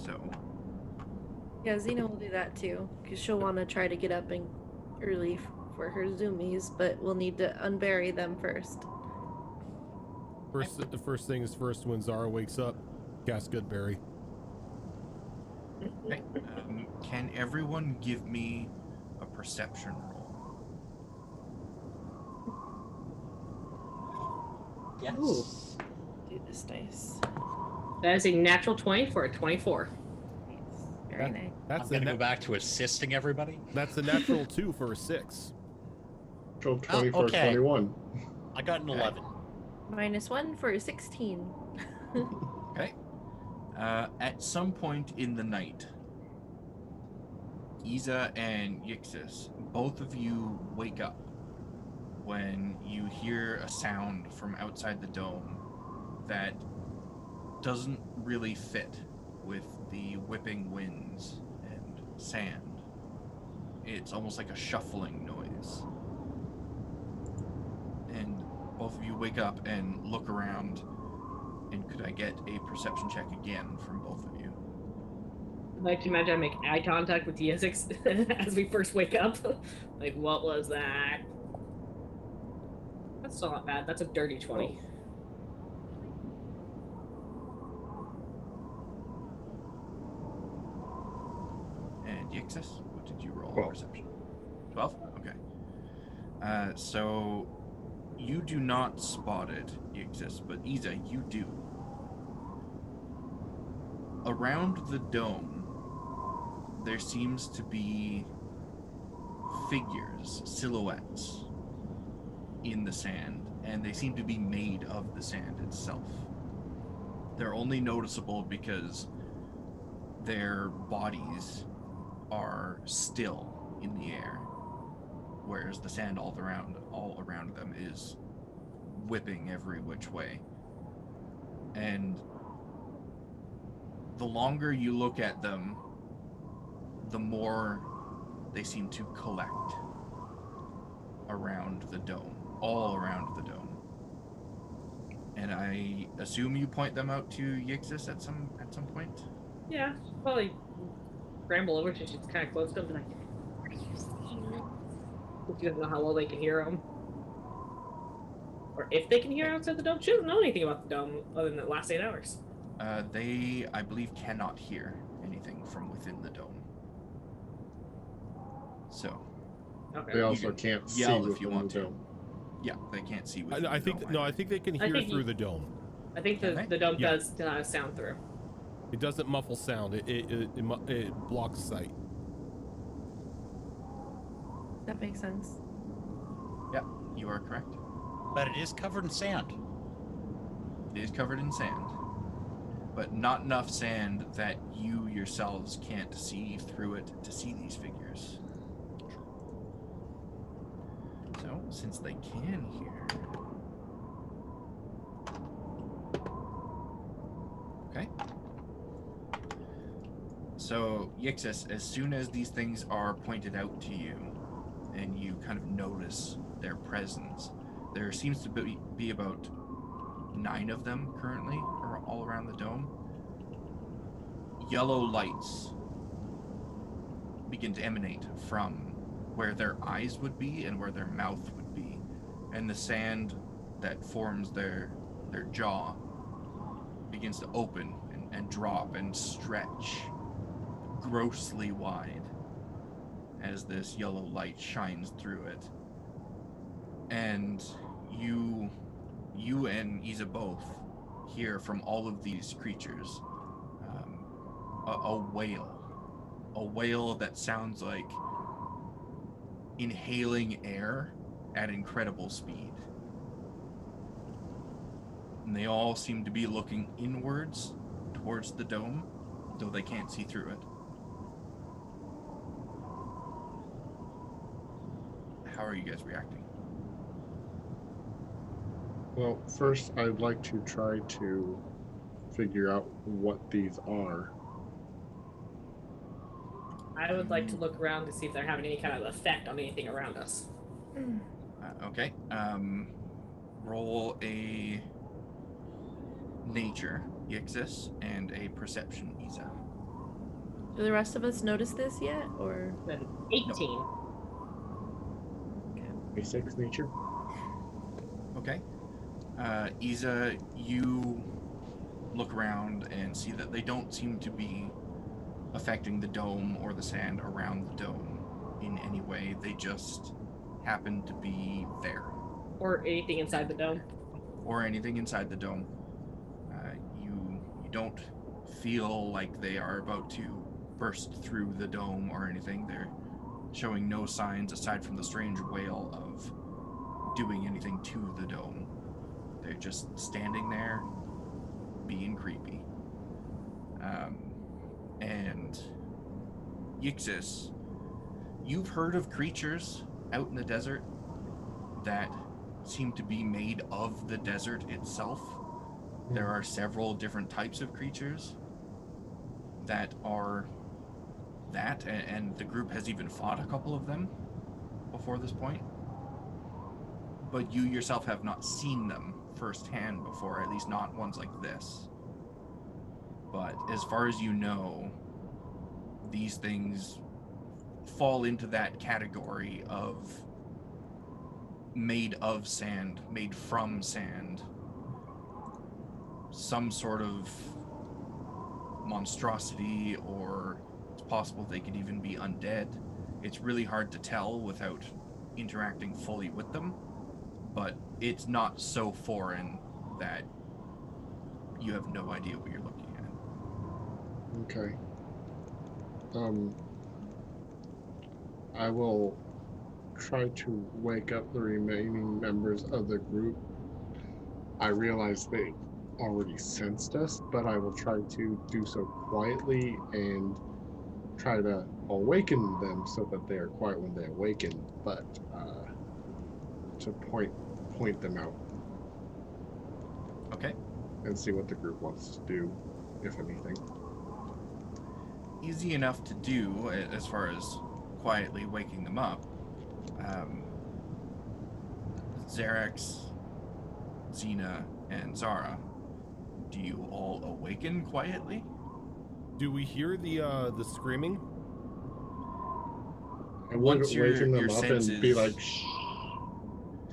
So, Yeah, Xena will do that too, because she'll want to try to get up and early for her zoomies, but we'll need to unbury them first. The first thing is first, when Zara wakes up, cast Goodberry. okay, can everyone give me a perception roll? Yes. Ooh. Do this dice. That is a natural 20 for a 24. Very That- nice. I'm That's gonna a go back to assisting everybody. that's a natural 2 for a 6. Control 24, okay. 21. I got an 11. -1 for 16. Okay. At some point in the night, Isa and Yixis, both of you wake up when you hear a sound from outside the dome that doesn't really fit with the whipping winds and sand. It's almost like a shuffling noise. And both of you wake up and look around, and could I get a perception check again from both of you? I'd like to imagine I make eye contact with Yesix as we first wake up. Like, what was that? That's still not bad. That's a dirty 20. And Yixis, what did you roll? 12. Perception. 12? Okay. So you do not spot it, Yixis, but Iza, you do. Around the dome, there seems to be figures, silhouettes in the sand, and they seem to be made of the sand itself. They're only noticeable because their bodies are still in the air, whereas the sand all around them is whipping every which way. And the longer you look at them, the more they seem to collect around the dome, all around the dome. And I assume you point them out to Yixis at some point? Yeah, probably scramble over to she's kind of close to them and like, are you seeing it? She doesn't know how well they can hear them. Or if they can hear outside the dome. She doesn't know anything about the dome other than the last 8 hours. They, I believe, cannot hear anything from within the dome. So, Okay. They You also can can't see yell if you within want the to. dome. yeah, they can't see within I the think dome no, I either. think they can I hear think through you- the dome. I think Can they? the dome Yeah. does sound through. It doesn't muffle sound. It blocks sight. That makes sense. Yeah, you are correct. But it is covered in sand. It is covered in sand, but not enough sand that you yourselves can't see through it to see these figures. So, since they can hear... Okay. So, Yixis, as soon as these things are pointed out to you, and you kind of notice their presence, there seems to be about 9 of them currently, or all around the dome. Yellow lights begin to emanate from where their eyes would be and where their mouth would be, and the sand that forms their jaw begins to open and drop and stretch grossly wide as this yellow light shines through it. And you and Iza both hear from all of these creatures a wail that sounds like inhaling air at incredible speed. And they all seem to be looking inwards towards the dome, though they can't see through it. How are you guys reacting? Well, first, I'd like to try to figure out what these are. I would like to look around to see if they're having any kind of effect on anything around us. Okay. Roll a nature, Yixis, and a perception, Iza. Do the rest of us notice this yet, or? Then 18. A 6 nature. Okay. Iza, you look around and see that they don't seem to be affecting the dome or the sand around the dome in any way. They just happen to be there. Or anything inside the dome. Or anything inside the dome. You don't feel like they are about to burst through the dome or anything. They're showing no signs aside from the strange wail of doing anything to the dome. They're just standing there being creepy. And Yixis, you've heard of creatures out in the desert that seem to be made of the desert itself. There are several different types of creatures that are that, and the group has even fought a couple of them before this point. But you yourself have not seen them firsthand before, at least not ones like this. But as far as you know, these things fall into that category of made of sand, made from sand. Some sort of monstrosity, or it's possible they could even be undead. It's really hard to tell without interacting fully with them, but it's not so foreign that you have no idea what you're looking at. Okay. I will try to wake up the remaining members of the group. I realize they already sensed us, but I will try to do so quietly and try to awaken them so that they are quiet when they awaken, but to point them out Okay. and see what the group wants to do, if anything. Easy enough to do as far as quietly waking them up. Xerax, Xena, and Zara, do you all awaken quietly? Do we hear the screaming? I would Once your waken them up and be senses- like, shh.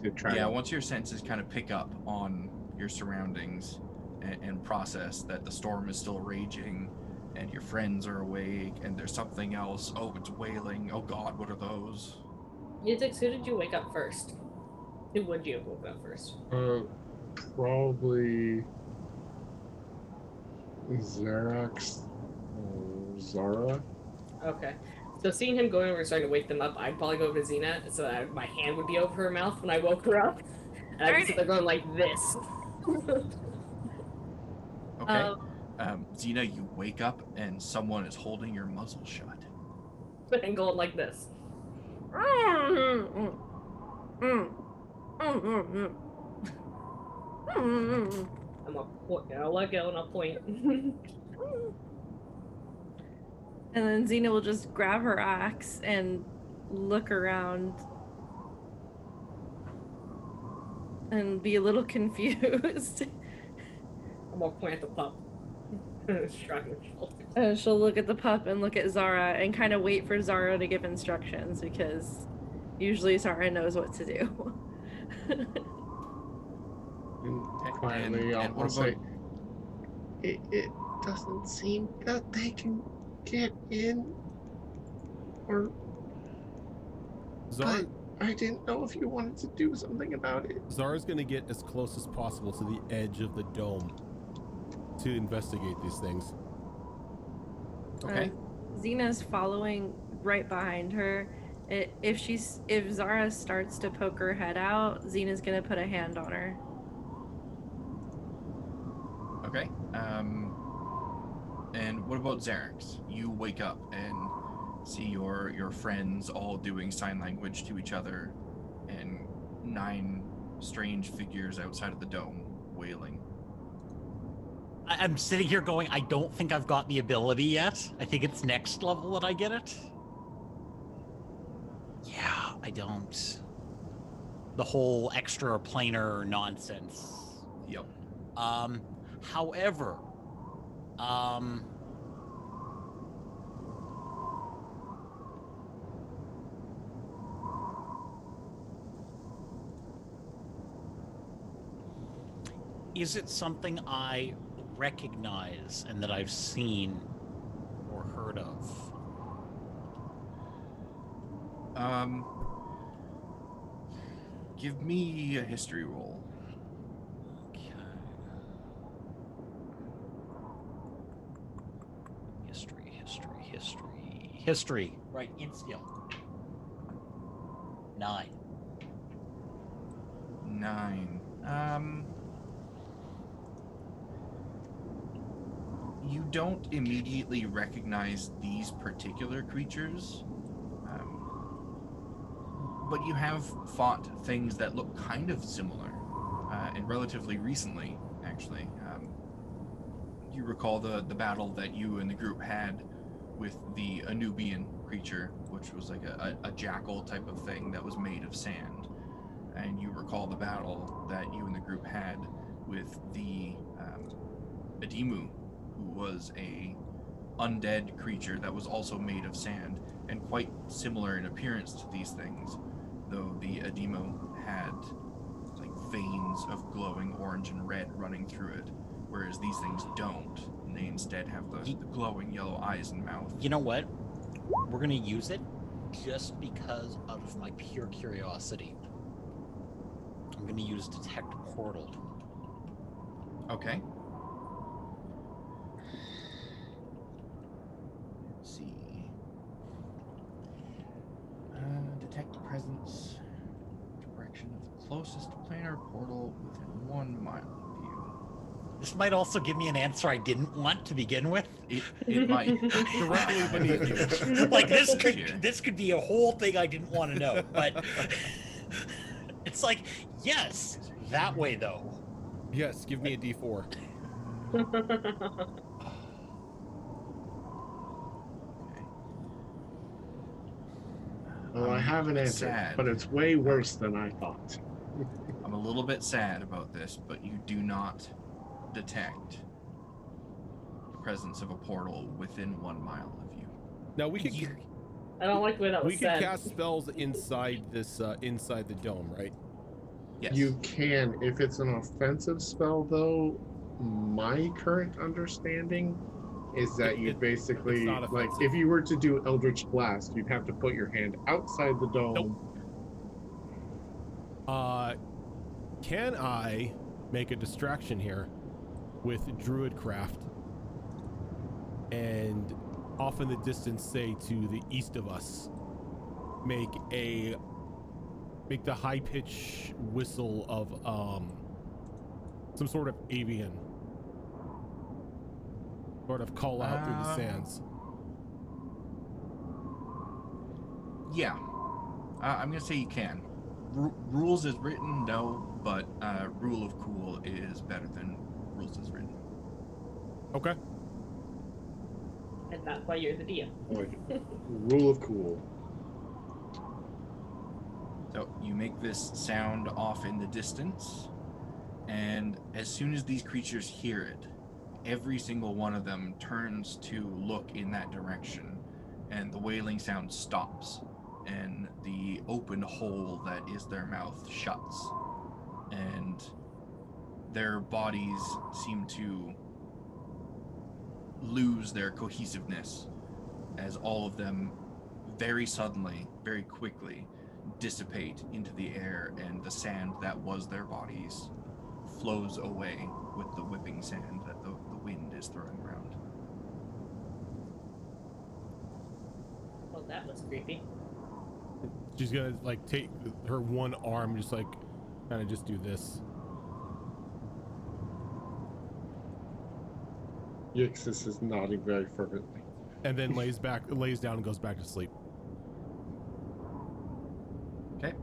To try Yeah, to, once your senses kind of pick up on your surroundings and process that the storm is still raging and your friends are awake and there's something else. Oh, it's wailing. Oh God, what are those? Yizix, who did you wake up first? Who would you have woken up first? probably Xerax or Zara. Okay. So seeing him going over and starting to wake them up, I'd probably go over to Xena so that my hand would be over her mouth when I woke her up. And I'd be sitting there going like this. Okay. Xena, you wake up and someone is holding your muzzle shut. And going like this. I'm gonna point, I'll let go and I'll point. And then Xena will just grab her axe and look around and be a little confused. I'm gonna point at the pup. Shrug her shoulders. And she'll look at the pup and look at Zara and kind of wait for Zara to give instructions because usually Zara knows what to do. And quietly, and what I'll say, about- it doesn't seem that they can get in. Or, Zara, but I didn't know if you wanted to do something about it. Zara's gonna get as close as possible to the edge of the dome to investigate these things. Okay. Xena's following right behind her. If Zara starts to poke her head out, Xena's gonna put a hand on her. Okay. And what about Xerax? You wake up and see your friends all doing sign language to each other, and 9 strange figures outside of the dome wailing. I'm sitting here going, I don't think I've got the ability yet. I think it's next level that I get it. Yeah, I don't. The whole extra planar nonsense. Yep. However, is it something I recognize and that I've seen or heard of? Give me a history roll. Okay. History. Right, in skill. 9. 9. You don't immediately recognize these particular creatures, but you have fought things that look kind of similar, and relatively recently, actually. You recall the battle that you and the group had with the Anubian creature, which was like a jackal type of thing that was made of sand. And you recall the battle that you and the group had with the Adimu, who was a undead creature that was also made of sand and quite similar in appearance to these things, though the Adimu had like veins of glowing orange and red running through it, whereas these things don't. And they instead have the glowing yellow eyes and mouth. You know what? We're gonna use it just because out of my pure curiosity. I'm gonna use detect portal. Okay. Let's see. Detect presence. Direction of the closest planar portal within 1 mile of you. This might also give me an answer I didn't want to begin with. It might. Directly beneath you. Like this Here. could be a whole thing I didn't want to know, but it's like, yes, that way though. Yes, give me a D4. Well, I have an answer, sad. but it's way worse than I thought. I'm a little bit sad about this, but you do not detect the presence of a portal within 1 mile of you. Now we could I don't like the way that was we could said. cast spells inside this inside the dome, right? Yes. You can, if it's an offensive spell, though. My current understanding is that you basically, it's not like, offensive. if you were to do Eldritch Blast, you'd have to put your hand outside the dome. Can I make a distraction here with Druidcraft and off in the distance, say to the east of us, make the high pitch whistle of some sort of avian sort of call out through the sands? Yeah. I'm going to say you can. Rules as written, no, but rule of cool is better than rules as written. Okay. And that's why you're the DM. Like, rule of cool. So you make this sound off in the distance, and as soon as these creatures hear it, every single one of them turns to look in that direction, and the wailing sound stops, and the open hole that is their mouth shuts, and their bodies seem to lose their cohesiveness as all of them very suddenly, very quickly dissipate into the air, and the sand that was their bodies flows away with the whipping sand that the wind is throwing around. Well, that was creepy. She's gonna like take her one arm, just like kind of just do this. Yixis is nodding very fervently. And then lays down and goes back to sleep. Okay.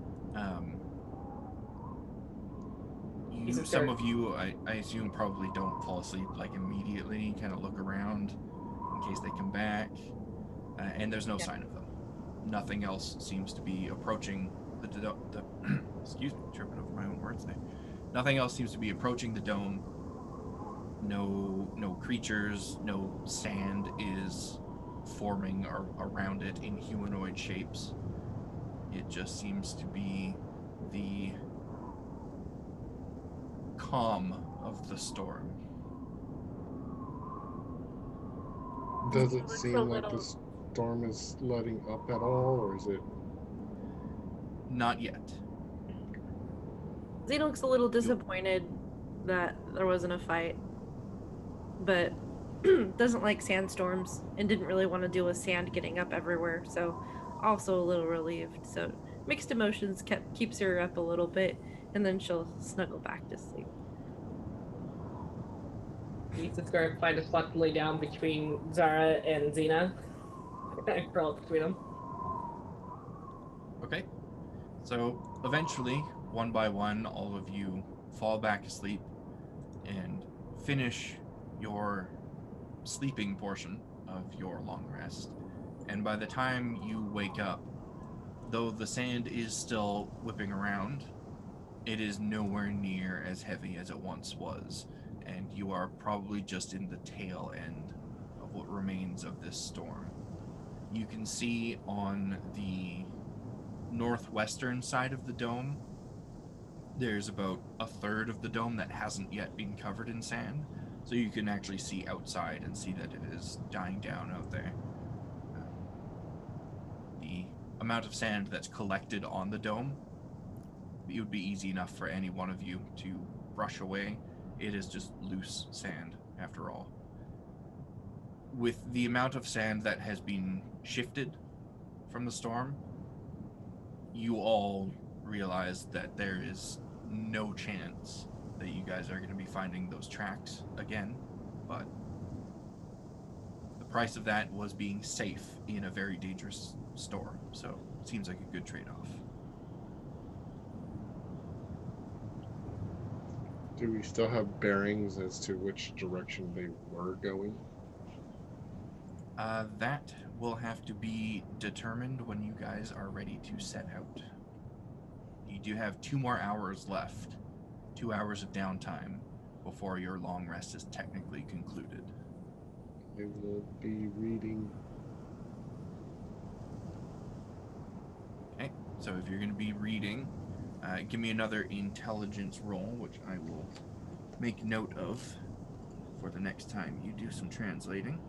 He's a Some jerk. of you, I assume, probably don't fall asleep like immediately. Kind of look around in case they come back, and there's no sign of them. Nothing else seems to be approaching the excuse me, tripping over my own words there. Nothing else seems to be approaching the dome. No creatures, no sand is forming around it in humanoid shapes. It just seems to be the calm of the storm. Does it Looks a seem like little- the storm is letting up at all, or is it? Not yet. Xena looks a little disappointed that there wasn't a fight, but doesn't like sandstorms and didn't really want to deal with sand getting up everywhere, so also a little relieved. So mixed emotions keeps her up a little bit, and then she'll snuggle back to sleep. He's just going to find a spot to lay down between Zara and Xena. And crawl between them. Okay. So eventually, one by one, all of you fall back asleep and finish your sleeping portion of your long rest. And by the time you wake up, though the sand is still whipping around, it is nowhere near as heavy as it once was, and you are probably just in the tail end of what remains of this storm. You can see on the northwestern side of the dome There's about a third of the dome that hasn't yet been covered in sand, so you can actually see outside and see that it is dying down out there. The amount of sand that's collected on the dome, it would be easy enough for any one of you to brush away. It is just loose sand, after all. With the amount of sand that has been shifted from the storm, you all realize that there is no chance that you guys are going to be finding those tracks again, but the price of that was being safe in a very dangerous storm, so it seems like a good trade-off. Do we still have bearings as to which direction they were going? That will have to be determined when you guys are ready to set out. You do have 2 more hours left, 2 hours of downtime before your long rest is technically concluded. I will be reading. Okay, so if you're going to be reading, give me another intelligence roll, which I will make note of for the next time you do some translating.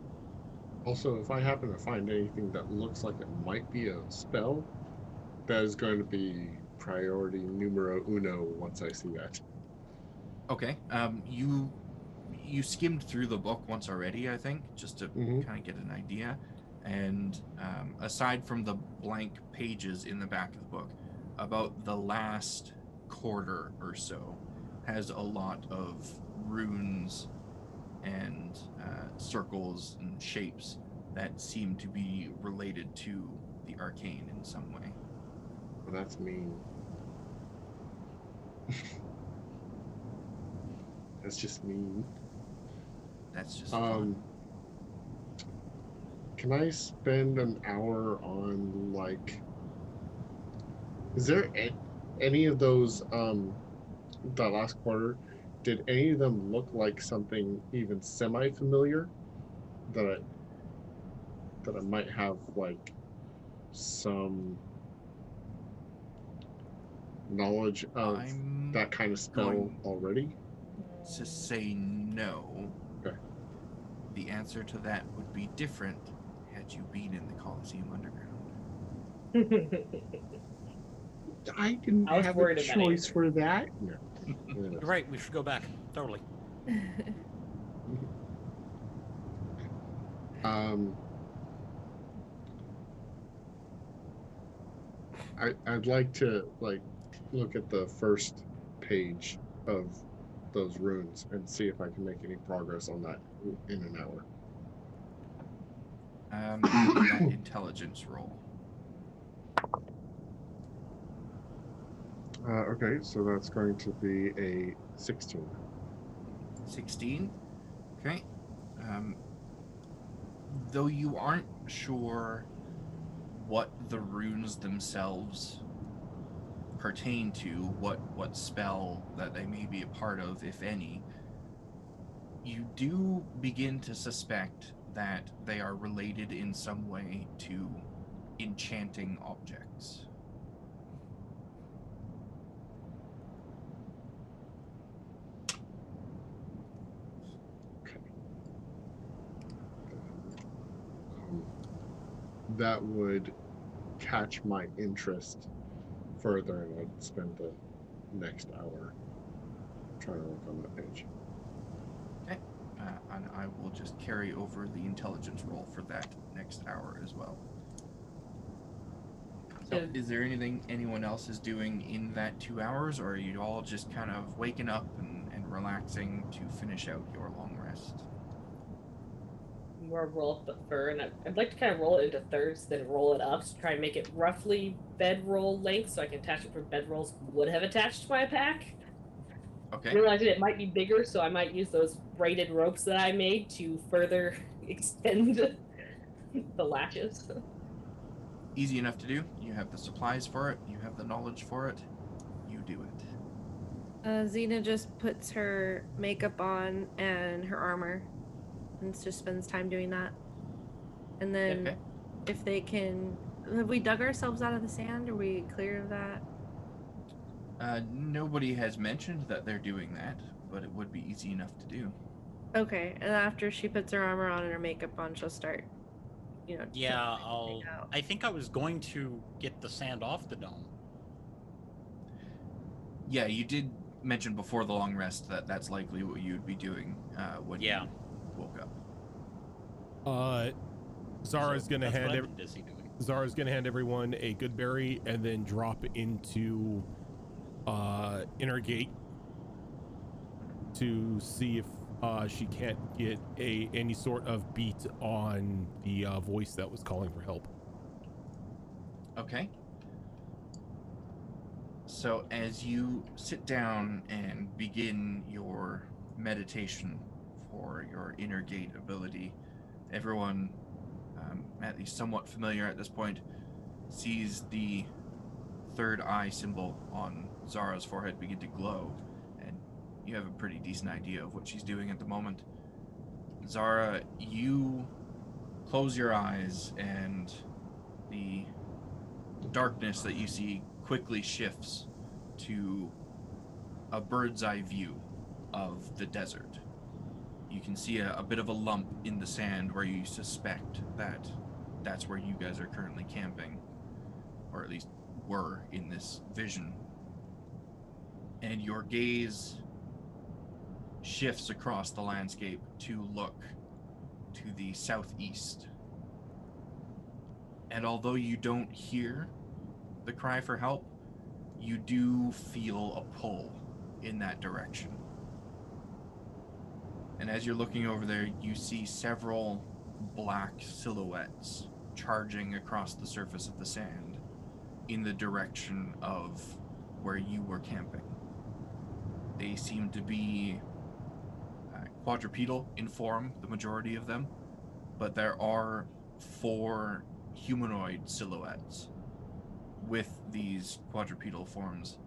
Also, if I happen to find anything that looks like it might be a spell, that is going to be priority numero uno once I see that. Okay, you skimmed through the book once already, I think, just to kind of get an idea. And aside from the blank pages in the back of the book, about the last quarter or so has a lot of runes and circles and shapes that seem to be related to the arcane in some way. Well, that's mean. That's just mean. That's just fun. Can I spend an hour on, like, is there any of those that last quarter, did any of them look like something even semi-familiar that I might have, like, some knowledge of that kind of spell already? To say no. Okay. The answer to that would be different had you been in the Colosseum Underground. I didn't I was have a worried about choice answer. for that. No. You're right. We should go back. Totally. I'd like to, like, look at the first page of those runes and see if I can make any progress on that in an hour. Give me that intelligence roll. Okay, so that's going to be a 16. 16. Okay. Though you aren't sure what the runes themselves pertain to, what spell that they may be a part of, if any, you do begin to suspect that they are related in some way to enchanting objects. Okay. That would catch my interest further, and I'd spend the next hour trying to look on that page. Okay. And I will just carry over the intelligence roll for that next hour as well. So, is there anything anyone else is doing in that 2 hours, or are you all just kind of waking up and relaxing to finish out your long rest? More roll up the fur, and I'd like to kind of roll it into thirds, then roll it up to try and make it roughly bedroll length, so I can attach it where bedrolls would have attached to my pack. Okay. Realizing it might be bigger, so I might use those braided ropes that I made to further extend the latches. Easy enough to do. You have the supplies for it. You have the knowledge for it. You do it. Xena just puts her makeup on and her armor and just spends time doing that. And then Okay. if they can... Have we dug ourselves out of the sand? Are we clear of that? Nobody has mentioned that they're doing that, but it would be easy enough to do. Okay, and after she puts her armor on and her makeup on, she'll start, Yeah, filling everything out. I think I was going to get the sand off the dome. Yeah, you did mention before the long rest that that's likely what you'd be doing when Yeah. you woke up. Zara's So gonna that's what hand I've been busy doing. Zara's gonna hand everyone a good berry and then drop into inner gate to see if she can't get any sort of beat on the voice that was calling for help. Okay. So as you sit down and begin your meditation for your inner gate ability, everyone, at least somewhat familiar at this point, sees the third eye symbol on Zara's forehead begin to glow, and you have a pretty decent idea of what she's doing at the moment. Zara, you close your eyes, and the darkness that you see quickly shifts to a bird's eye view of the desert. You can see a bit of a lump in the sand where you suspect that that's where you guys are currently camping, or at least were in this vision. And your gaze shifts across the landscape to look to the southeast. And although you don't hear the cry for help, you do feel a pull in that direction. And as you're looking over there, you see several black silhouettes charging across the surface of the sand in the direction of where you were camping. They seem to be quadrupedal in form, the majority of them, but there are 4 humanoid silhouettes with these quadrupedal forms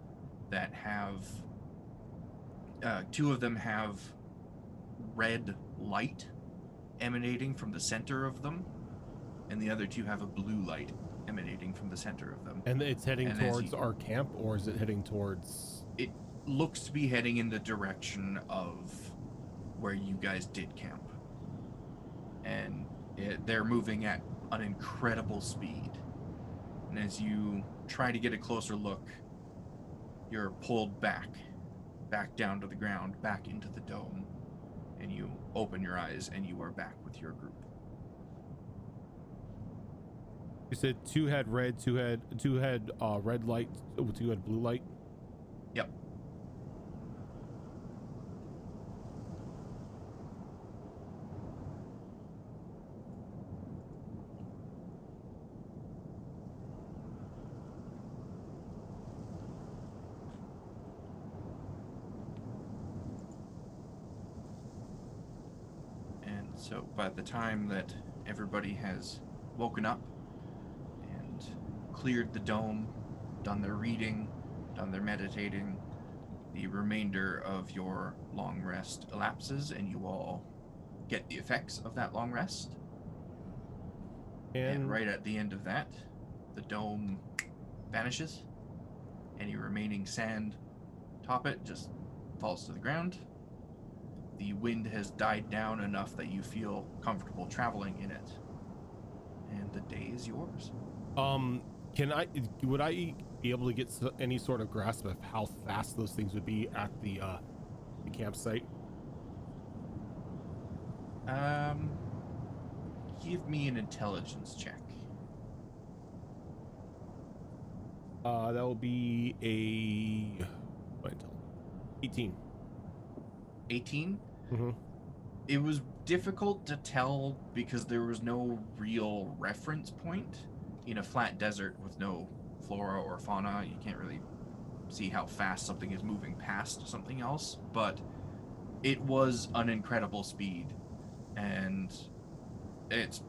that have 2 of them have red light emanating from the center of them, and the other 2 have a blue light emanating from the center of them. And it's heading And as towards you- our camp, or is it heading towards... It looks to be heading in the direction of where you guys did camp. And they're moving at an incredible speed. And as you try to get a closer look, you're pulled back down to the ground, back into the dome, and you open your eyes and you are back with your group. You said 2 had red, 2 had red light, 2 had blue light? Yep. And so by the time that everybody has woken up and cleared the dome, done their reading, done their meditating, the remainder of your long rest elapses and you all get the effects of that long rest. And right at the end of that, the dome vanishes. Any remaining sand atop it just falls to the ground. The wind has died down enough that you feel comfortable traveling in it. And the day is yours. Would I be able to get any sort of grasp of how fast those things would be at the campsite? Give me an intelligence check. That will be a 18. 18? Mm-hmm. It was difficult to tell because there was no real reference point. In a flat desert with no flora or fauna, you can't really see how fast something is moving past something else, but it was an incredible speed, and it's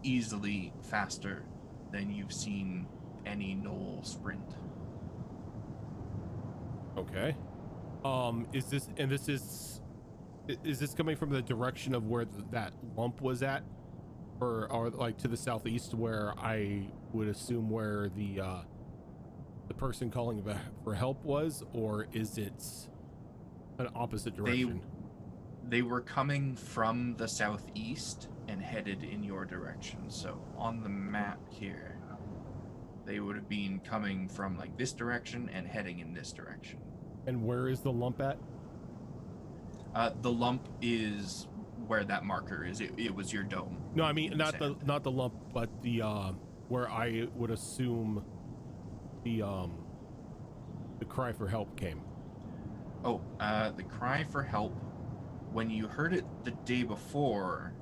easily faster than you've seen any Gnoll sprint. Okay. Is this coming from the direction of where that lump was at, or like to the southeast, where I would assume where the the person calling for help was, or is it an opposite direction? They were coming from the southeast and headed in your direction. So on the map here, they would have been coming from like this direction and heading in this direction. And where is the lump at? The lump is where that marker is. It was your dome. No, I mean not sand. the lump, but the where I would assume the cry for help came. Oh, the cry for help. When you heard it the day before,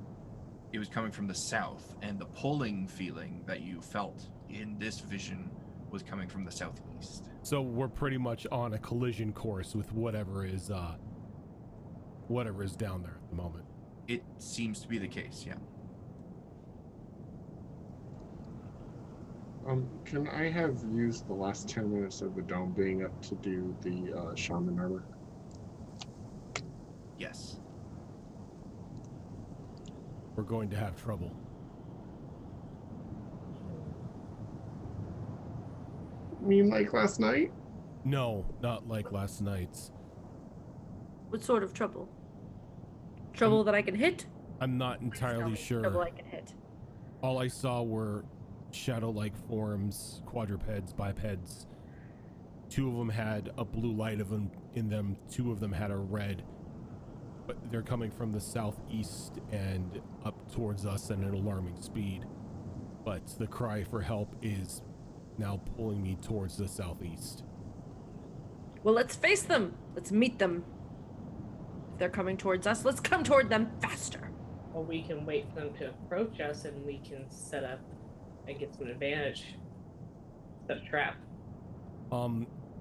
it was coming from the south, and the pulling feeling that you felt in this vision was coming from the southeast. So we're pretty much on a collision course with whatever is down there at the moment. It seems to be the case, yeah. Can I have used the last 10 minutes of the dome being up to do the shaman armor? Yes. We're going to have trouble. You mean like last night? No, not like last night's. What sort of trouble? Trouble that I can hit? I'm not entirely Trouble sure. I can hit. All I saw were shadow-like forms, quadrupeds, bipeds. 2 of them had a blue light in them. 2 of them had a red. But they're coming from the southeast and up towards us at an alarming speed. But the cry for help is now pulling me towards the southeast. Well, let's face them. Let's meet them. If they're coming towards us, let's come toward them faster. Or we can wait for them to approach us and we can set up and get some advantage. Set a trap.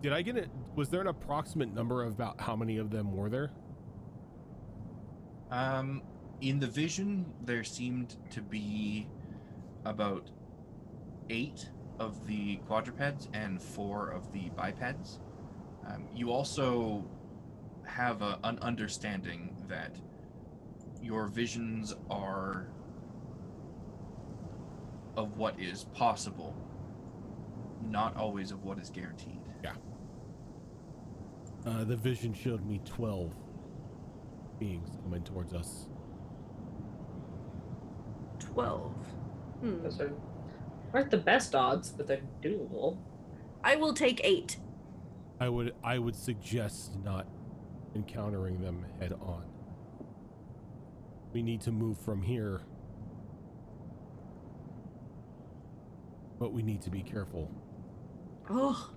Did I get it? Was there an approximate number of about how many of them were there? In the vision, there seemed to be about 8 of the quadrupeds and 4 of the bipeds. You also have an understanding that your visions are of what is possible, not always of what is guaranteed. Yeah. The vision showed me 12 beings coming towards us. 12. Those aren't the best odds, but they're doable. I will take 8. I would suggest not encountering them head on. We need to move from here, but we need to be careful. Oh.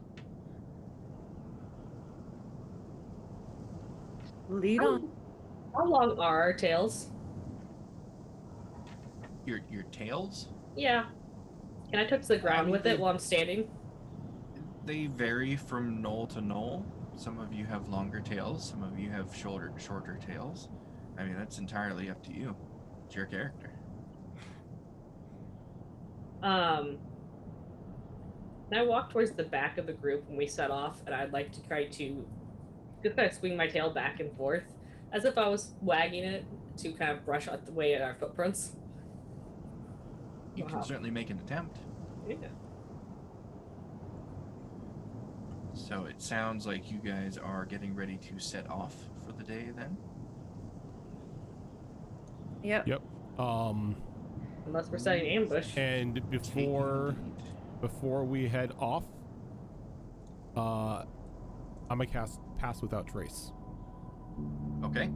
Lead on. How long are our tails? Your tails? Yeah. Can I touch the ground with it while I'm standing? They vary from knoll to knoll. Some of you have longer tails, some of you have shorter tails. I mean, that's entirely up to you. It's your character. I walk towards the back of the group when we set off, and I'd like to try to just kind of swing my tail back and forth, as if I was wagging it to kind of brush out the way at our footprints. You can certainly make an attempt. Yeah. So it sounds like you guys are getting ready to set off for the day then? Yep. Yep. Unless we're setting an ambush. And before we head off, I'm gonna cast Pass Without Trace. Okay.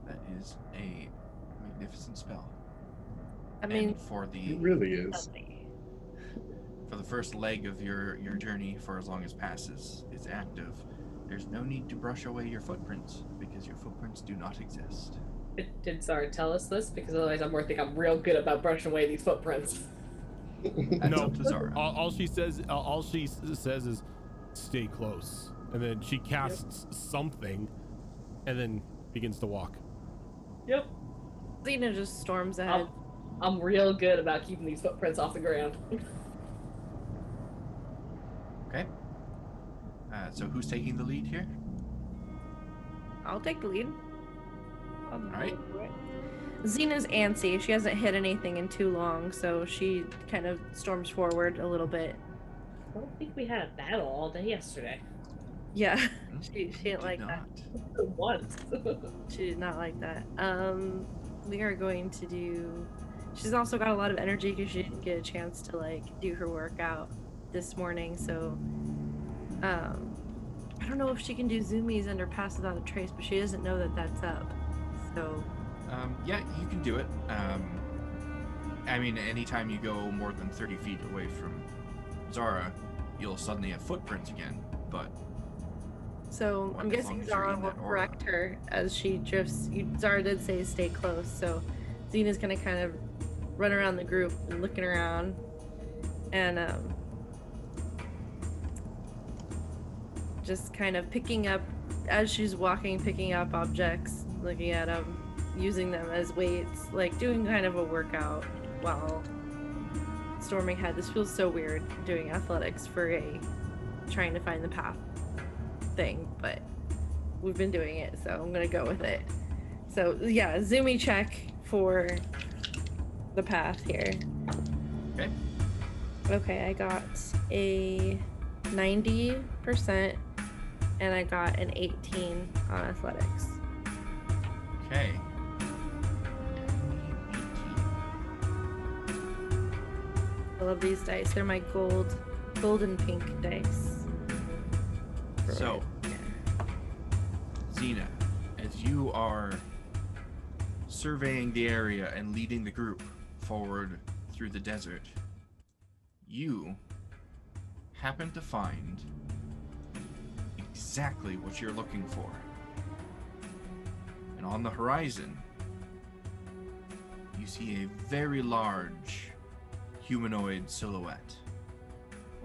That is a magnificent spell. I mean, And for It the really is. first leg of your journey, for as long as passes, it's active. There's no need to brush away your footprints because your footprints do not exist. Did Zara tell us this? Because otherwise I'm think I'm real good about brushing away these footprints. That's No. up to Zara. All she says is stay close, and then she casts something, and then begins to walk. Yep. Xena just storms ahead. I'm real good about keeping these footprints off the ground. Okay. So who's taking the lead here? I'll take the lead. All right. Xena's antsy. She hasn't hit anything in too long, so she kind of storms forward a little bit don't think we had a battle all day yesterday. Yeah, Hmm? she We didn't did like that. not. Once. She did not like that. We are going to do. She's also got a lot of energy because she didn't get a chance to like do her workout this morning. So, I don't know if she can do zoomies under pass without a trace, but she doesn't know that that's up. So, Yeah, you can do it. I mean, anytime you go more than 30 feet away from Zara, you'll suddenly have footprints again. But so I'm as long guessing as you're Zara in will that aura. correct her as she drifts. Zara did say stay close, so Xena's gonna kind of run around the group and looking around, and just kind of picking up as she's walking, picking up objects, looking at them, using them as weights, like doing kind of a workout while storming ahead. This feels so weird doing athletics for a trying to find the path thing, but we've been doing it, so I'm gonna go with it. So yeah, zoomy check for the path here. Okay. Okay, I got a 90% and I got an 18 on athletics. Okay. I love these dice. They're my golden pink dice. So, Xena, as you are surveying the area and leading the group forward through the desert, you happen to find exactly what you're looking for. And on the horizon, you see a very large humanoid silhouette.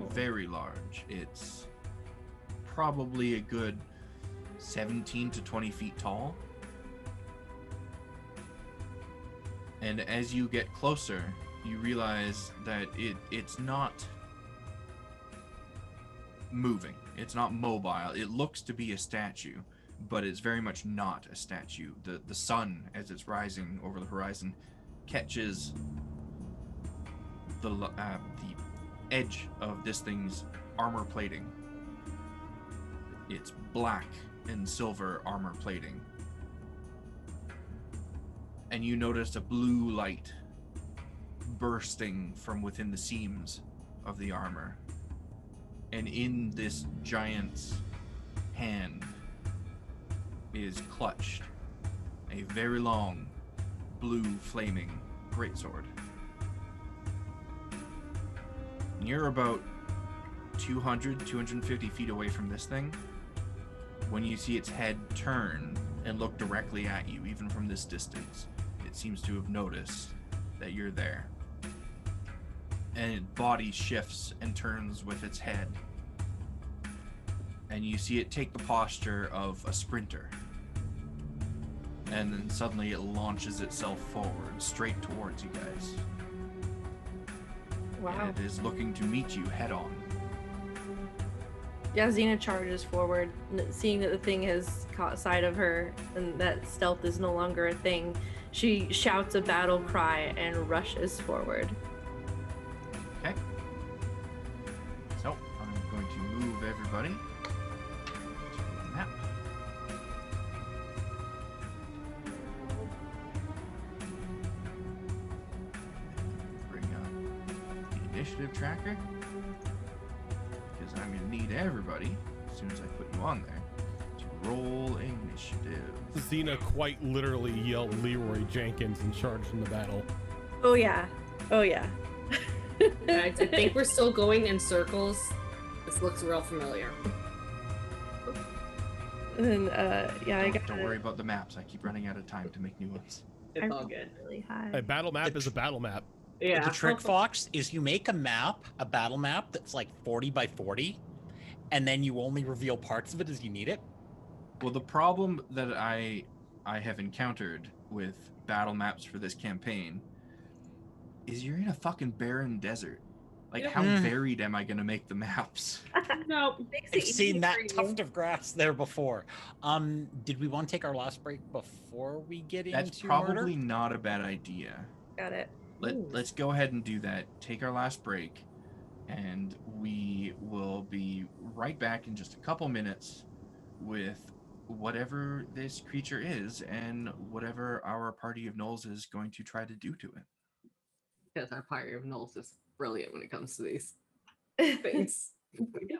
Very large. It's probably a good 17 to 20 feet tall. And as you get closer, you realize that it's not moving. It's not mobile. It looks to be a statue, but it's very much not a statue. The sun, as it's rising over the horizon, catches the edge of this thing's armor plating. It's black and silver armor plating. And you notice a blue light bursting from within the seams of the armor. And in this giant's hand is clutched a very long, blue flaming greatsword. And you're about 250 feet away from this thing when you see its head turn and look directly at you, even from this distance. It seems to have noticed that you're there. And its body shifts and turns with its head. And you see it take the posture of a sprinter. And then suddenly it launches itself forward, straight towards you guys. Wow. And it is looking to meet you head on. Yeah, Xena charges forward, seeing that the thing has caught sight of her and that stealth is no longer a thing. She shouts a battle cry and rushes forward. Okay. So, I'm going to move everybody to the map. Bring up the initiative tracker, because I'm going to need everybody, as soon as I put you on there, to roll initiative. Xena quite literally yelled Leroy Jenkins and charged in the battle. Oh yeah. Oh yeah. Guys, I think we're still going in circles. This looks real familiar. And yeah, I got Don't worry about the maps. I keep running out of time to make new ones. It's all good. really high. A battle map is a battle map. Yeah. The trick, Fox, is you make a battle map that's like 40 by 40, and then you only reveal parts of it as you need it. Well, the problem that I have encountered with battle maps for this campaign is you're in a fucking barren desert. Like, how varied am I going to make the maps? No. I've seen that tuft of grass there before. Did we want to take our last break before we get into That's probably murder? not a bad idea. Got it. Let's go ahead and do that. Take our last break, and we will be right back in just a couple minutes with whatever this creature is and whatever our party of gnolls is going to try to do to it. Because our party of gnolls is brilliant when it comes to these things. Yeah.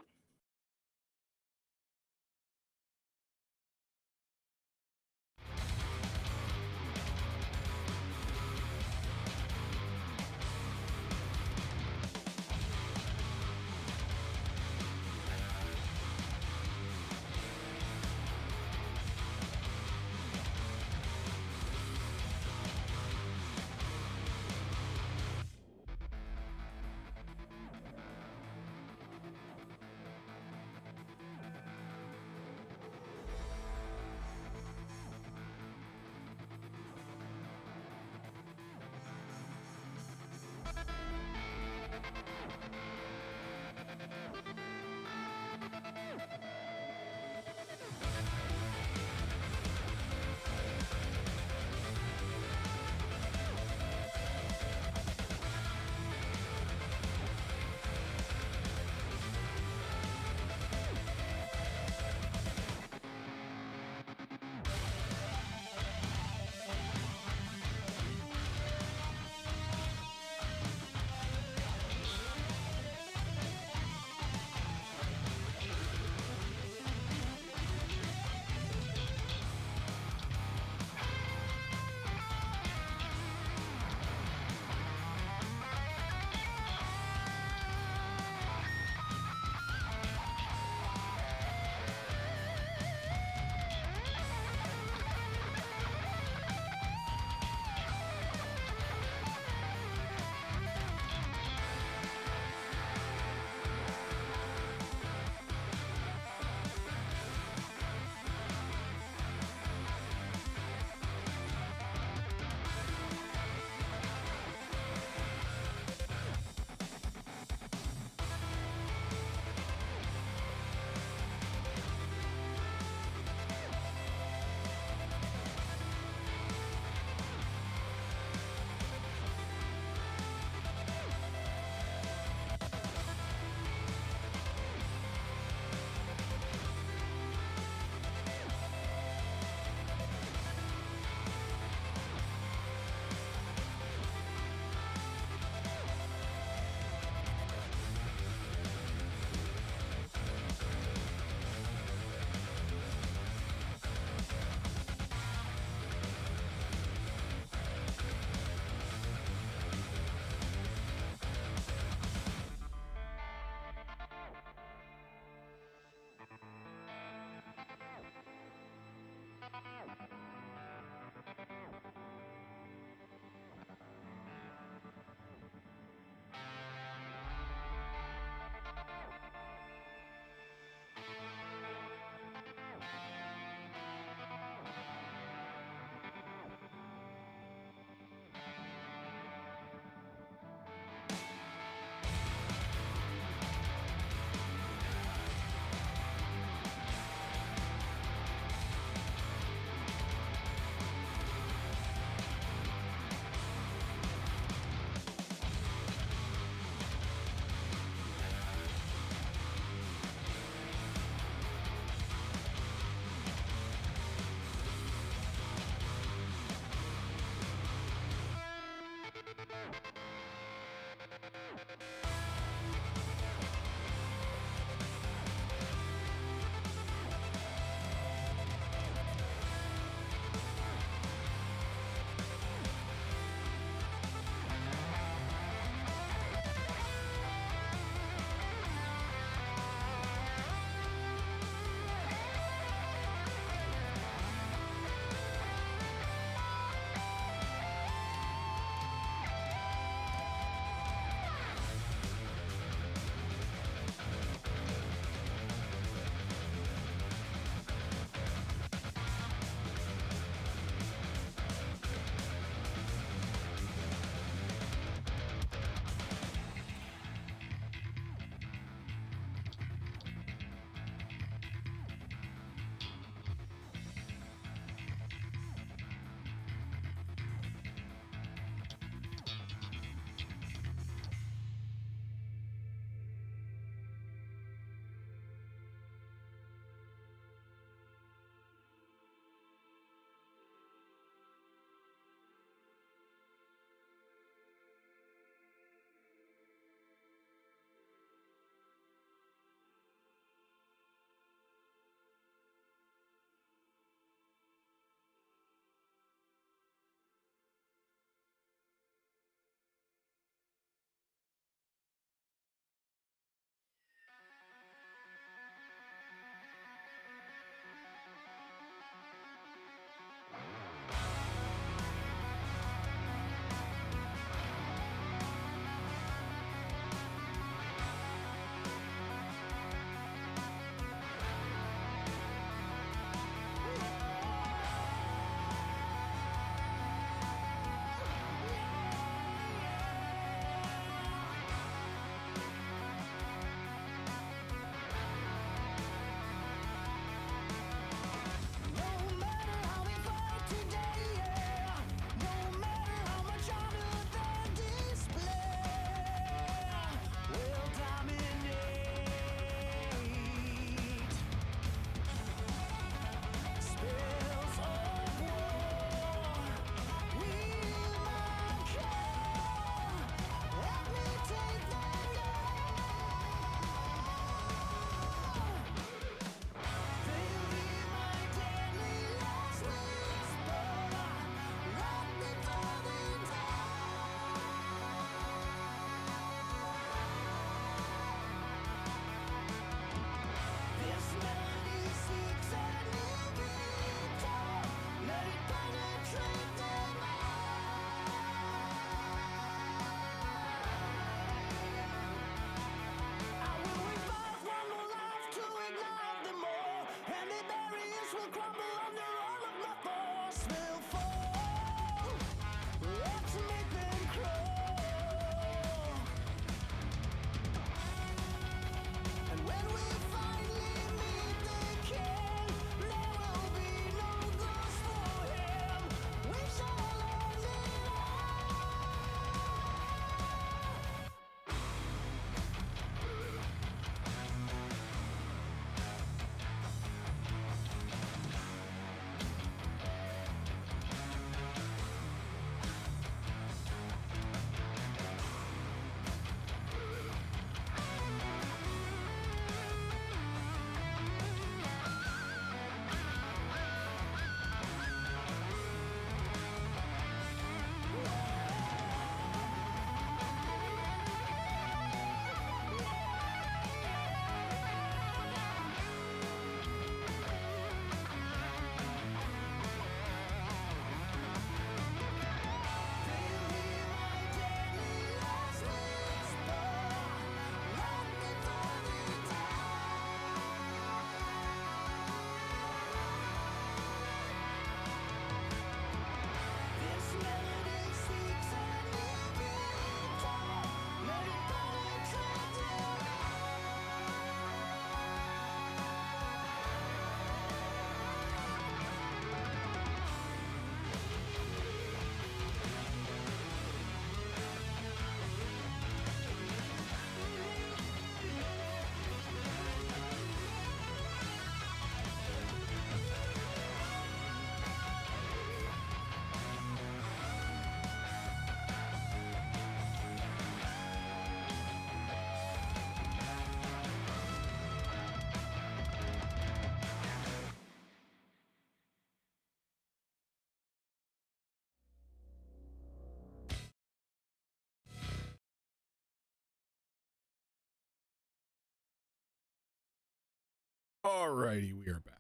Alrighty, we are back.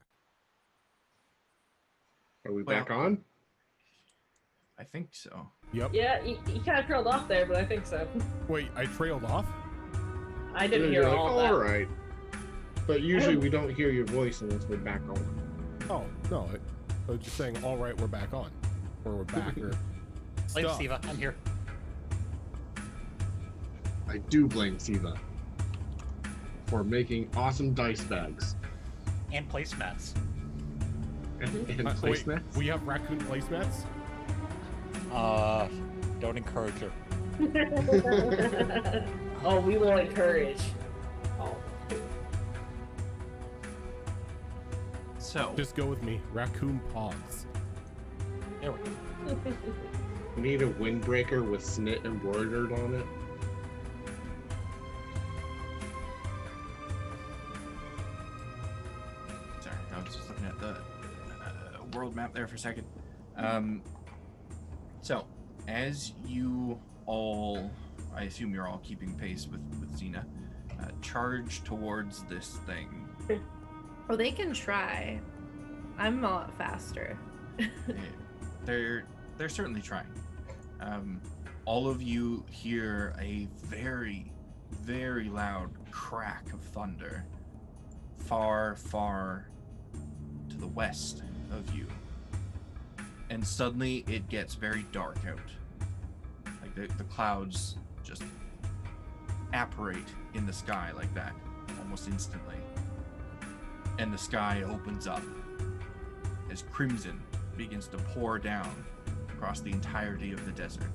Are we Well- back on? I think so. Yep. Yeah, he kind of trailed off there, but I think so. Wait, I trailed off? I didn't Then hear you're like, all that. all right. But usually we don't hear your voice unless we're back on. Oh, no. I was just saying, all right, we're back on. Or we're back. Or Blame stuff. Siva. I'm here. I do blame Siva for making awesome dice bags And placemats. and Wait, placemats. we have raccoon placemats? Don't encourage her. Oh, we will encourage. Oh. So, Just go with me. Raccoon pods. There we go. We need a windbreaker with snit embroidered on it. sorry, I was just looking at the world map there for a second. So, as you all, I assume you're all keeping pace with Xena, charge towards this thing. Oh, they can try. I'm a lot faster. They're certainly trying. All of you hear a very, very loud crack of thunder far, far to the west of you. And suddenly it gets very dark out. Like the clouds just apparate in the sky like that, almost instantly. And the sky opens up as crimson begins to pour down across the entirety of the desert.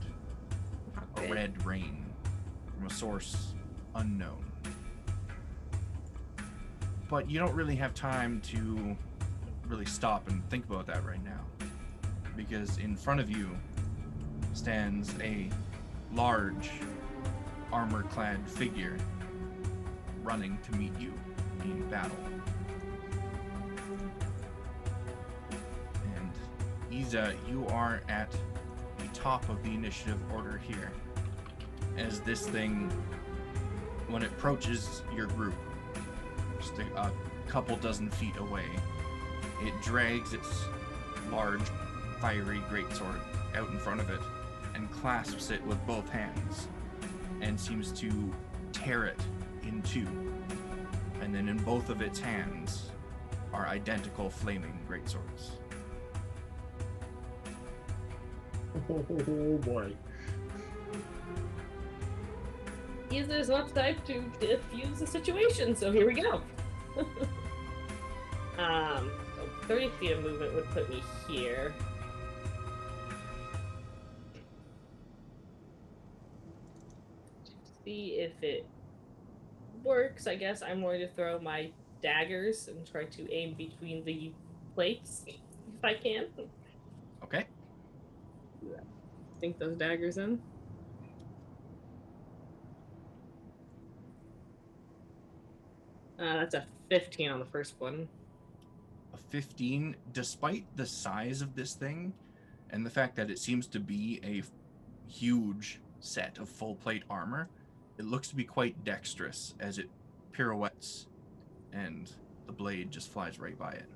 A Okay. red rain from a source unknown. But you don't really have time to really stop and think about that right now, because in front of you stands a large armor-clad figure running to meet you in battle. And Iza, you are at the top of the initiative order here, as this thing, when it approaches your group, just a couple dozen feet away, it drags its large, fiery greatsword out in front of it and clasps it with both hands and seems to tear it in two. And then in both of its hands are identical flaming greatswords. Oh boy. There's enough time to diffuse the situation, so here we go. So 30 feet of movement would put me here. To see if it works, I guess I'm going to throw my daggers and try to aim between the plates, if I can. Okay? Sink those daggers in. That's a 15 on the first one. A 15, despite the size of this thing and the fact that it seems to be a huge set of full plate armor, it looks to be quite dexterous as it pirouettes and the blade just flies right by it.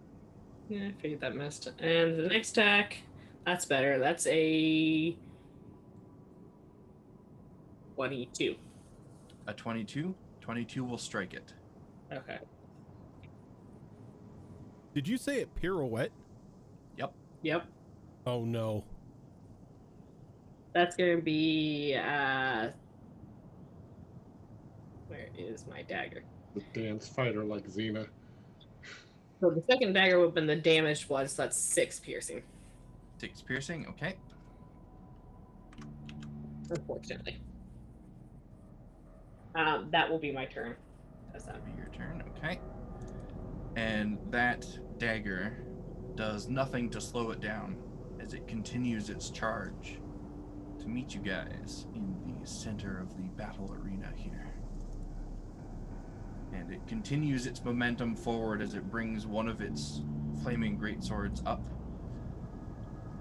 Yeah, I figured that missed. And the next attack, that's better. That's a 22. A 22? 22 will strike it. Okay. Did you say it pirouette? Yep. Oh no. That's gonna be where is my dagger? The dance fighter like Xena. So the second dagger would have been the damaged one, so that's 6 piercing, 6 piercing, okay. unfortunately. That will be my turn. That's that. That'll be your turn, okay. And that dagger does nothing to slow it down as it continues its charge to meet you guys in the center of the battle arena here. And it continues its momentum forward as it brings one of its flaming greatswords up,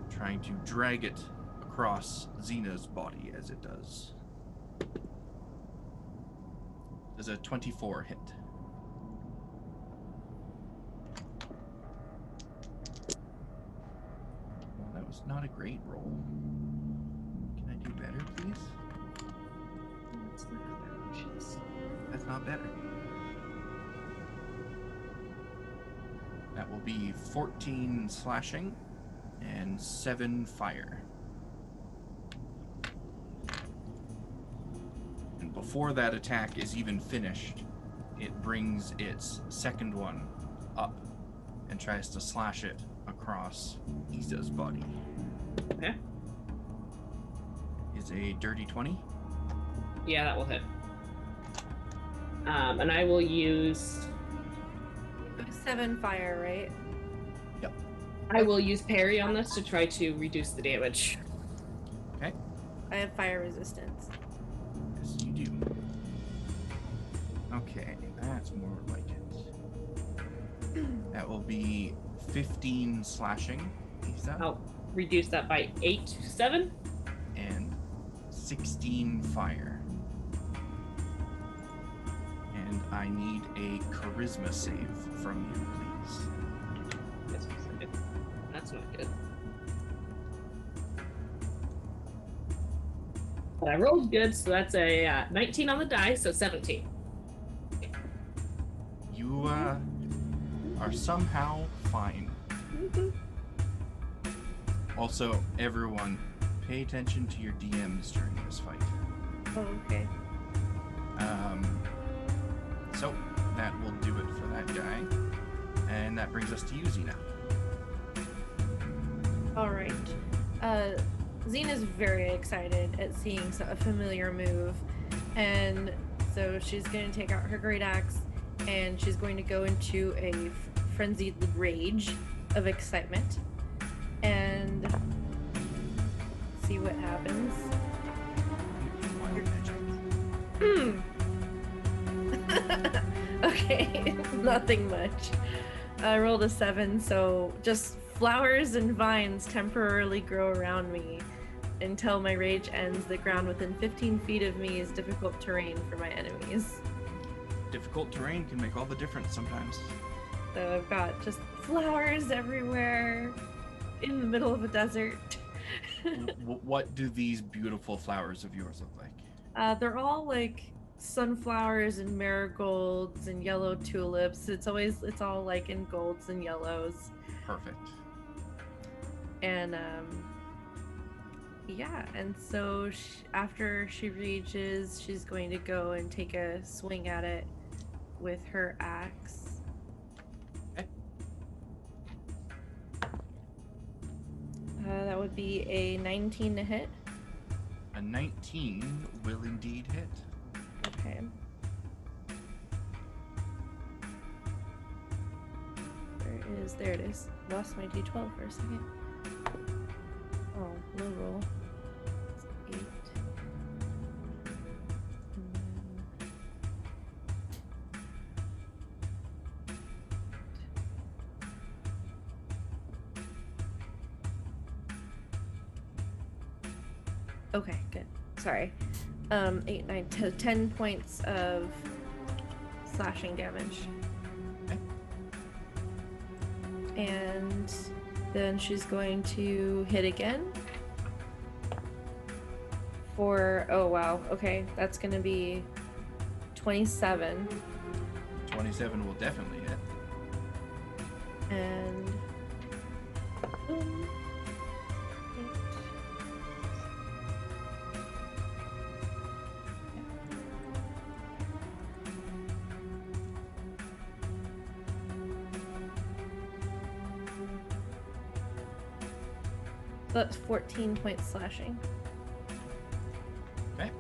trying to drag it across Xena's body as it does. Does a 24 hit? not a great roll. Can I do better, please? Let's look at that. That's not better. That will be 14 slashing and 7 fire. And before that attack is even finished, it brings its second one up and tries to slash it across Isa's body. Okay. Is a dirty 20. Yeah, that will hit. And I will use 7 fire, right? I will use parry on this to try to reduce the damage. Okay. I have fire resistance. Yes, you do. Okay, that's more like it. That will be 15 slashing, Isa, I'll reduce that by 8 to 7. and 16 fire. And I need a charisma save from you, please. That's not good. But I rolled good, so that's a 19 on the die, so 17. You are somehow fine. Also, everyone, pay attention to your DMs during this fight. Oh, okay. So that will do it for that guy, and that brings us to you, Xena. All right. Xena's very excited at seeing a familiar move, and so she's going to take out her great axe, and she's going to go into a frenzied rage of excitement, and see what happens. Okay, nothing much. I rolled a 7, so just flowers and vines temporarily grow around me until my rage ends. The ground within 15 feet of me is difficult terrain for my enemies. Difficult terrain can make all the difference sometimes. So I've got just flowers everywhere in the middle of a desert. What do these beautiful flowers of yours look like? They're all like sunflowers and marigolds and yellow tulips. It's all like in golds and yellows. Perfect. And yeah, and so after she rages, she's going to go and take a swing at it with her axe. Okay. That would be a 19 to hit. A 19 will indeed hit. Okay. There it is. Lost my d12 for a second. Oh, low roll. It's 8. And then... Okay, good. Sorry. 8, 9, 10 points of slashing damage. Okay. And then she's going to hit again for, oh wow, okay, that's going to be 27. 27 will definitely hit. And boom. 8. That's 14 points slashing. Okay.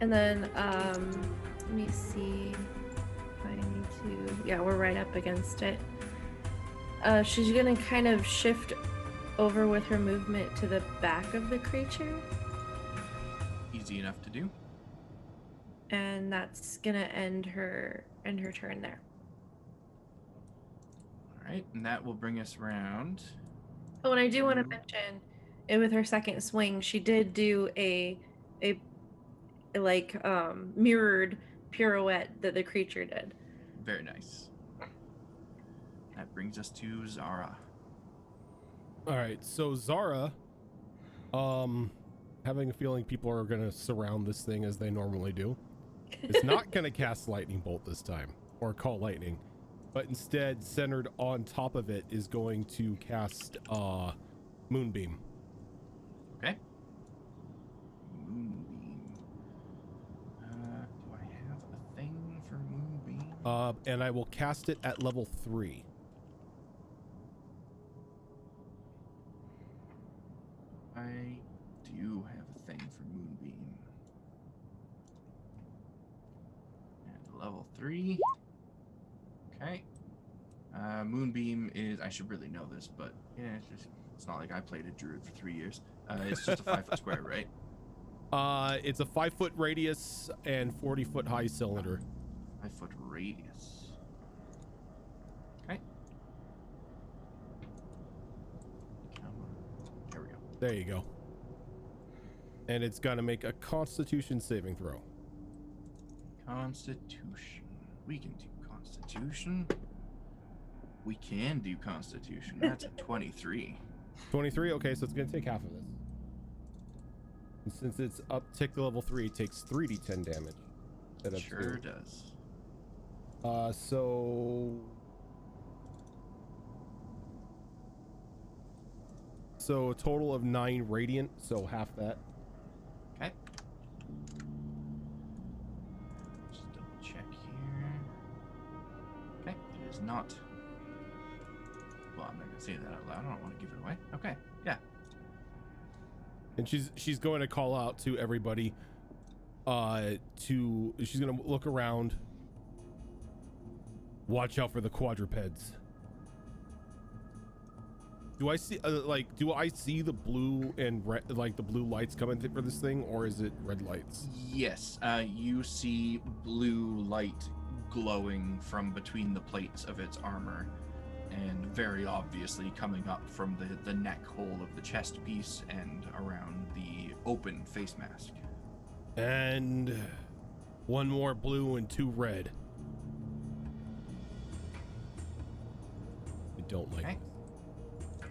And then, let me see if I need to. Yeah, we're right up against it. She's gonna kind of shift over with her movement to the back of the creature, Easy enough to do. and that's gonna end her turn there. All right, and that will bring us around. Oh, and I do want to mention, with her second swing, she did do a mirrored pirouette that the creature did. Very nice. That brings us to Zara. All right, so Zara, having a feeling people are gonna surround this thing as they normally do, is not gonna cast lightning bolt this time or call lightning, but instead, centered on top of it, is going to cast moonbeam. Okay. Moonbeam. Do I have a thing for moonbeam? And I will cast it at level 3. I do have a thing for moonbeam. And level 3. Okay. Moonbeam is, I should really know this, but yeah, it's not like I played a druid for 3 years. It's just a 5-foot square, right? It's a 5-foot radius and 40-foot high cylinder. 5-foot radius. Okay. Come on. There we go. There you go. And it's gonna make a Constitution saving throw. Constitution. We can do Constitution. We can do Constitution. That's a 23. 23. Okay, so it's gonna take half of this. And since it's uptick to level 3, it takes 3d10 damage. Instead of Sure 2. does. So a total of 9 radiant, so half that. Okay. Just double check here. Okay, it is not. Well, I'm not gonna say that out loud. I don't want to give it away. Okay, yeah. And she's going to call out to everybody. She's gonna look around. Watch out for the quadrupeds. Do I see do I see the blue and red, like the blue lights coming for this thing, or is it red lights? Yes, you see blue light glowing from between the plates of its armor, and very obviously coming up from the neck hole of the chest piece and around the open face mask. And one more blue and 2 red. I don't like Okay. this.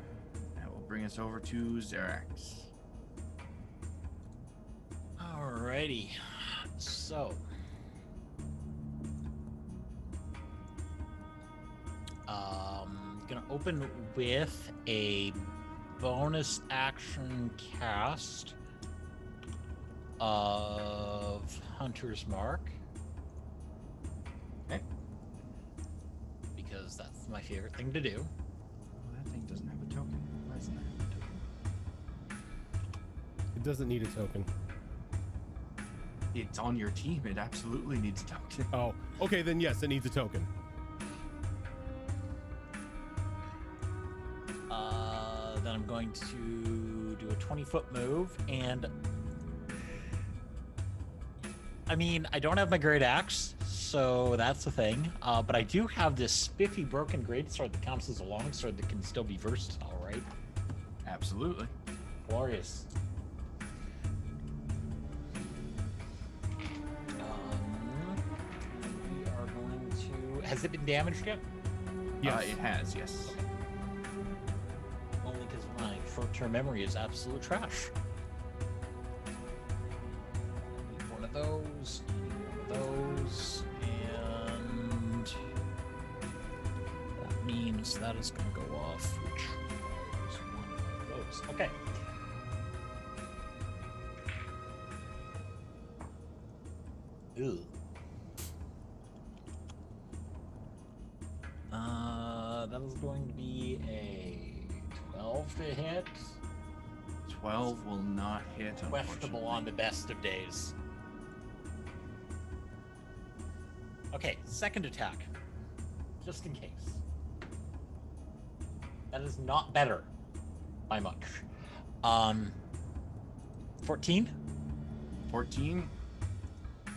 That will bring us over to Xerax. Alrighty. So. Gonna open with a bonus action cast of Hunter's Mark. Okay. Because that's my favorite thing to do. Oh, that thing doesn't have a token. Why doesn't that have a token? It doesn't need a token. It's on your team. It absolutely needs a token. Oh, okay, then yes, it needs a token. Then I'm going to do a 20-foot move, and I mean, I don't have my great axe, so that's the thing. But I do have this spiffy broken greatsword that counts as a longsword that can still be versatile, right? Absolutely. Glorious. We are going to. Has it been damaged yet? Yes. It has, yes. Only because my short-term memory is absolute trash. I need one of those. I need one of those, and that means that is going to go off, which is one of those. Okay. Ew. That is going to be a 12 to hit. 12 will not hit, Questionable on the best of days. Okay, second attack. Just in case. That is not better by much. 14? 14.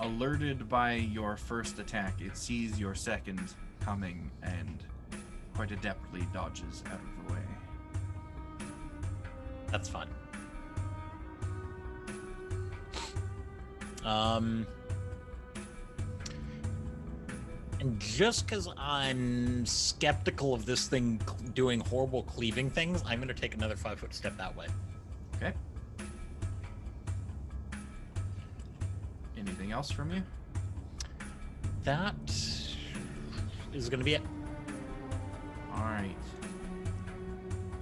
Alerted by your first attack, it sees your second coming and quite adeptly dodges out of the way. That's fine. And just because I'm skeptical of this thing doing horrible cleaving things, I'm going to take another 5-foot step that way. Okay. Anything else from you? That is going to be it. All right.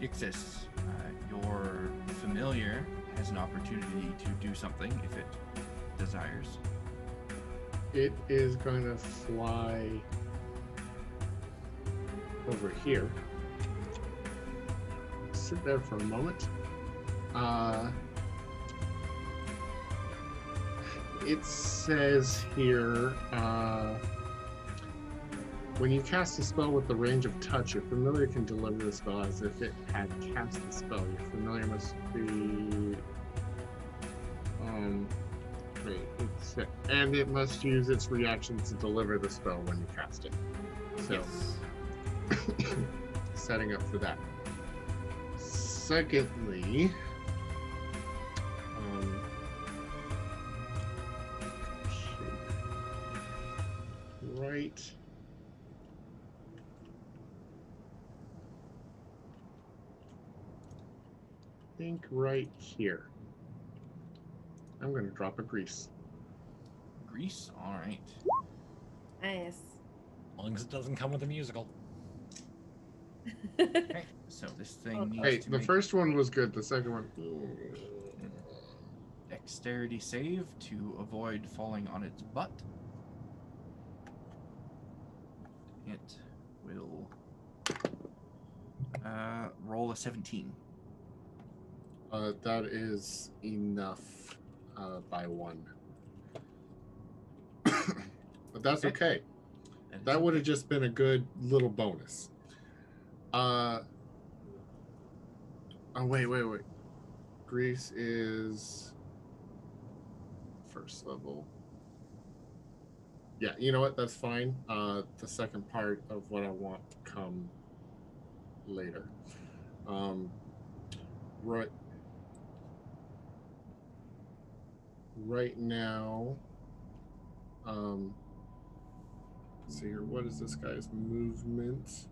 Ixis, your familiar has an opportunity to do something if it desires. It is going to fly over here. Sit there for a moment. It says here, when you cast a spell with the range of touch, your familiar can deliver the spell as if it had cast the spell. Your familiar must be and it must use its reaction to deliver the spell when you cast it. So, Yes. setting up for that. Secondly, right. Think right here. I'm going to drop a grease. Grease? All right. Nice. As long as it doesn't come with a musical. Okay. So this thing needs Hey, to the make first one was good. The second one. dexterity save to avoid falling on its butt. It will roll a 17. That is enough by one. But that's okay. That would have just been a good little bonus. Oh, wait. Grease is first level. Yeah, you know what? That's fine. The second part of what I want to come later. Right now, let's see here. What is this guy's movement?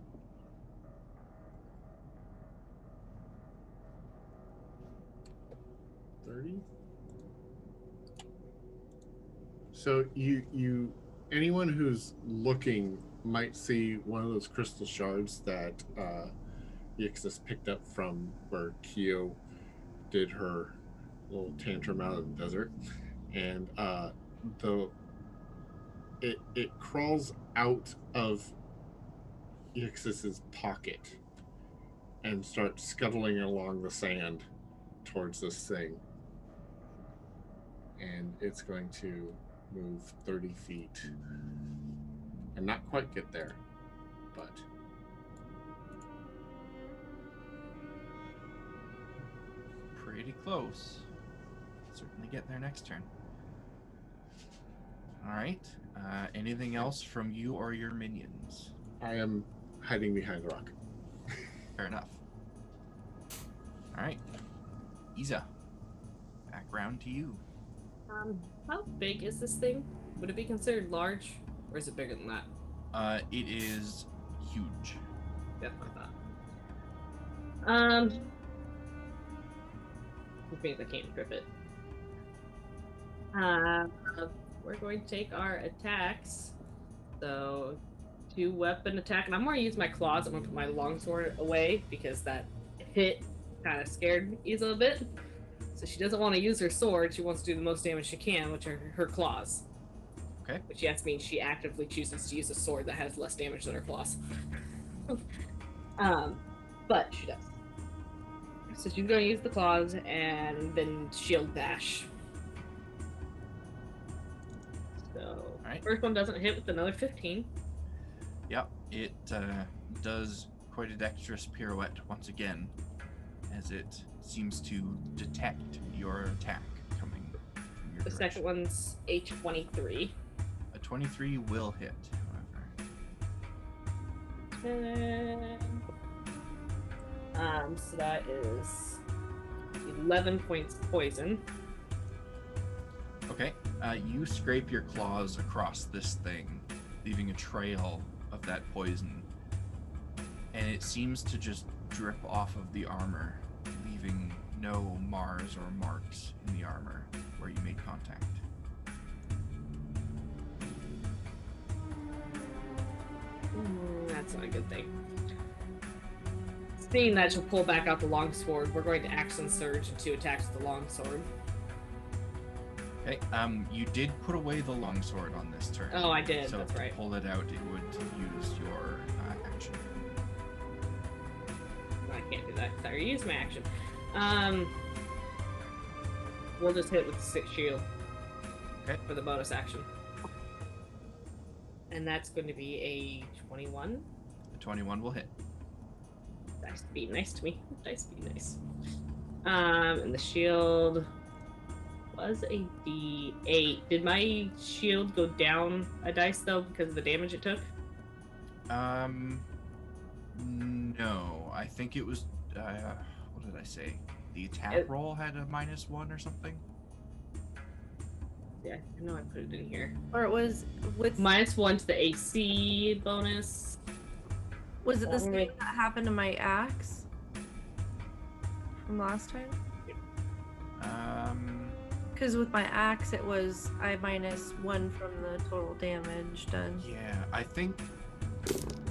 So you anyone who's looking might see one of those crystal shards that Ixis picked up from where Kyo did her little tantrum out of the desert, and it crawls out of Ixis's pocket and starts scuttling along the sand towards this thing, and it's going to move 30 feet and not quite get there, but Pretty close. Certainly get there next turn. All right. Anything else from you or your minions? I am hiding behind the rock. Fair enough. All right. Isa, back round to you. How big is this thing? Would it be considered large, or is it bigger than that? It is huge. That's what I thought. Which means I can't trip it. We're going to take our attacks. So, 2-weapon attack, and I'm going to use my claws. I'm going to put my longsword away because that hit kind of scared Isa a bit. So she doesn't want to use her sword. She wants to do the most damage she can, which are her claws. Okay. Which yes means she actively chooses to use a sword that has less damage than her claws. But she does. So she's going to use the claws and then shield bash. So Alright. first one doesn't hit with another 15. Yep. It does quite a dexterous pirouette once again, as it seems to detect your attack coming from your The second one's H23. A 23 will hit, however. So that is 11 points poison. Okay. You scrape your claws across this thing, leaving a trail of that poison. And it seems to just drip off of the armor, leaving no mars or marks in the armor where you made contact. That's not a good thing. Seeing that she'll pull back out the longsword, we're going to action surge and 2 attacks with the longsword. Okay, you did put away the longsword on this turn. Oh, I did. So That's to right. pull it out, it would use your action. I can't do that. Sorry, use my action. We'll just hit with the 6 shield. Okay. For the bonus action. And that's going to be a 21. The 21 will hit. Nice to be nice to me. Nice to be nice. And the shield was a D8. Did my shield go down a dice though because of the damage it took? No. I think it was. What did I say? The attack roll had a -1 or something. Yeah, I know I put it in here. Or it was with -1 to the AC bonus. Was it the same Wait. that happened to my axe from last time? Because with my axe, it was I -1 from the total damage done. Yeah, I think.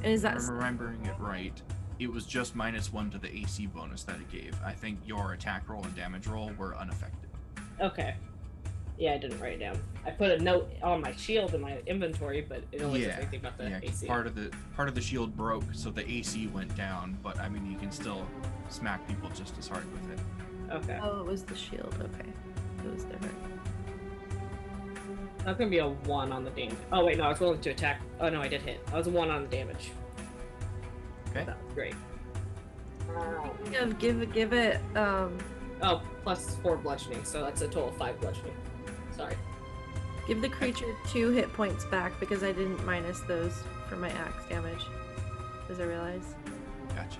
And is that I'm remembering it right. It was just -1 to the AC bonus that it gave. I think your attack roll and damage roll were unaffected. Okay. Yeah, I didn't write it down. I put a note on my shield in my inventory, but it only says anything about the Yeah, AC. part of the shield broke, so the AC went down. But I mean, you can still smack people just as hard with it. Okay. Oh, it was the shield. Okay, it was different. That's gonna be a 1 on the damage. Oh wait, no, I was rolling to attack. Oh no, I did hit. I was a 1 on the damage. Okay. That was great. Give it. Oh, plus 4 bludgeoning, so that's a total of 5 bludgeoning. Sorry. Give the creature 2 hit points back because I didn't minus those for my axe damage. As I realized. Gotcha.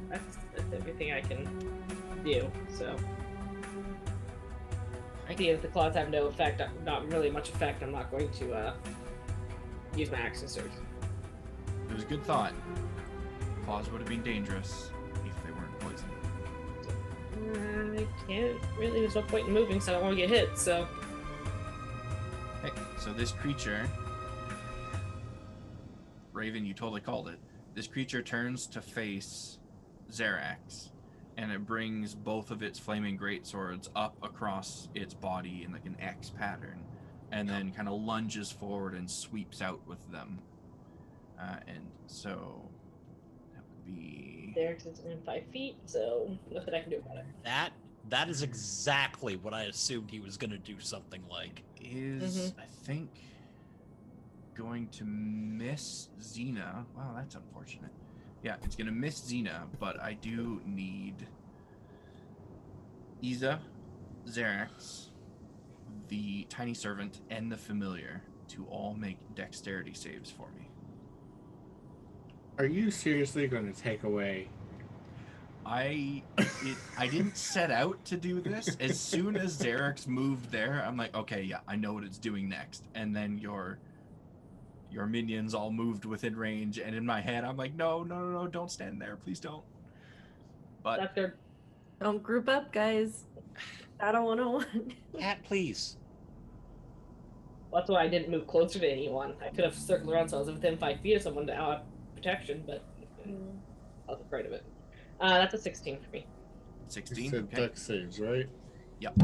That's everything I can do. So. Seeing if the claws have no effect, not really much effect, I'm not going to use my action surge. It was a good thought. Claws would have been dangerous if they weren't poisoned. I can't really. There's no point in moving, so I don't want to get hit. So. Okay, so this creature, Raven, you totally called it. This creature turns to face Zerax, and it brings both of its flaming greatswords up across its body in like an X pattern, and then kind of lunges forward and sweeps out with them. And so that would be. Zerax is in 5 feet, so nothing I can do about it. That is exactly what I assumed he was going to do something like. Is I think going to miss Xena. Wow, that's unfortunate. Yeah, it's gonna miss Xena, but I do need Iza, Zerax, the tiny servant, and the familiar to all make dexterity saves for me. Are you seriously going to take away? I didn't set out to do this. As soon as Zerax moved there, I'm like, okay, yeah, I know what it's doing next. And then your minions all moved within range, and in my head, I'm like, no, don't stand there, please don't. But That's good. Don't group up, guys. Battle 101. Cat, please. That's why I didn't move closer to anyone. I could have circled around so I was within 5 feet of someone to out protection, but I was afraid of it. That's a 16 for me. 16. You said Okay. dex saves, right? Yep.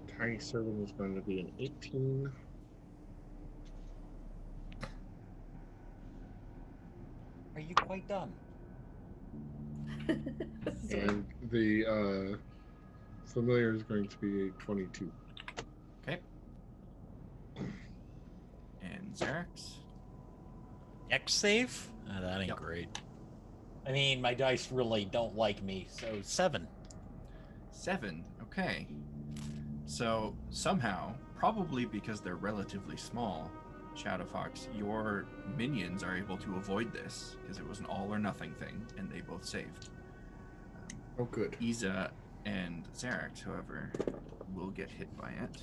Tiny servant is going to be an 18. Are you quite done? And the familiar is going to be a 22. Okay. And Zerax. X save? That ain't Yep. great. I mean, my dice really don't like me, so 7. 7. Okay. So somehow, probably because they're relatively small, Shadowfox, your minions are able to avoid this because it was an all or nothing thing, and they both saved. Oh, good. Iza And Zarex, however, will get hit by it.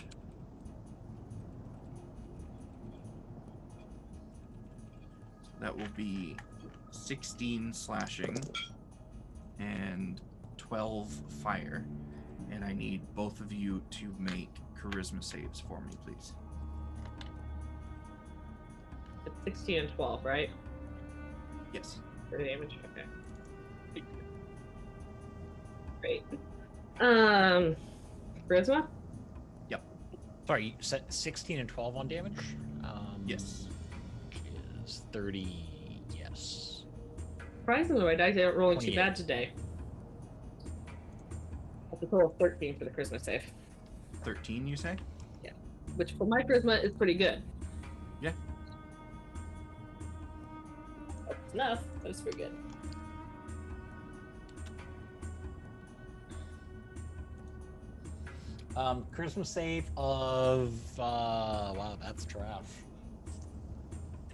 So that will be 16 slashing and 12 fire. And I need both of you to make charisma saves for me, please. It's 16 and 12, right? Yes. For damage. Okay. Great. Charisma? Sorry, you said 16 and 12 on damage? Yes. Which is 30, yes. Surprisingly, my dice aren't rolling too 28. bad today. That's a total of 13 for the charisma save. 13, you say? Which for my charisma is pretty good. Yeah. That's enough, but it's pretty good. Charisma save of wow, that's trash.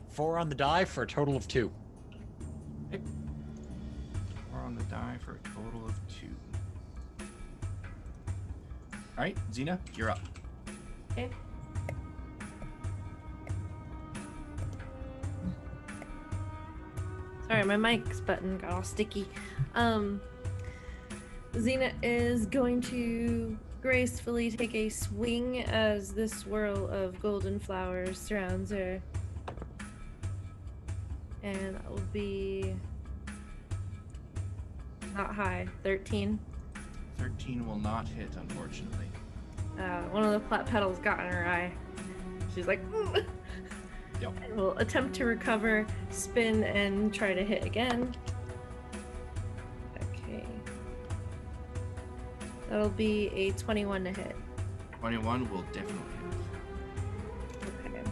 4 on the die for a total of 2. 4 on the die for a total of 2. Alright, Xena, you're up. Okay. Sorry, my mic's button got all sticky. Xena is going to gracefully take a swing as this swirl of golden flowers surrounds her. And that will be not high, 13. 13 will not hit, unfortunately. One of the petals got in her eye. She's like, "Mm." Yep. And will attempt to recover, spin, and try to hit again. Okay. That'll be a 21 to hit. 21 will definitely hit. Okay.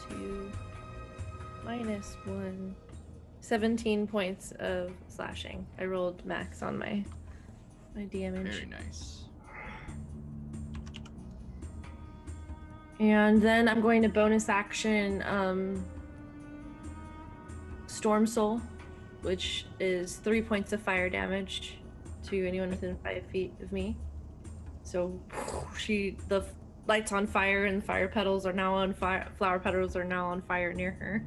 Two minus 1. 17 points of slashing. I rolled max on my damage. Very nice. And then I'm going to bonus action Storm Soul, which is 3 points of fire damage to anyone within 5 feet of me. So the light's on fire and fire petals are now on fire. Flower petals are now on fire near her.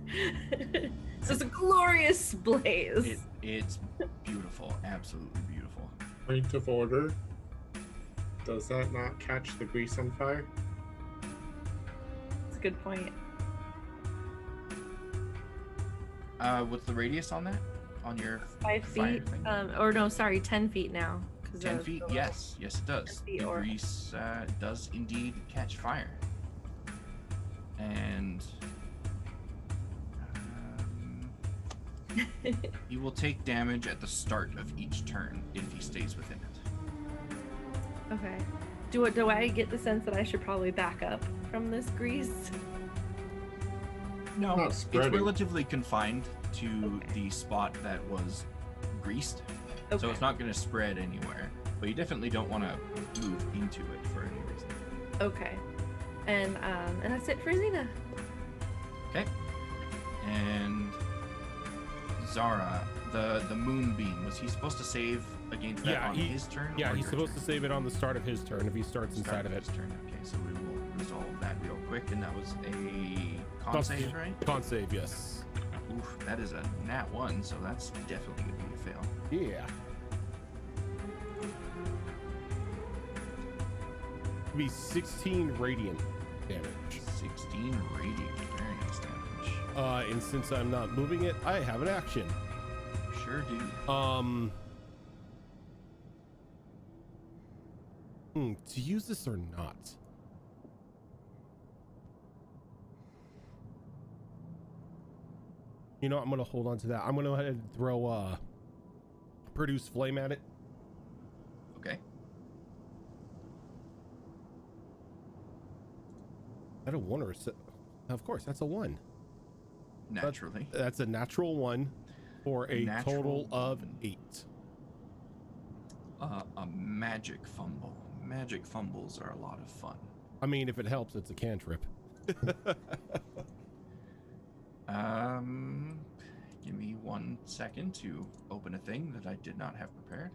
So it's a glorious blaze. It's beautiful, absolutely beautiful. Point of order. Does that not catch the grease on fire? That's a good point. What's the radius on that? On your 5 fire feet. thing? Or no, sorry, 10 feet now. 10 feet? Yes, yes it does. 10 feet The or- grease does indeed catch fire. And he will take damage at the start of each turn if he stays within it. Okay. Do I get the sense that I should probably back up from this grease? No, Not it's spreading. relatively confined to the spot that was greased, so Okay. it's not going to spread anywhere. But you definitely don't want to move into it for any reason. Okay. And that's it for Xena. Okay. And Zara, the moonbeam, was he supposed to save against that Yeah, on his turn? Yeah, or he's your supposed to turn? save it on the start of his turn if he starts Start inside of it. his turn. Okay, so we will resolve that real quick, and that was a con Constitution- save, right? Con save, yes. Oof, that is a nat 1, so that's definitely going to be a fail. Yeah. Be 16 radiant damage. 16 radiant. Very nice damage. And since I'm not moving it, I have an action. Sure do. To use this or not? You know, I'm gonna hold on to that. I'm gonna go ahead and throw produce flame at it. Okay. Is that a 1 or a of course, that's a 1. Naturally. That's a natural 1 for a Natural total of 1. 8. A magic fumble. Magic fumbles are a lot of fun. I mean, if it helps, it's a cantrip. Give me 1 second to open a thing that I did not have prepared.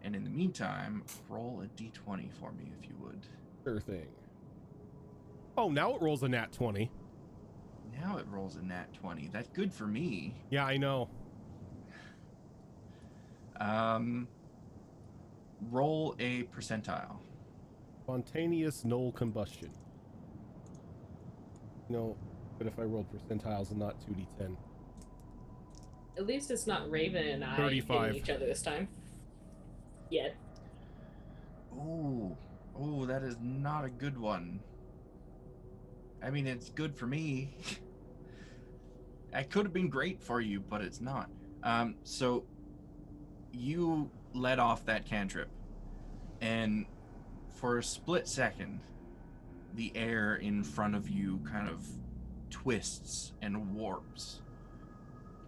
And in the meantime, roll a d20 for me if you would. Sure thing. Oh, now it rolls a nat 20. Now it rolls a nat 20. That's good for me. Yeah, I know. Roll a percentile. Spontaneous Gnoll combustion. No, but if I rolled percentiles and not 2d10. At least it's not Raven and I 35. hitting each other this time. Yet. Ooh, that is not a good one. I mean, it's good for me. It could have been great for you, but it's not. So you let off that cantrip, and for a split second, the air in front of you kind of twists and warps,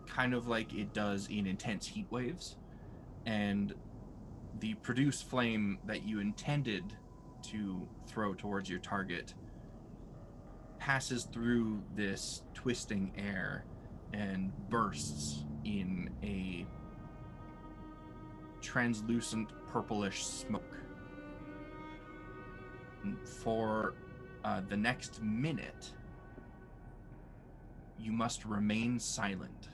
kind of like it does in intense heat waves, and the produced flame that you intended to throw towards your target passes through this twisting air and bursts in a translucent purplish smoke. For the next minute, you must remain silent,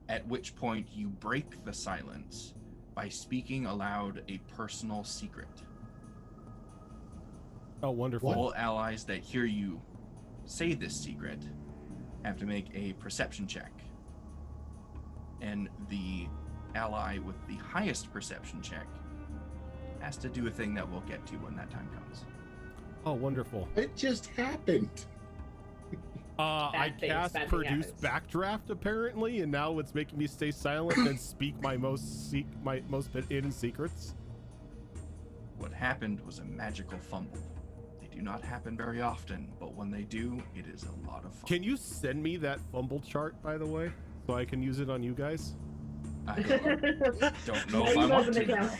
at which point you break the silence by speaking aloud a personal secret. Oh, wonderful. All allies that hear you say this secret have to make a perception check. And the ally with the highest perception check has to do a thing that we'll get to when that time comes. Oh, wonderful. It just happened. I cast bad thing produce happens. backdraft apparently, and now it's making me stay silent and speak my most hidden secrets. What happened was a magical fumble. They do not happen very often, but when they do, it is a lot of fun. Can you send me that fumble chart, by the way, so I can use it on you guys? I don't know if He I want doesn't to. account.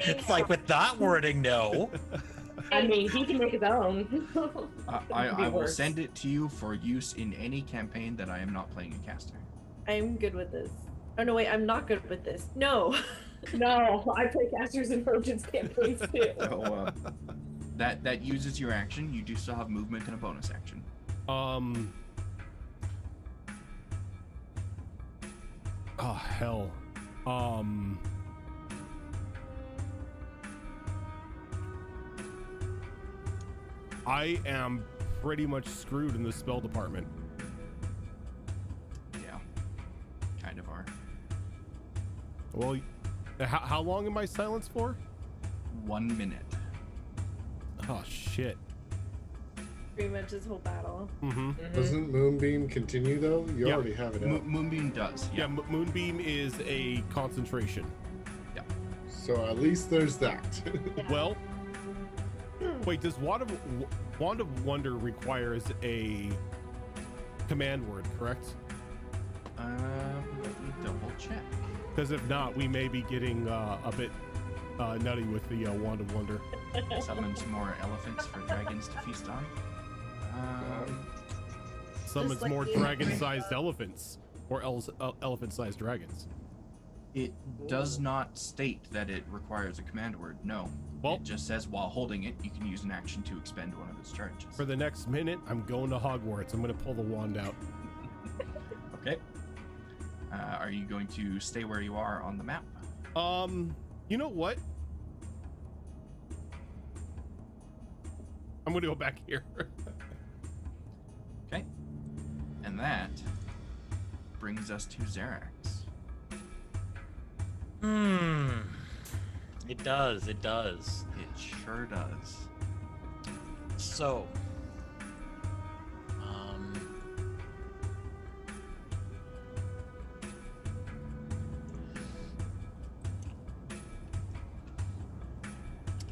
It's like with that wording, no. I mean, he can make his own. I will send it to you for use in any campaign that I am not playing a caster. I'm good with this. Oh no, wait, I'm not good with this. No. No, I play casters and Trojans campaigns too. So that uses your action. You do still have movement and a bonus action. Oh hell. I am pretty much screwed in the spell department. Yeah, kind of are. Well, how long am I silenced for? 1 minute. Oh shit. Pretty much this whole battle. Mm-hmm. Doesn't Moonbeam continue though? You Yeah. already have it out. Moonbeam does. Yeah, Moonbeam is a concentration. So at least there's that. Well, wait, does Wand of Wonder requires a command word, correct? Let me double check. Because if not, we may be getting a bit nutty with the Wand of Wonder. Summon some more elephants for dragons to feast on. Summons like more the- dragon-sized elephants, or elephant-sized dragons. It does not state that it requires a command word. No. Well- It just says while holding it, you can use an action to expend one of its charges. For the next minute, I'm going to Hogwarts. I'm going to pull the wand out. Okay. Are you going to stay where you are on the map? You know what? I'm going to go back here. Okay. And that brings us to Xerax. It does. It sure does. So,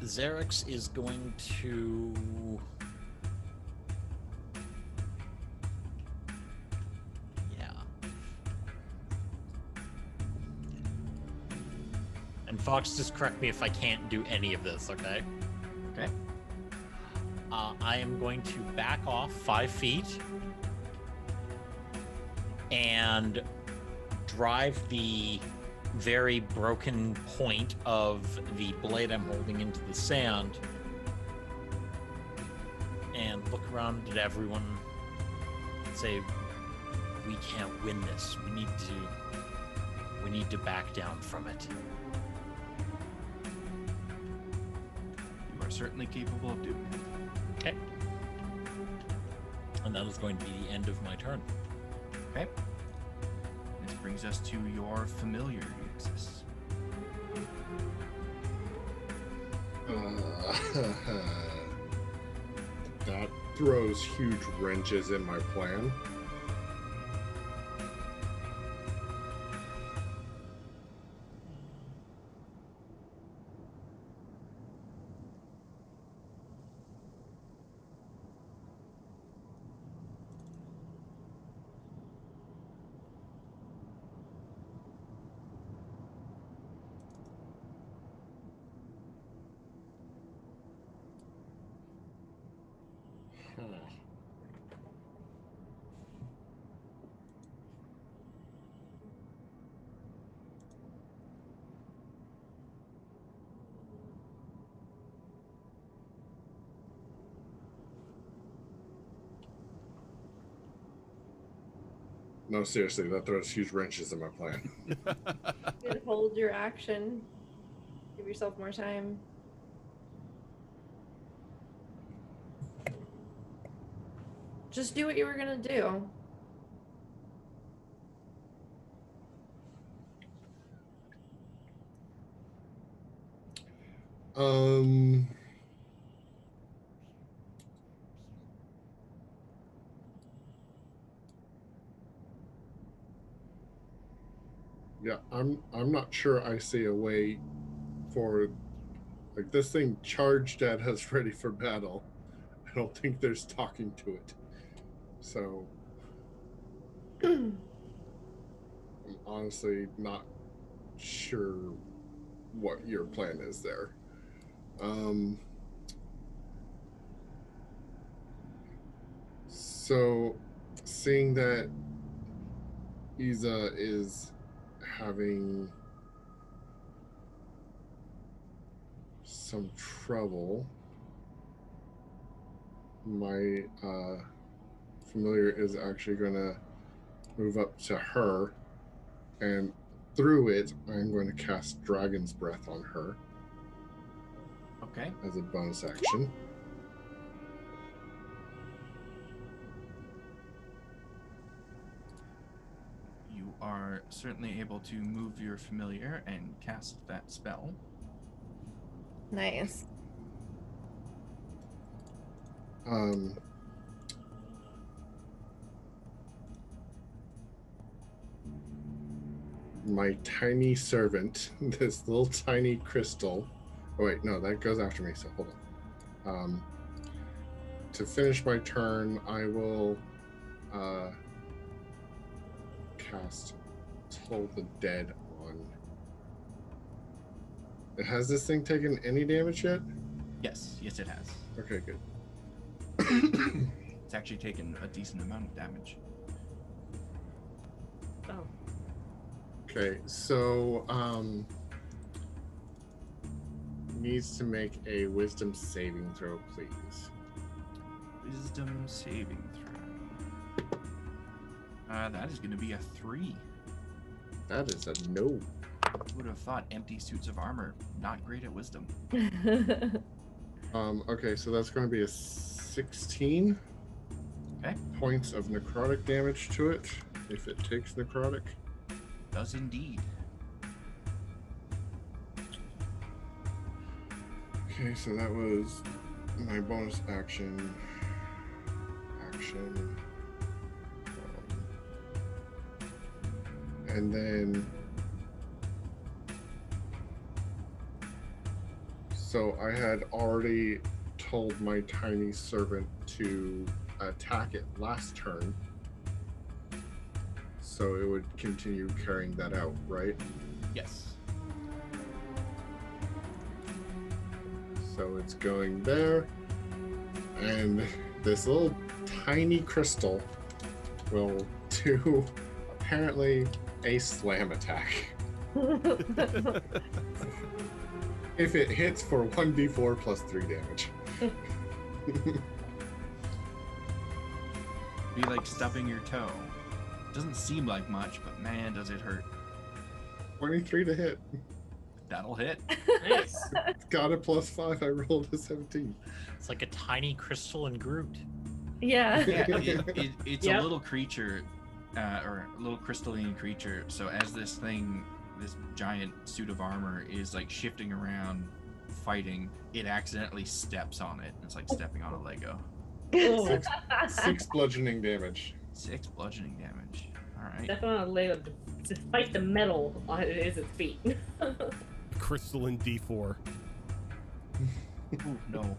Xerax is going to and Fox, just correct me if I can't do any of this, okay? Okay. I'm I am going to back off 5 feet and drive the very broken point of the blade I'm holding into the sand and look around at everyone and say, we can't win this. We need to back down from it. You are certainly capable of doing it. Okay. And that is going to be the end of my turn. Okay. This brings us to your familiar uses. That throws huge wrenches in my plan. No, seriously, that throws huge wrenches in my plan. You can hold your action. Give yourself more time. Just do what you were gonna do. Yeah, I'm not sure I see a way for, like, this thing charged at us ready for battle. I don't think there's talking to it. So I'm honestly not sure what your plan is there. So seeing that Isa is having some trouble, my familiar is actually going to move up to her, and through it I'm going to cast Dragon's Breath on her Okay. as a bonus action. You are certainly able to move your familiar and cast that spell. Nice. My tiny servant, this little tiny crystal. Oh wait, no, that goes after me, so hold on. To finish my turn, I will cast Toll the Dead on. Has this thing taken any damage yet? Yes, it has. Okay, good. It's actually taken a decent amount of damage. Oh. Okay, so needs to make a wisdom saving throw, please. Wisdom saving throw. That is going to be a 3. That is a no. Who would have thought empty suits of armor not great at wisdom? Okay, so that's going to be a 16 points of necrotic damage to it, if it takes necrotic. Does indeed. Okay, so that was my bonus action. And then, so I had already told my tiny servant to attack it last turn, so it would continue carrying that out, right? Yes. So it's going there, And this little tiny crystal will do apparently a slam attack. If it hits for 1d4 plus 3 damage. Be like stubbing your toe. Doesn't seem like much, but man, does it hurt. 23 to hit. That'll hit. Nice. Got a +5. I rolled a 17. It's like a tiny crystal in Groot. Yeah. Yeah, it's Yep. a little creature, or a little crystalline creature. So as this giant suit of armor is like shifting around, fighting, it accidentally steps on it. It's like stepping on a Lego. Oh, 6 bludgeoning damage. 6 bludgeoning damage. All right. step on a Lego to fight the metal on its feet. Crystalline D4. Ooh, no.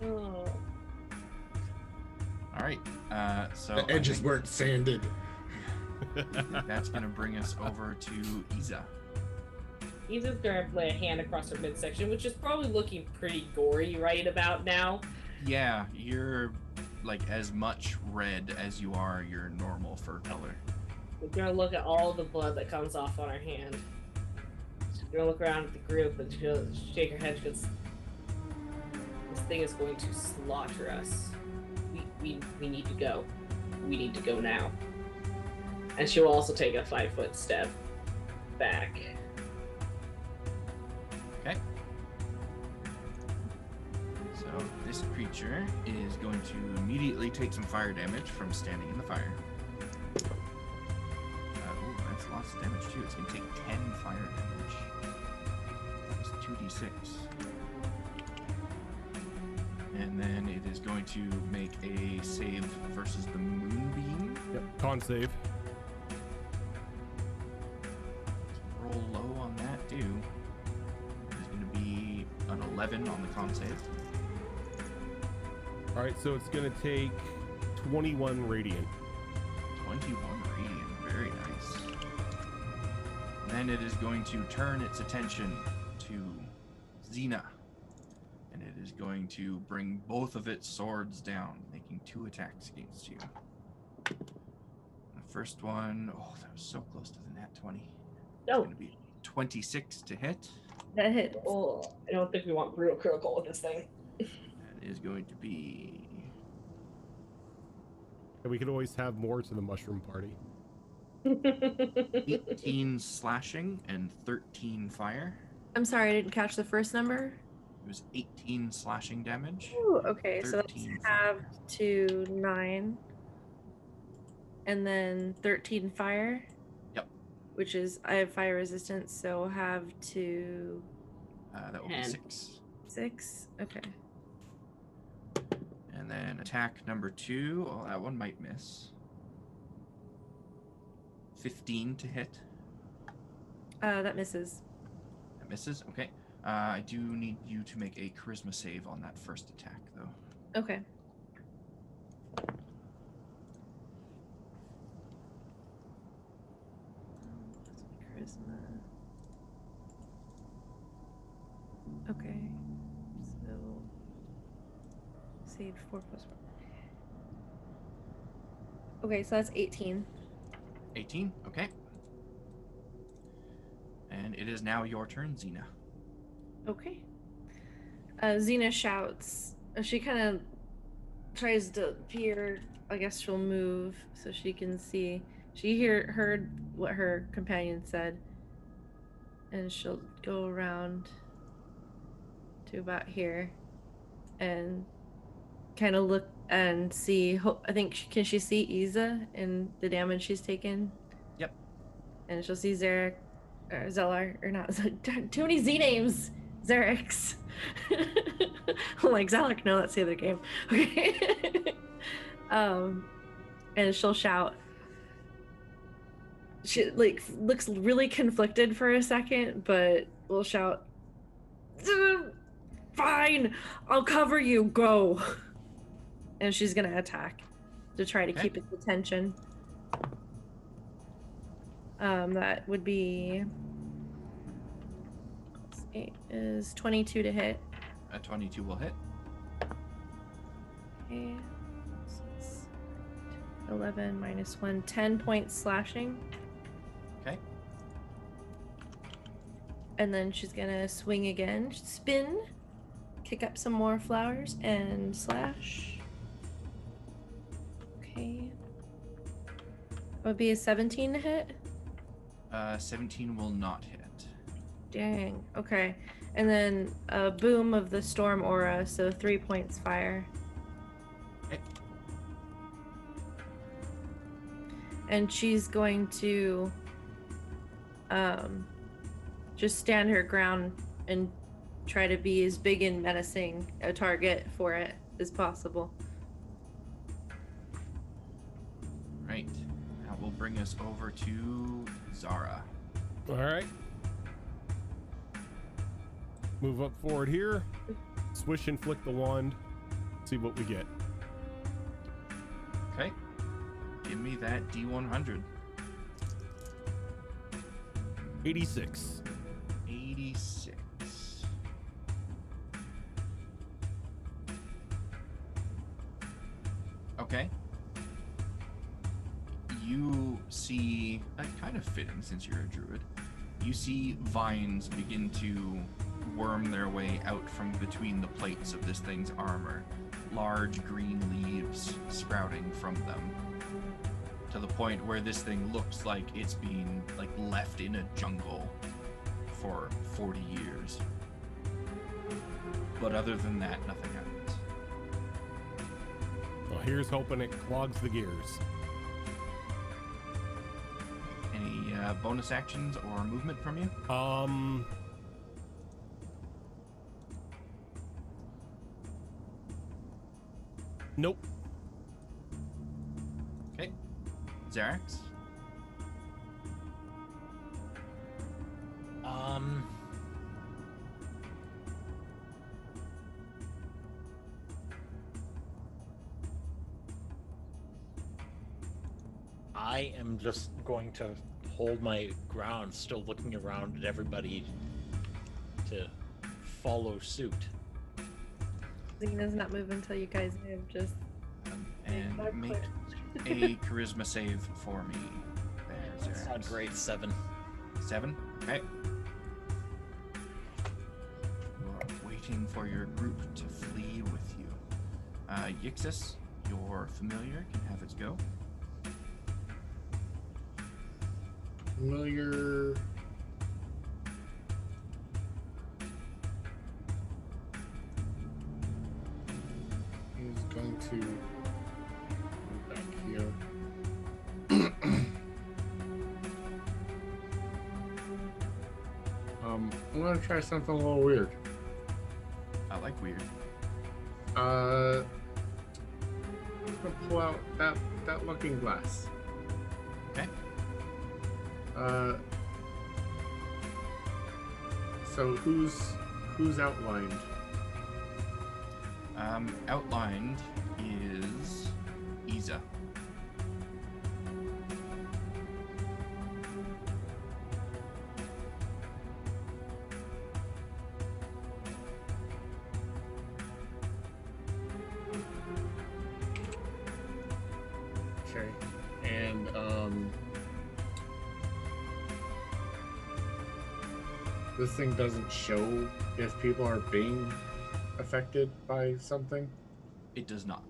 Oh. All right. So The I edges think weren't sanded. that's gonna bring us over to Isa. He's just gonna lay a hand across her midsection, which is probably looking pretty gory right about now. Yeah, you're like as much red as you are your normal fur color. We're gonna look at all the blood that comes off on her hand. She's gonna look around at the group and she'll shake her head. She goes, "This thing is going to slaughter us. We need to go. We need to go now." And she will also take a 5-foot step back. Okay. So this creature is going to immediately take some fire damage from standing in the fire. Oh, that's lots of damage too. It's going to take 10 fire damage. That's 2d6. And then it is going to make a save versus the moonbeam. Yep. Con save. Roll low on that too. It's going to be an 11 on the con save. All right, so it's gonna take 21 radiant. 21 radiant, very nice. Then it is going to turn its attention to Xena. And it is going to bring both of its swords down, making 2 attacks against you. The first one, oh, that was so close to the nat 20. It's No. going to be 26 to hit. That hit. Oh, I don't think we want brutal critical with this thing. That is going to be And we could always have more to the mushroom party. 18 slashing and 13 fire. I'm sorry, I didn't catch the first number. It was 18 slashing damage. Ooh, okay, so that's 13 half fire. to 9. And then 13 fire. Yep. Which is, I have fire resistance, so have to That will be 10. 6. 6. Okay. And then attack number 2. Oh, that one might miss. 15 to hit. That misses. That misses. Okay. I do need you to make a charisma save on that first attack, though. Okay. Charisma. Okay. So saved 4 plus 4. Okay, so that's 18. 18. Okay. And it is now your turn, Xena. Okay. Xena shouts. She kind of tries to peer. I guess she'll move so she can see. She heard what her companion said, and she'll go around to about here, and kind of look and see. I think can she see Isa and the damage she's taken? Yep. And she'll see Zarek, or Zelar, or not. Too many Z names. Zarek's. I'm like, Zalek, no, that's the other game. Okay. And she'll shout. She like looks really conflicted for a second, but will shout, "Fine, I'll cover you. Go." And she's gonna attack to try to Okay. keep its attention. That would be 8 is 22 to hit. A 22 will hit. Okay. 6, 11 minus 1, 10 points slashing. Okay. And then she's gonna swing again, spin, kick up some more flowers, and slash. Okay. That would be a 17 to hit. 17 will not hit. Dang. Okay. And then a boom of the storm aura, so 3 points fire. Okay. And she's going to just stand her ground and try to be as big and menacing a target for it as possible. Right. That will bring us over to Zara. All right. Move up forward here. Swish and flick the wand. See what we get. Okay. Give me that D100. 86. 86. Okay. You see, kind of fitting since you're a druid, you see vines begin to worm their way out from between the plates of this thing's armor. Large green leaves sprouting from them. To the point where this thing looks like it's been left in a jungle for 40 years. But other than that, nothing happens. Well, here's hoping it clogs the gears. Any bonus actions or movement from you? Nope. Okay. Xerax? I am just going to hold my ground, still looking around at everybody to follow suit. Xena's not moving until you guys move, just And Not make a charisma save for me. There, That's Xerax. not great. 7. 7? Okay. You're waiting for your group to flee with you. Yixis, your familiar, can have its go. Familiar. He's going to move back here. I'm gonna try something a little weird. I like weird. I'm gonna pull out that looking glass. Okay. So who's outlined? Outlined is Iza. Okay. And this thing doesn't show if people are being affected by something. It does not.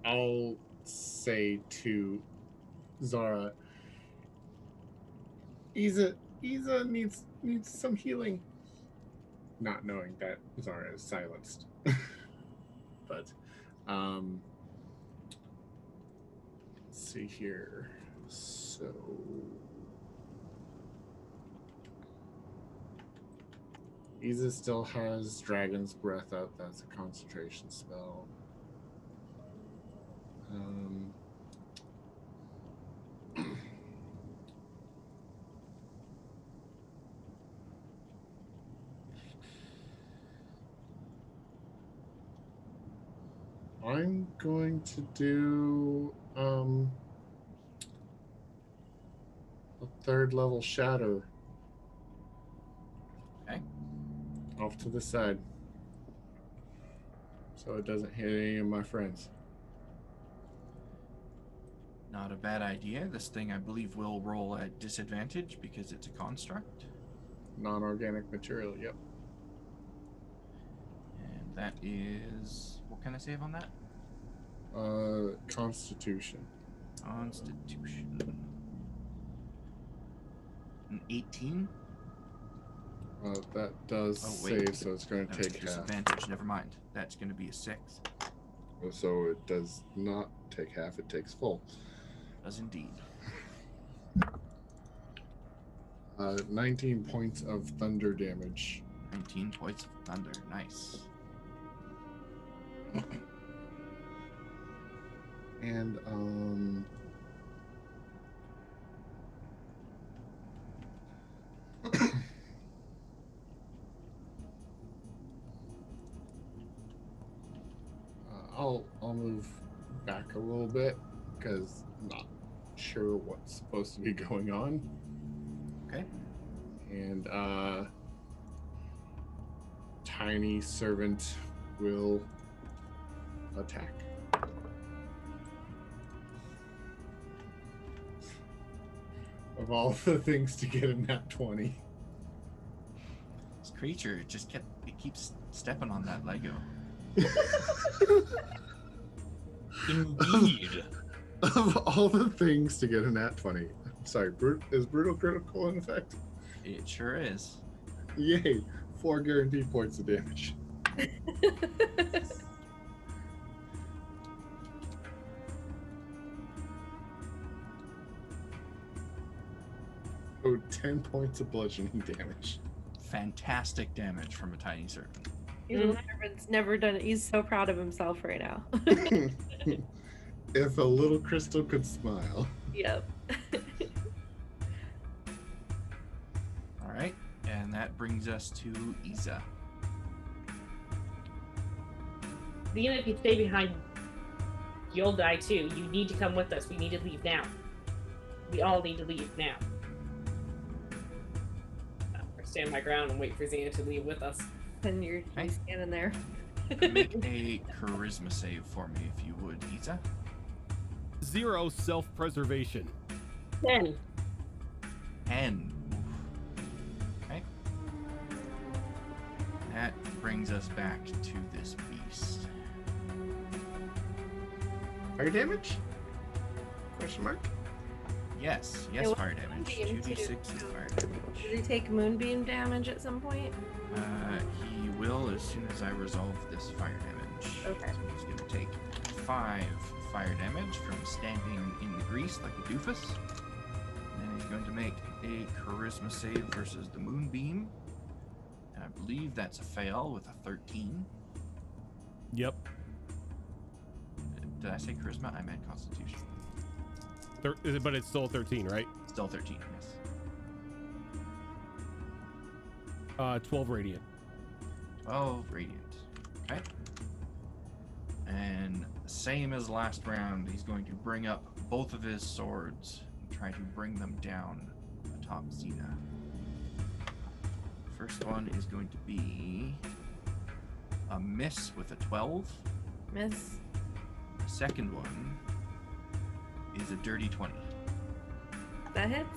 I'll say to Zara, Iza needs some healing. Not knowing that Zara is silenced. But let's see here. So Iza still has Dragon's Breath up. That's a concentration spell. I'm going to do a 3rd level shatter. Okay. Off to the side. So it doesn't hit any of my friends. Not a bad idea. This thing, I believe, will roll at disadvantage because it's a construct. Non-organic material, yep. And that is... What can I save on that? Constitution. Constitution. An 18? That does Oh, wait. save, so it's going to That's take half. disadvantage. Never mind. That's going to be a 6. So it does not take half, it takes full. Does indeed. 19 points of thunder damage. 19 points of thunder. Nice. And I'll move back a little bit because I'm not sure what's supposed to be going on. Okay. And tiny servant will attack. Of all the things to get a nat 20. This creature it keeps stepping on that Lego. Indeed. Of all the things to get a nat 20. I'm sorry, is brutal critical in effect? It sure is. Yay! 4 guaranteed points of damage. Oh, 10 points of bludgeoning damage. Fantastic damage from a tiny serpent. Evil servant's never done it. He's so proud of himself right now. If a little crystal could smile. Yep. All right, and that brings us to Isa. Even if you stay behind, you'll die too. You need to come with us. We need to leave now. We all need to leave now. Or stand my ground and wait for Xena to leave with us. And you're Okay. standing there. Make a charisma save for me, if you would, Isa. 0 self-preservation. 10. 10. Okay. That brings us back to this beast. Fire damage? Question mark? Yes, It was fire damage. moonbeam, 2d6 too. is fire Did he damage. take moonbeam damage at some point? He will as soon as I resolve this fire damage. Okay. So he's going to take 5 fire damage from standing in the grease like a doofus. And then he's going to make a charisma save versus the moonbeam. And I believe that's a fail with a 13. Yep. Did I say charisma? I meant constitution. But it's still 13, right? Still 13, yes. 12 radiant. 12 radiant. Okay. And same as last round, he's going to bring up both of his swords and try to bring them down atop Xena. First one is going to be a miss with a 12. Miss. The second one is a dirty 20. That hits?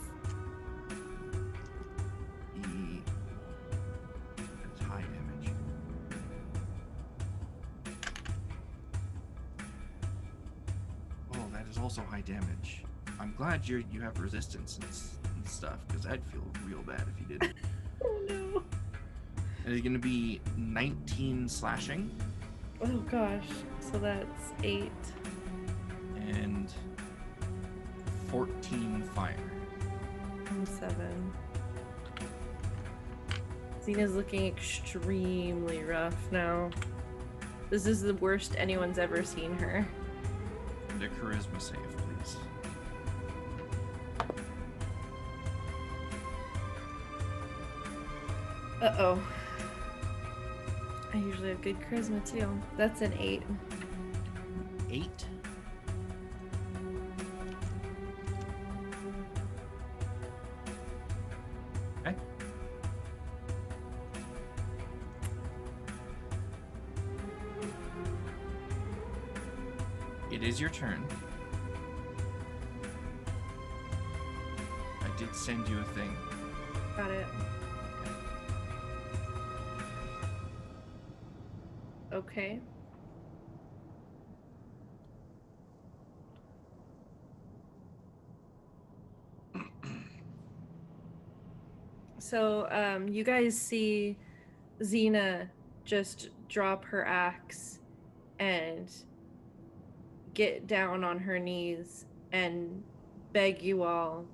That's high damage. Oh, that is also high damage. I'm glad you have resistance and stuff, because I'd feel real bad if you didn't. Oh no. And it's going to be 19 slashing Oh gosh. So that's 8. and 14 fire. And 7. Xena's looking extremely rough now. This is the worst anyone's ever seen her. And a charisma save, please. Uh-oh. I usually have good charisma too. That's an 8. 8. Okay. It is your turn. I did send you a thing. Got it. Okay. So, you guys see Xena just drop her axe and get down on her knees and beg you all,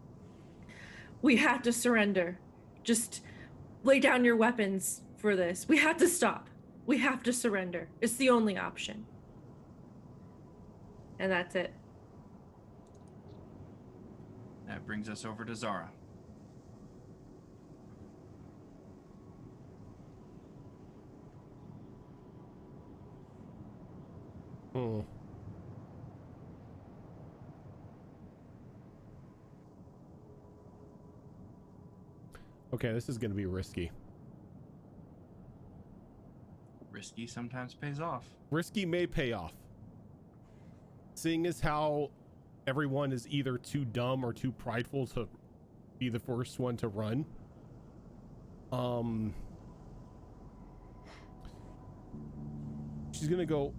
we have to surrender. Just lay down your weapons for this. We have to stop. We have to surrender. It's the only option. And that's it. That brings us over to Zara. Hmm. Okay, this is going to be risky. Risky sometimes pays off. Risky may pay off. Seeing as how everyone is either too dumb or too prideful to be the first one to run. She's gonna go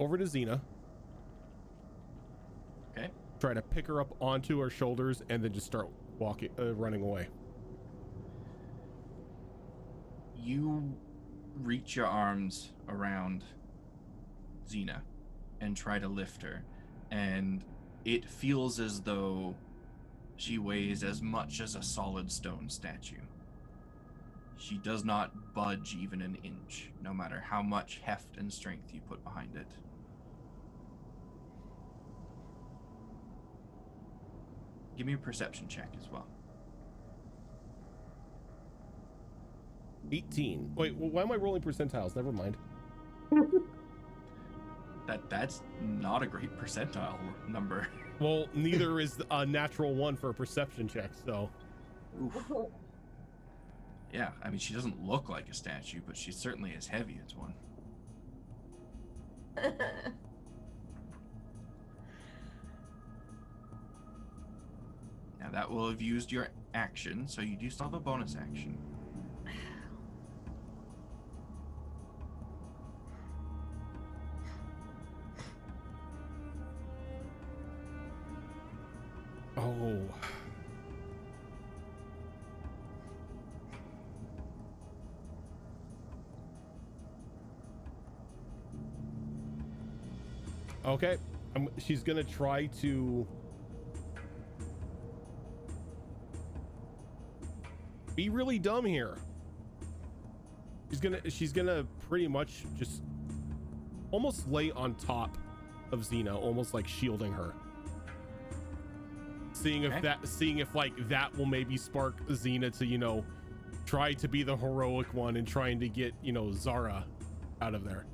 over to Xena. Okay. Try to pick her up onto her shoulders and then just start walking, running away. You reach your arms around Xena and try to lift her, and it feels as though she weighs as much as a solid stone statue. She does not budge even an inch, no matter how much heft and strength you put behind it. Give me a perception check as well. 18. Wait, why am I rolling percentiles? Never mind. That's not a great percentile number. Well, neither is a natural one for a perception check, so. Oof. Yeah, I mean, she doesn't look like a statue, but she's certainly as heavy as one. Now that will have used your action, so you do still have a bonus action. Oh. Okay. She's gonna try to be really dumb here. She's gonna pretty much just almost lay on top of Xena, almost like shielding her. Seeing if like that will maybe spark Xena to, you know, try to be the heroic one and trying to get, you know, Zara out of there.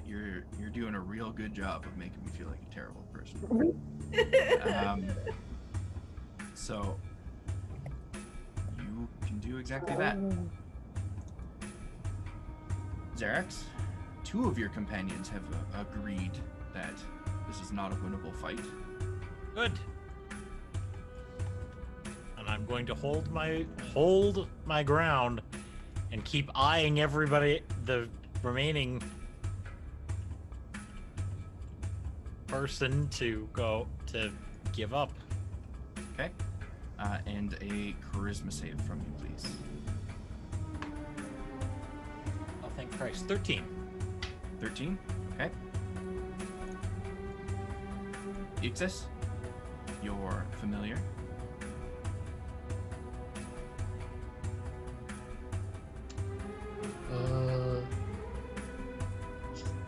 You're doing a real good job of making me feel like a terrible person. So you can do exactly that. Xerax, 2 of your companions have agreed that this is not a winnable fight. Good. And I'm going to hold my ground and keep eyeing everybody, the remaining person to give up. Okay. And a charisma save from you, please. Oh, thank Christ. 13. 13. Okay. Ixis, your familiar.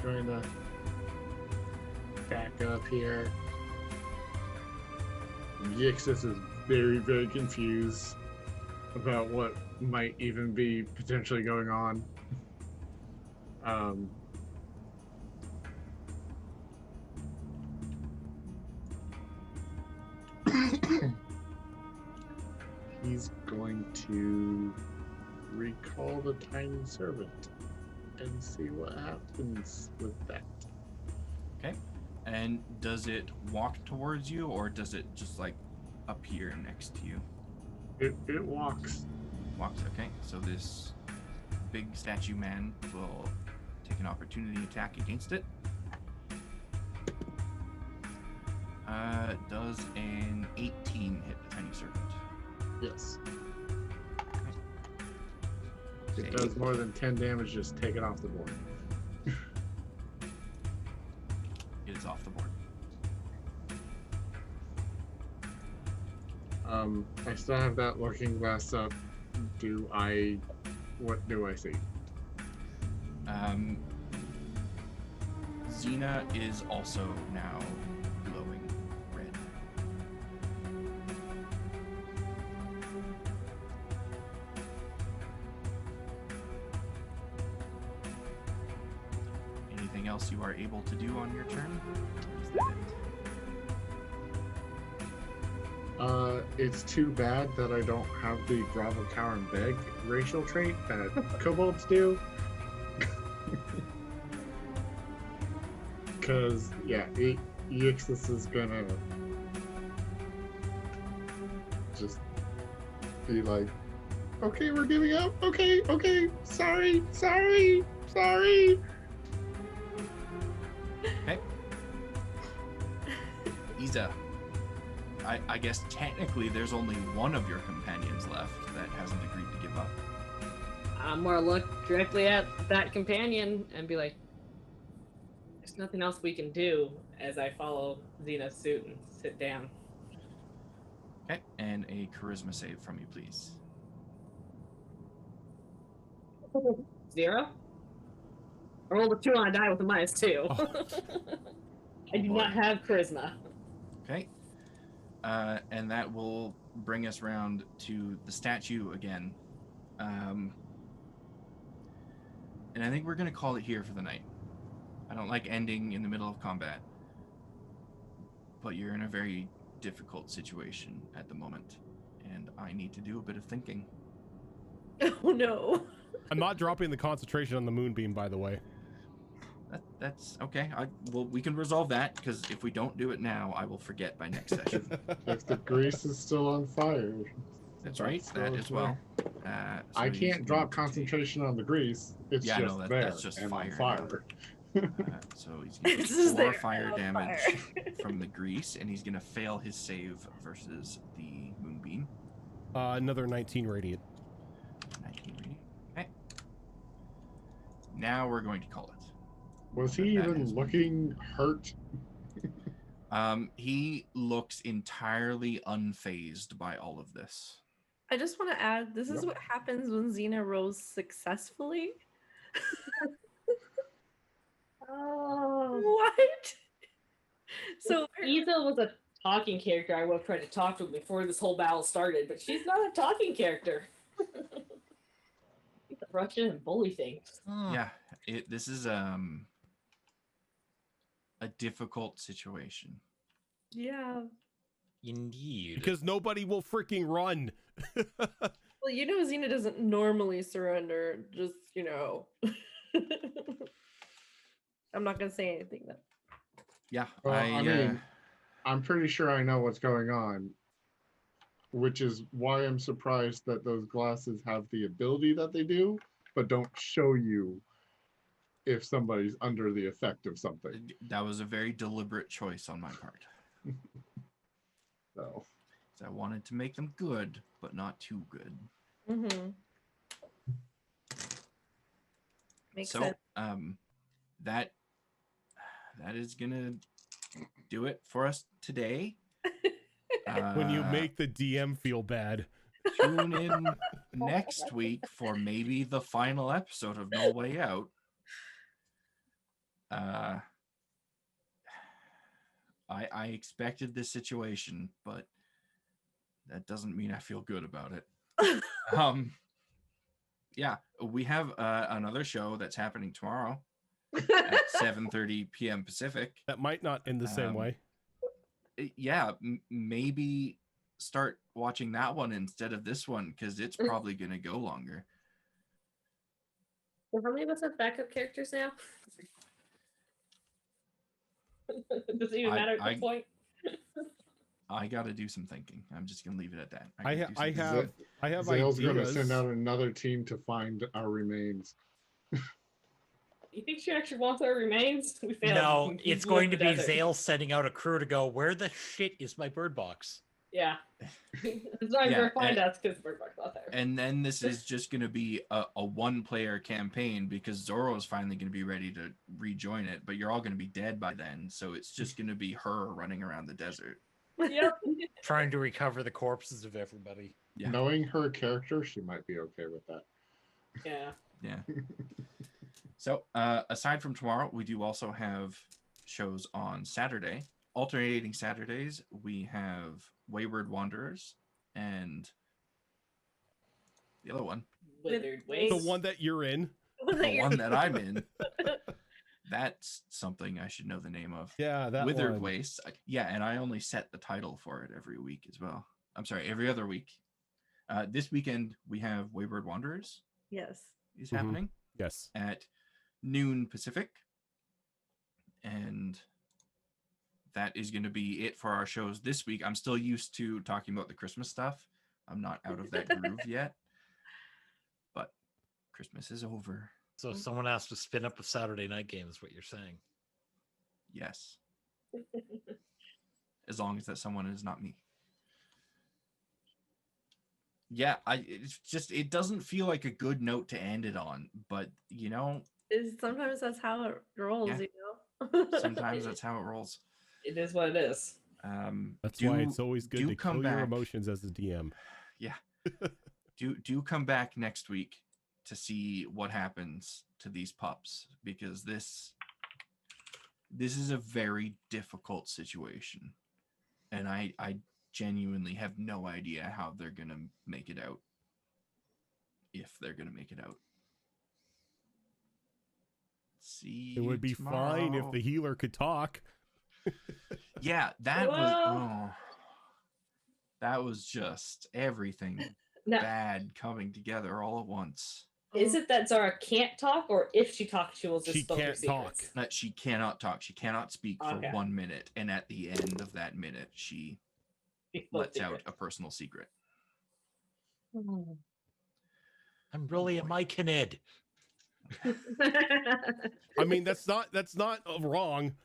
Going to back up here. Yixis is very, very confused about what might even be potentially going on. He's going to recall the tiny servant and see what happens with that. Okay. And does it walk towards you, or does it just like appear next to you? It walks. Walks. Okay. So this big statue man will take an opportunity attack against it. Does an 18 hit the tiny servant? Yes. Okay. It does more than 10 damage, just take it off the board. It is off the board. I still have that looking glass up. What do I see? Xena is also now glowing red. Anything else you are able to do on your turn? Or is that it? It's too bad that I don't have the grovel, cower, and beg racial trait that kobolds do. Because, yeah, Eixis is gonna just be like, okay, we're giving up. Okay, sorry. Okay. Iza. I guess technically there's only one of your companions left that hasn't agreed to give up. I'm gonna look directly at that companion and be like, there's nothing else we can do, as I follow Xena's suit and sit down. Okay, and a charisma save from you, please. 0? I rolled a 2 on a die with a -2. Oh. I do not have charisma. Okay. And that will bring us round to the statue again. And I think we're going to call it here for the night. I don't like ending in the middle of combat. But you're in a very difficult situation at the moment. And I need to do a bit of thinking. Oh no. I'm not dropping the concentration on the moonbeam, by the way. That's okay. Well, we can resolve that, because if we don't do it now, I will forget by next session. If the grease is still on fire. That's right. That as well. So I he's can't going drop to concentration on the grease. It's Yeah, just no, there that's just and fire on fire. so he's going to This take is 4 there fire and on damage fire. from the grease, and he's going to fail his save versus the moonbeam. Another 19 radiant. 19 reading. Okay. Now we're going to call it. Was That he has even been- looking hurt? He looks entirely unfazed by all of this. I just want to add, this is Yep. what happens when Xena rolls successfully. Oh. What? So Eva was a talking character I would have tried to talk to before this whole battle started, but she's not a talking character. You can rush in and bully things. Yeah, this is a difficult situation. yeah. Indeed. Because nobody will freaking run. Well, you know Xena doesn't normally surrender, just, you know. I'm not gonna say anything though. Yeah, Well, I mean, I'm pretty sure I know what's going on, which is why I'm surprised that those glasses have the ability that they do, but don't show you if somebody's under the effect of something. that was a very deliberate choice on my part. So, I wanted to make them good, but not too good. Mm-hmm. Makes So, sense. that is gonna do it for us today. When you make the DM feel bad. Tune in next week for maybe the final episode of No Way Out. I expected this situation, but that doesn't mean I feel good about it. Yeah, we have another show that's happening tomorrow at 7:30 p.m. Pacific. That might not end the same way. yeah, maybe start watching that one instead of this one because it's probably going to go longer. Well, how many of us have backup characters now? Does it even matter at this point? I got to do some thinking. I'm just going to leave it at that. I have Zael's going to ideas. send out another team to find our remains. You think she actually wants our remains? We failed. No, We it's blew up going the to be desert. Zael sending out a crew to go, where the shit is my bird box? Yeah. It's not even going to find us because Bird Box not there. And then this is just going to be a one-player campaign because Zoro's finally going to be ready to rejoin it, but you're all going to be dead by then, so it's just going to be her running around the desert. Yep. Trying to recover the corpses of everybody. Yeah. Knowing her character, she might be okay with that. Yeah. Yeah. So, aside from tomorrow, we do also have shows on Saturday. Alternating Saturdays, we have Wayward Wanderers and the other one. Withered The Waste. one that you're in. The one that I'm in. That's something I should know the name of. Yeah, that Withered one. Waste. Yeah, and I only set the title for it every week as well. I'm sorry, every other week. This weekend, we have Wayward Wanderers Yes. is Mhm. happening Yes. at noon Pacific. And that is going to be it for our shows this week. I'm still used to talking about the Christmas stuff. I'm not out of that groove yet. But Christmas is over. So someone has to spin up a Saturday night game, is what you're saying. Yes. As long as that someone is not me. Yeah, it doesn't feel like a good note to end it on, but you know, Sometimes that's how it rolls, Yeah. you know? sometimes that's how it rolls. It is what it is. That's why it's always good to come kill your back. emotions as a DM. Yeah. do come back next week to see what happens to these pups, because this is a very difficult situation, and I genuinely have no idea how they're gonna make it out, if they're gonna make it out. See, It would be fine if the healer could talk. Yeah, that was just everything Now, bad coming together all at once. is it that Zara can't talk, or if she talks, she will just She spill her can't talk. secrets? She cannot talk. She cannot speak for Okay. 1 minute, and at the end of that minute, she She spills lets out secrets. a personal secret. I'm really a Myconid. I mean, that's not wrong.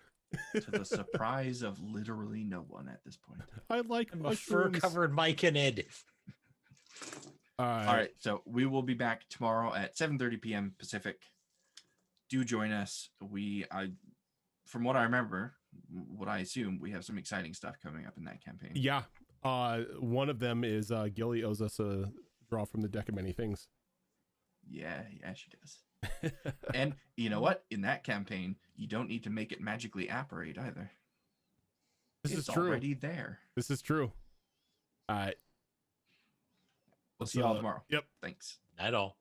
To the surprise of literally no one at this point. I like I'm a mushrooms. fur-covered Myconid. All All right, so we will be back tomorrow at 7:30 p.m. Pacific. Do join us. From what I remember, what I assume, we have some exciting stuff coming up in that campaign. Yeah. One of them is Gilly owes us a draw from the deck of many things. Yeah, she does. And you know what? In that campaign, you don't need to make it magically apparate either. This It's is true. already there. This is true. All right. We'll see you all tomorrow. Yep. Thanks. At all.